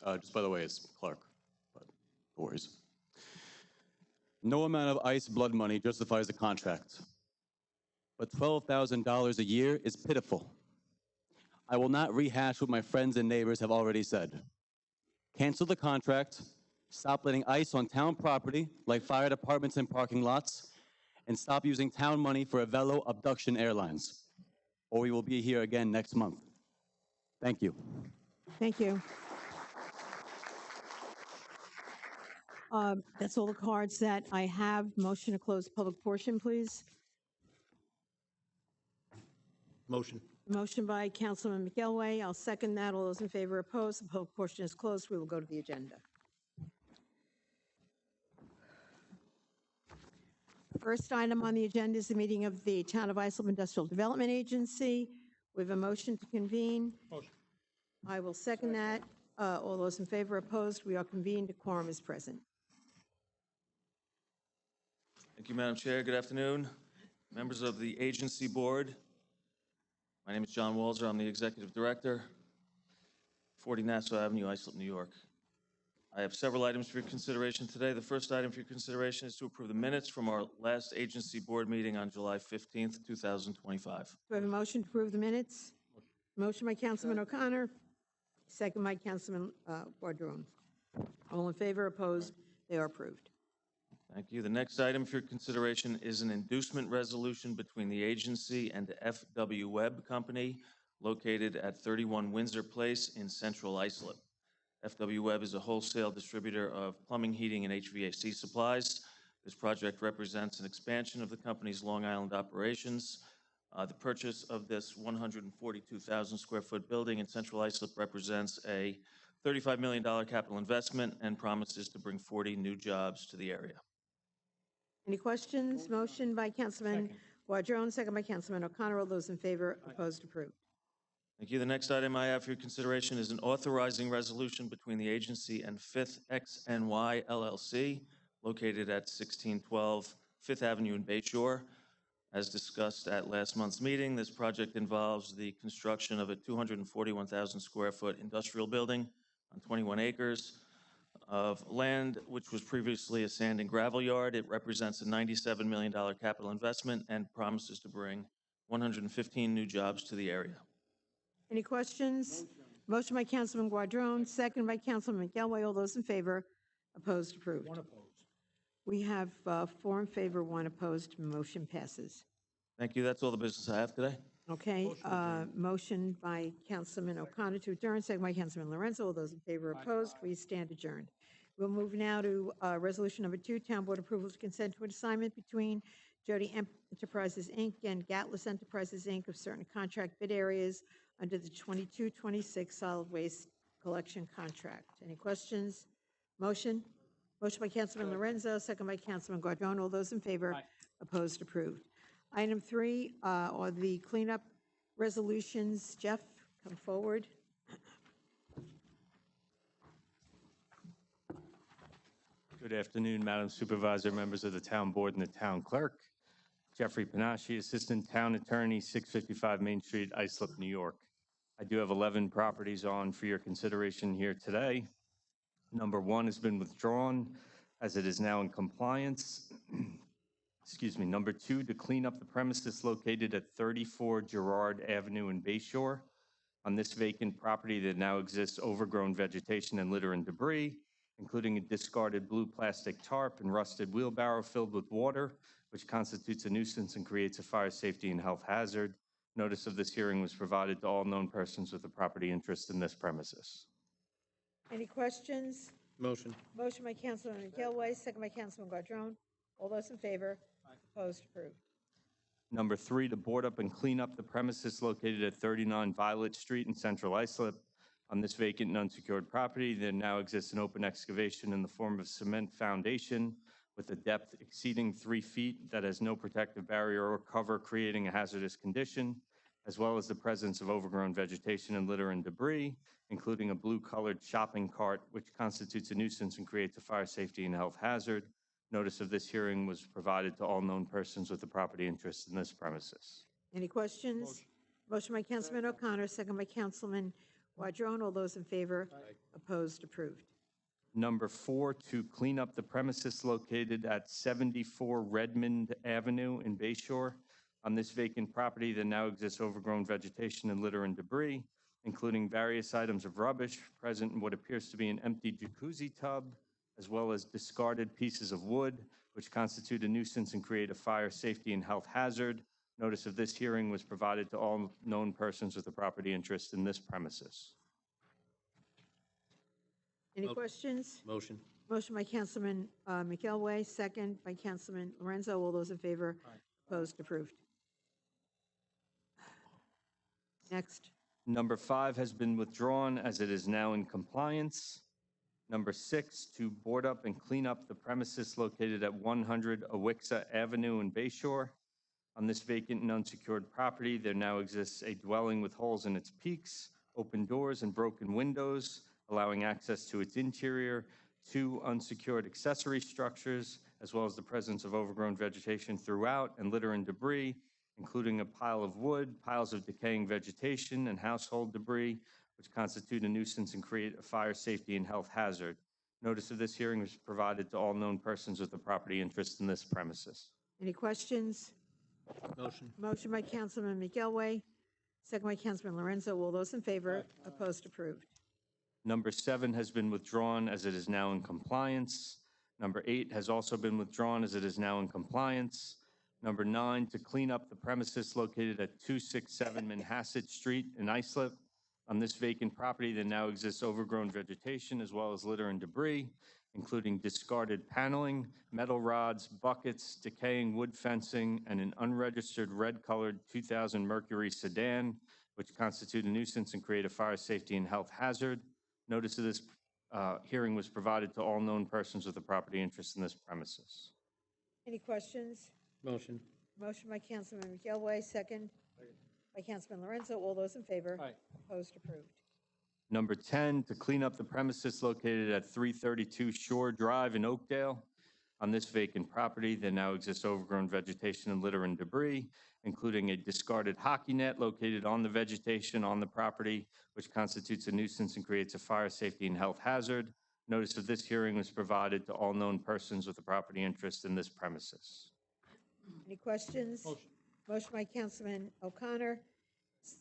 Hi. Just by the way, it's Clark, but no worries. No amount of ICE blood money justifies the contract, but $12,000 a year is pitiful. I will not rehash what my friends and neighbors have already said. Cancel the contract, stop letting ICE on town property, like fire departments and parking lots, and stop using town money for Avello Abduction Airlines, or we will be here again next month. Thank you. Thank you. That's all the cards that I have. Motion to close public portion, please. Motion. Motion by Councilman McElway. I'll second that. All those in favor, opposed. The public portion is closed. We will go to the agenda. First item on the agenda is the meeting of the Town of Islip Industrial Development Agency. We have a motion to convene. Motion. I will second that. All those in favor, opposed. We are convened. A quorum is present. Thank you, Madam Chair. Good afternoon. Members of the agency board. My name is John Walzer. I'm the executive director, 40 Nassau Avenue, Islip, New York. I have several items for your consideration today. The first item for your consideration is to approve the minutes from our last agency board meeting on July 15th, 2025. Do I have a motion to approve the minutes? Motion by Councilman O'Connor, second by Councilman Boudreaux. All in favor, opposed? They are approved. Thank you. The next item for your consideration is an inducement resolution between the agency and the FW Webb Company located at 31 Windsor Place in Central Islip. FW Webb is a wholesale distributor of plumbing, heating, and HVAC supplies. This project represents an expansion of the company's Long Island operations. The purchase of this 142,000 square foot building in Central Islip represents a $35 million capital investment and promises to bring 40 new jobs to the area. Any questions? Motion by Councilman Boudreaux, second by Councilman O'Connor. All those in favor, opposed, approved. Thank you. The next item I have for your consideration is an authorizing resolution between the agency and Fifth XNY LLC, located at 1612 Fifth Avenue in Bay Shore. As discussed at last month's meeting, this project involves the construction of a 241,000 square foot industrial building on 21 acres of land, which was previously a sand and gravel yard. It represents a $97 million capital investment and promises to bring 115 new jobs to the area. Any questions? Motion by Councilman Guadrone, second by Councilman McElway. All those in favor? Opposed? Approved. One opposed. We have 4 in favor, 1 opposed. Motion passes. Thank you. That's all the business I have today. Okay, motion by Councilman O'Connor to adjourn, second by Councilman Lorenzo. All those in favor, opposed, we stand adjourned. We'll move now to resolution number 2, Town Board approval to consent to an assignment between Jody Enterprises, Inc. and Gatless Enterprises, Inc. of certain contract bid areas under the 22-26 solid waste collection contract. Any questions? Motion? Motion by Councilman Lorenzo, second by Councilman Guadrone. All those in favor, opposed, approved. Item 3 are the cleanup resolutions. Jeff, come forward. Good afternoon, Madam Supervisor, members of the Town Board, and the Town Clerk. Jeffrey Panache, Assistant Town Attorney, 655 Main Street, Islip, New York. I do have 11 properties on for your consideration here today. Number 1 has been withdrawn as it is now in compliance. Excuse me. Number 2, to clean up the premises located at 34 Girard Avenue in Bay Shore. On this vacant property, there now exists overgrown vegetation and litter and debris, including a discarded blue plastic tarp and rusted wheelbarrow filled with water, which constitutes a nuisance and creates a fire safety and health hazard. Notice of this hearing was provided to all known persons with a property interest in this premises. Any questions? Motion. Motion by Councilman McElway, second by Councilman Guadrone. All those in favor? Opposed? Approved. Number 3, to board up and clean up the premises located at 39 Violet Street in Central Islip. On this vacant and unsecured property, there now exists an open excavation in the form of cement foundation with a depth exceeding 3 feet that has no protective barrier or cover, creating a hazardous condition, as well as the presence of overgrown vegetation and litter and debris, including a blue-colored shopping cart, which constitutes a nuisance and creates a fire safety and health hazard. Notice of this hearing was provided to all known persons with a property interest in this premises. Any questions? Motion by Councilman O'Connor, second by Councilman Guadrone. All those in favor? Opposed? Approved. Number 4, to clean up the premises located at 74 Redmond Avenue in Bay Shore. On this vacant property, there now exists overgrown vegetation and litter and debris, including various items of rubbish present in what appears to be an empty jacuzzi tub, as well as discarded pieces of wood, which constitute a nuisance and create a fire safety and health hazard. Notice of this hearing was provided to all known persons with a property interest in this premises. Any questions? Motion. Motion by Councilman McElway, second by Councilman Lorenzo. All those in favor? Opposed? Approved. Next. Number 5 has been withdrawn as it is now in compliance. Number 6, to board up and clean up the premises located at 100 Awixa Avenue in Bay Shore. On this vacant and unsecured property, there now exists a dwelling with holes in its peaks, open doors, and broken windows, allowing access to its interior, 2 unsecured accessory structures, as well as the presence of overgrown vegetation throughout and litter and debris, including a pile of wood, piles of decaying vegetation, and household debris, which constitute a nuisance and create a fire safety and health hazard. Notice of this hearing was provided to all known persons with a property interest in this premises. Any questions? Motion. Motion by Councilman McElway, second by Councilman Lorenzo. All those in favor? Opposed? Approved. Number 7 has been withdrawn as it is now in compliance. Number 8 has also been withdrawn as it is now in compliance. Number 9, to clean up the premises located at 267 Manhasset Street in Islip. On this vacant property, there now exists overgrown vegetation as well as litter and debris, including discarded paneling, metal rods, buckets, decaying wood fencing, and an unregistered red-colored 2000 Mercury sedan, which constitute a nuisance and create a fire safety and health hazard. Notice of this hearing was provided to all known persons with a property interest in this premises. Any questions? Motion. Motion by Councilman McElway, second by Councilman Lorenzo. All those in favor? Aye. Opposed? Approved. Number 10, to clean up the premises located at 332 Shore Drive in Oakdale. On this vacant property, there now exists overgrown vegetation and litter and debris, including a discarded hockey net located on the vegetation on the property, which constitutes a nuisance and creates a fire safety and health hazard. Notice of this hearing was provided to all known persons with a property interest in this premises. Any questions? Motion. Motion by Councilman O'Connor,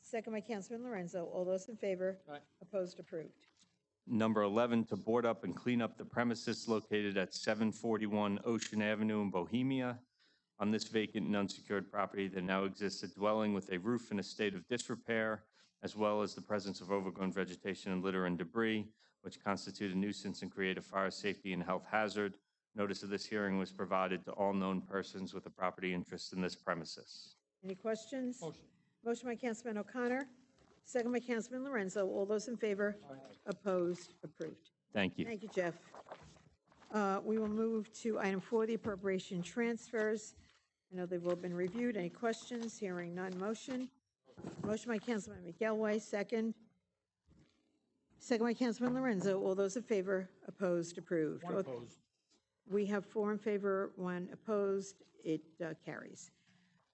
second by Councilman Lorenzo. All those in favor? Aye. Opposed? Approved. Number 11, to board up and clean up the premises located at 741 Ocean Avenue in Bohemia. On this vacant and unsecured property, there now exists a dwelling with a roof in a state of disrepair, as well as the presence of overgrown vegetation and litter and debris, which constitute a nuisance and create a fire safety and health hazard. Notice of this hearing was provided to all known persons with a property interest in this premises. Any questions? Motion. Motion by Councilman O'Connor, second by Councilman Lorenzo. All those in favor? Opposed? Approved. Thank you. Thank you, Jeff. We will move to item 4, the appropriation transfers. I know they've all been reviewed. Any questions? Hearing none. Motion. Motion by Councilman McElway, second. Second by Councilman Lorenzo. All those in favor? Opposed? Approved. One opposed. We have 4 in favor, 1 opposed. It carries.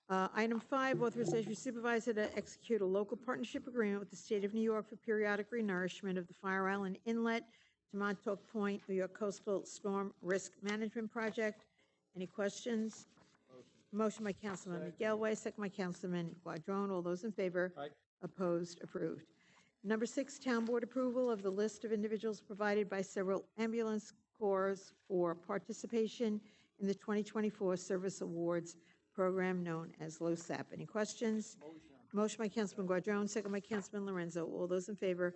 Item 5, authorization for supervisor to execute a local partnership agreement with the State of New York for periodic renourishment of the Fire Island Inlet to Montauk Point, New York Coastal Storm Risk Management Project. Any questions? Motion by Councilman McElway, second by Councilman Guadron. All those in favor? Aye. Opposed? Approved. Number 6, Town Board approval of the list of individuals provided by several ambulance corps for participation in the 2024 Service Awards program known as LOSAP. Any questions? Motion by Councilman Guadron, second by Councilman Lorenzo. All those in favor?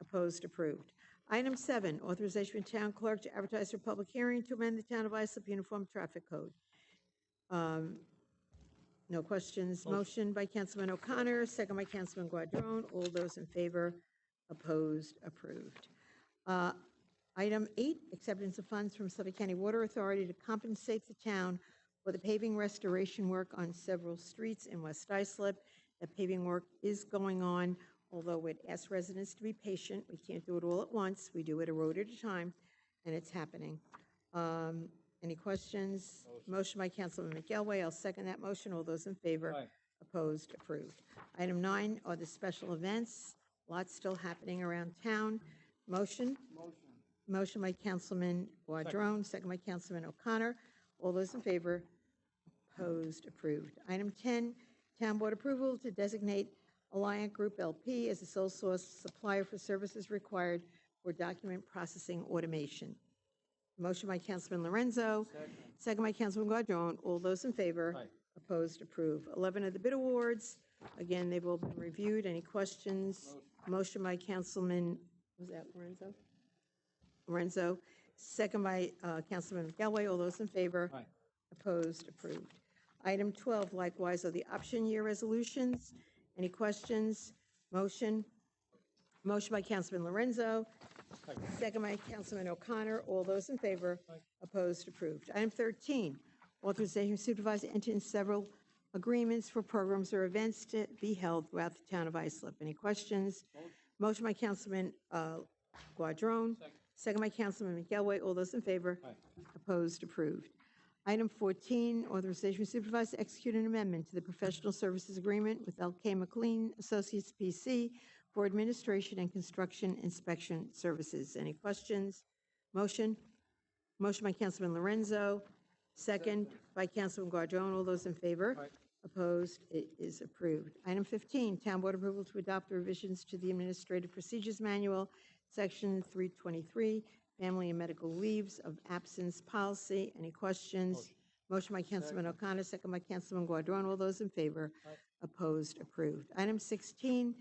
Opposed? Approved. Item 7, authorization for town clerk to advertise for public hearing to amend the Town of Islip Uniform Traffic Code. No questions. Motion by Councilman O'Connor, second by Councilman Guadron. All those in favor? Opposed? Approved. Item 8, acceptance of funds from Suffolk County Water Authority to compensate the town for the paving restoration work on several streets in West Islip. The paving work is going on, although we'd ask residents to be patient. We can't do it all at once. We do it a road at a time, and it's happening. Any questions? Motion by Councilman McElway. I'll second that motion. All those in favor? Aye. Opposed? Approved. Item 9 are the special events. Lots still happening around town. Motion? Motion by Councilman Guadron, second by Councilman O'Connor. All those in favor? Opposed? Approved. Item 10, Town Board approval to designate Alliant Group LP as the sole source supplier for services required for document processing automation. Motion by Councilman Lorenzo, second by Councilman Guadron. All those in favor? Aye. Opposed? Approved. 11 of the bid awards. Again, they've all been reviewed. Any questions? Motion by Councilman, was that Lorenzo? Lorenzo, second by Councilman McElway. All those in favor? Aye. Opposed? Approved. Item 12, likewise, are the option year resolutions. Any questions? Motion? Motion by Councilman Lorenzo, second by Councilman O'Connor. All those in favor? Opposed? Approved. Item 13, authorization supervisor to enter in several agreements for programs or events to be held throughout the town of Islip. Any questions? Motion by Councilman Guadron, second by Councilman McElway. All those in favor? Opposed? Approved. Item 14, authorization for supervisor to execute an amendment to the professional services agreement with L.K. McLean Associates P.C. for administration and construction inspection services. Any questions? Motion? Motion by Councilman Lorenzo, second by Councilman Guadron. All those in favor? Opposed? It is approved. Item 15, Town Board approval to adopt the revisions to the Administrative Procedures Manual, Section 323, Family and Medical Leaves of Absence Policy. Any questions? Motion by Councilman O'Connor, second by Councilman Guadron. All those in favor? Opposed? Approved. Item 16,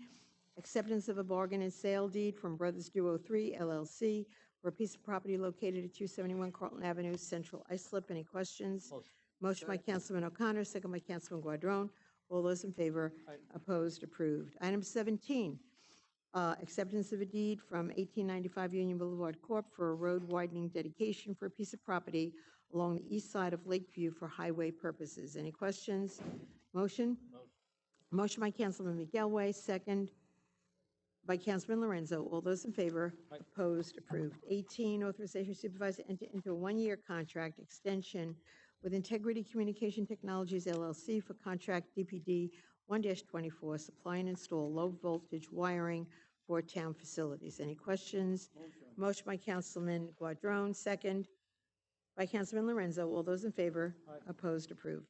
acceptance of a bargain and sale deed from Brothers Duo 3 LLC for a piece of property located at 271 Carlton Avenue, Central Islip. Any questions? Motion by Councilman O'Connor, second by Councilman Guadron. All those in favor? Opposed? Approved. Item 17, acceptance of a deed from 1895 Union Boulevard Corp. for a road widening dedication for a piece of property along the east side of Lakeview for highway purposes. Any questions? Motion? Motion by Councilman McGelway, second by Councilman Lorenzo. All those in favor? Opposed? Approved. 18, authorization for supervisor to enter into a one-year contract extension with Integrity Communication Technologies LLC for contract DPD 1-24, supply and install low-voltage wiring for town facilities. Any questions? Motion by Councilman Guadrone, second by Councilman Lorenzo. All those in favor? Opposed? Approved.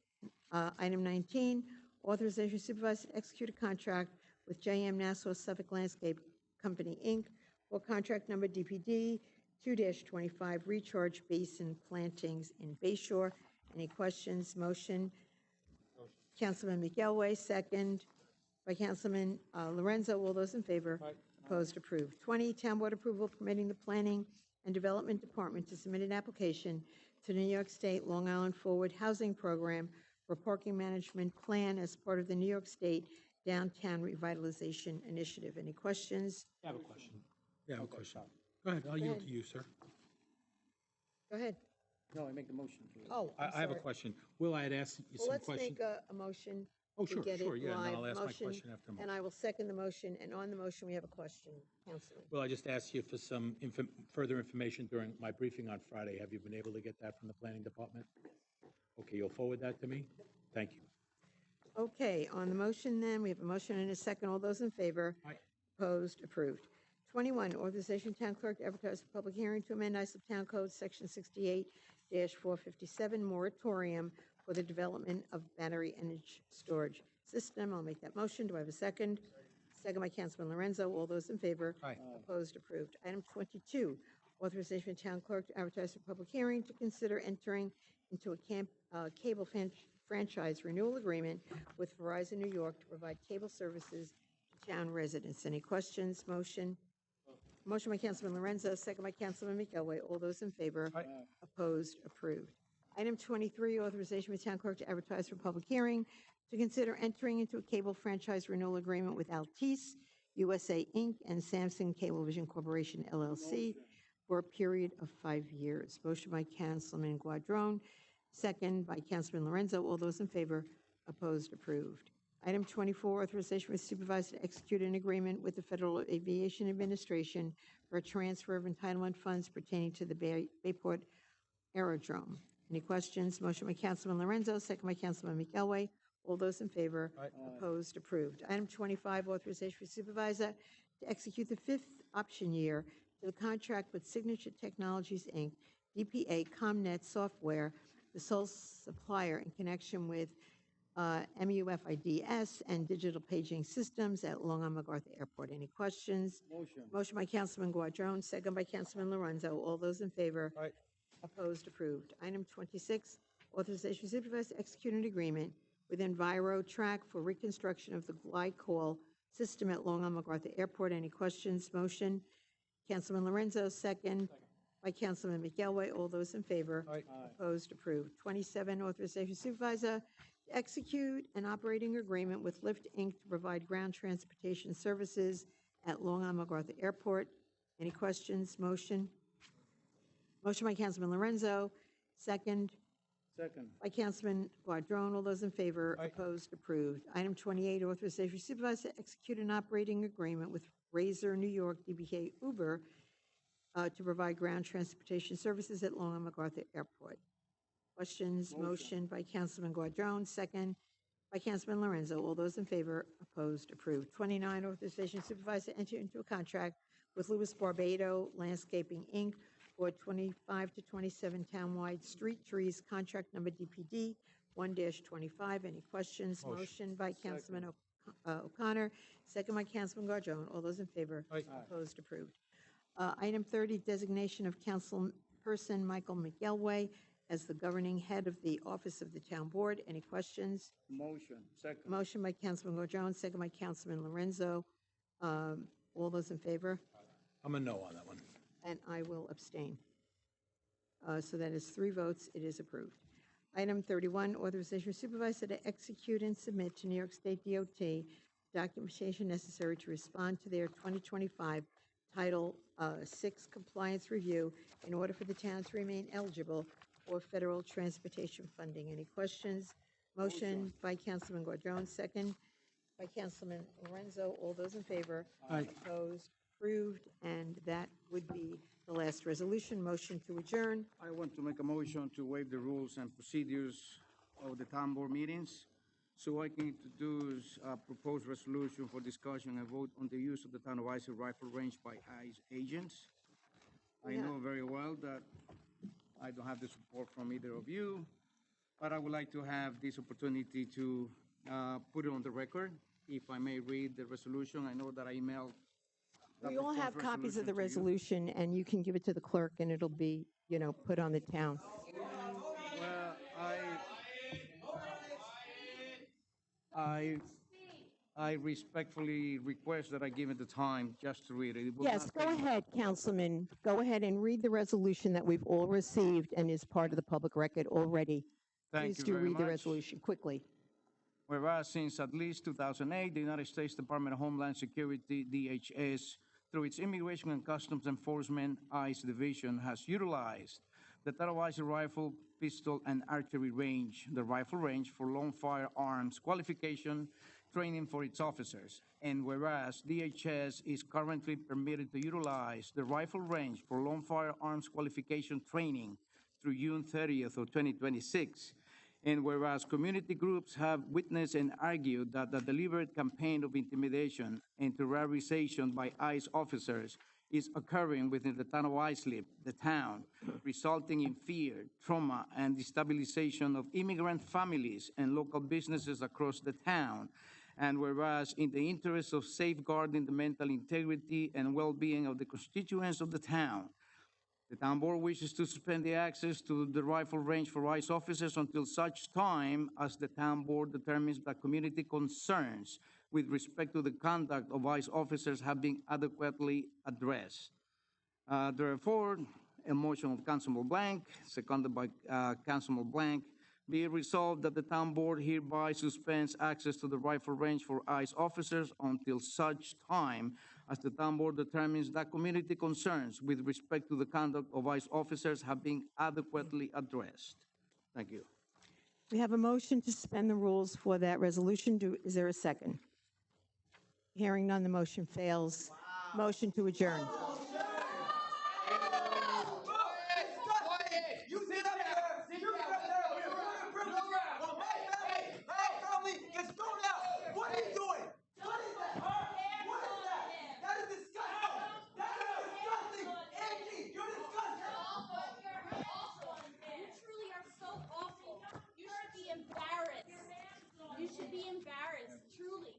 Item 19, authorization supervisor to execute a contract with JM Nassau Suffolk Landscape Company, Inc. for contract number DPD 2-25 recharge basin plantings in Bayshore. Any questions? Motion. Councilman McGelway, second by Councilman Lorenzo. All those in favor? Opposed? Approved. 20, town board approval permitting the Planning and Development Department to submit an application to the New York State Long Island Forward Housing Program for parking management plan as part of the New York State Downtown Revitalization Initiative. Any questions? I have a question. Yeah, I have a question. Go ahead, I'll yield to you, sir. Go ahead. No, I make the motion. Oh, I'm I have a sorry. question. Will, I had asked you Well, some let's questions. make a motion Oh, to sure, get sure, it yeah, and then live. I'll ask my Motion, question after. and I will second the motion, and on the motion, we have a question. Councilman. Well, I just asked you for some further information during my briefing on Friday. Have you been able to get that from the planning department? Okay, you'll forward that to me? Thank you. Okay, on the motion then, we have a motion and a second. All those in favor? Opposed? Approved. 21, authorization town clerk to advertise for public hearing to amend Islip Town Code, Section 68-457, moratorium for the development of battery energy storage system. I'll make that motion. Do I have a second? Second by Councilman Lorenzo. All those in favor? Opposed? Approved. Item 22, authorization of town clerk to advertise for public hearing to consider entering into a cable franchise renewal agreement with Verizon New York to provide cable services to town residents. Any questions? Motion? Motion by Councilman Lorenzo, second by Councilman McElway. All those in favor? Opposed? Approved. Item 23, authorization of town clerk to advertise for public hearing to consider entering into a cable franchise renewal agreement with Altice USA Inc. and Samsung Cablevision Corporation LLC for a period of 5 years. Motion by Councilman Guadrone, second by Councilman Lorenzo. All those in favor? Opposed? Approved. Item 24, authorization for supervisor to execute an agreement with the Federal Aviation Administration for a transfer of entitlement funds pertaining to the Bayport Aerodrome. Any questions? Motion by Councilman Lorenzo, second by Councilman McElway. All those in favor? Opposed? Approved. Item 25, authorization for supervisor to execute the 5th option year to the contract with Signature Technologies, Inc., DPA ComNet Software, the sole supplier in connection with MUFIDS and digital paging systems at Long Island MacArthur Airport. Any questions? Motion. Motion by Councilman Guadrone, second by Councilman Lorenzo. All those in favor? Opposed? Approved. Item 26, authorization for supervisor to execute an agreement with EnviroTrack for reconstruction of the glycol system at Long Island MacArthur Airport. Any questions? Motion. Councilman Lorenzo, second by Councilman McElway. All those in favor? Opposed? Approved. 27, authorization supervisor to execute an operating agreement with Lyft Inc. to provide ground transportation services at Long Island MacArthur Airport. Any questions? Motion. Motion by Councilman Lorenzo, second Second. by Councilman Guadrone. All those in favor? Opposed? Approved. Item 28, authorization supervisor to execute an operating agreement with Razor New York DBA Uber to provide ground transportation services at Long Island MacArthur Airport. Questions? Motion by Councilman Guadrone, second by Councilman Lorenzo. All those in favor? Opposed? Approved. 29, authorization supervisor to enter into a contract with Louis Barbado Landscaping, Inc. for 25 to 27 townwide street trees, contract number DPD 1-25. Any questions? Motion by Councilman O'Connor, second by Councilman Guadrone. All those in favor? Opposed? Approved. Item 30, designation of Councilperson Michael McElway as the governing head of the Office of the Town Board. Any questions? Motion. Second. Motion by Councilman Guadrone, second by Councilman Lorenzo. All those in favor? I'm a no on that one. And I will abstain. So that is 3 votes. It is approved. Item 31, authorization for supervisor to execute and submit to New York State DOT documentation necessary to respond to their 2025 Title VI compliance review in order for the town to remain eligible for federal transportation funding. Any questions? Motion by Councilman Guadrone, second by Councilman Lorenzo. All those in favor? Aye. Opposed? Approved. And that would be the last resolution. Motion to adjourn. I want to make a motion to waive the rules and procedures of the town board meetings so I can introduce a proposed resolution for discussion and vote on the use of the town of Islip rifle range by ICE agents. I know very well that I don't have the support from either of you, but I would like to have this opportunity to put it on the record. If I may read the resolution, I know that I emailed. the We all have proposed copies of the to you. resolution, and you can give it to the clerk, and it'll be, put on the town. Well, I respectfully request that I give it the time just to read it. It will Yes, not go take- ahead, Councilman. Go ahead and read the resolution that we've all received and is part of the public record already. Thank Please you do very read the much. resolution quickly. Whereas since at least 2008, the United States Department of Homeland Security, DHS, through its Immigration and Customs Enforcement ICE division, has utilized the Tarawasi rifle, pistol, and archery range, the rifle range for long firearms qualification training for its officers. And whereas DHS is currently permitted to utilize the rifle range for long firearms qualification training through June 30th of 2026, and whereas community groups have witnessed and argued that the deliberate campaign of intimidation and terrorization by ICE officers is occurring within the town of Islip, the town, resulting in fear, trauma, and destabilization of immigrant families and local businesses across the town. And whereas in the interest of safeguarding the mental integrity and well-being of the constituents of the town, the town board wishes to suspend the access to the rifle range for ICE officers until such time as the town board determines that community concerns with respect to the conduct of ICE officers have been adequately addressed. Therefore, a motion of Councilman Blank, seconded by Councilman Blank, be it resolved that the town board hereby suspends access to the rifle range for ICE officers until such time as the town board determines that community concerns with respect to the conduct of ICE officers have been adequately addressed. Thank you. We have a motion to suspend the rules for that resolution. Is there a second? Hearing none, the motion fails. Motion to adjourn. You should be embarrassed, truly.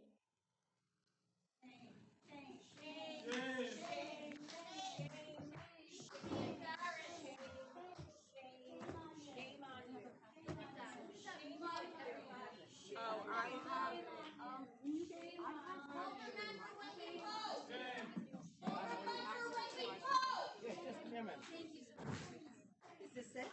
Is this it?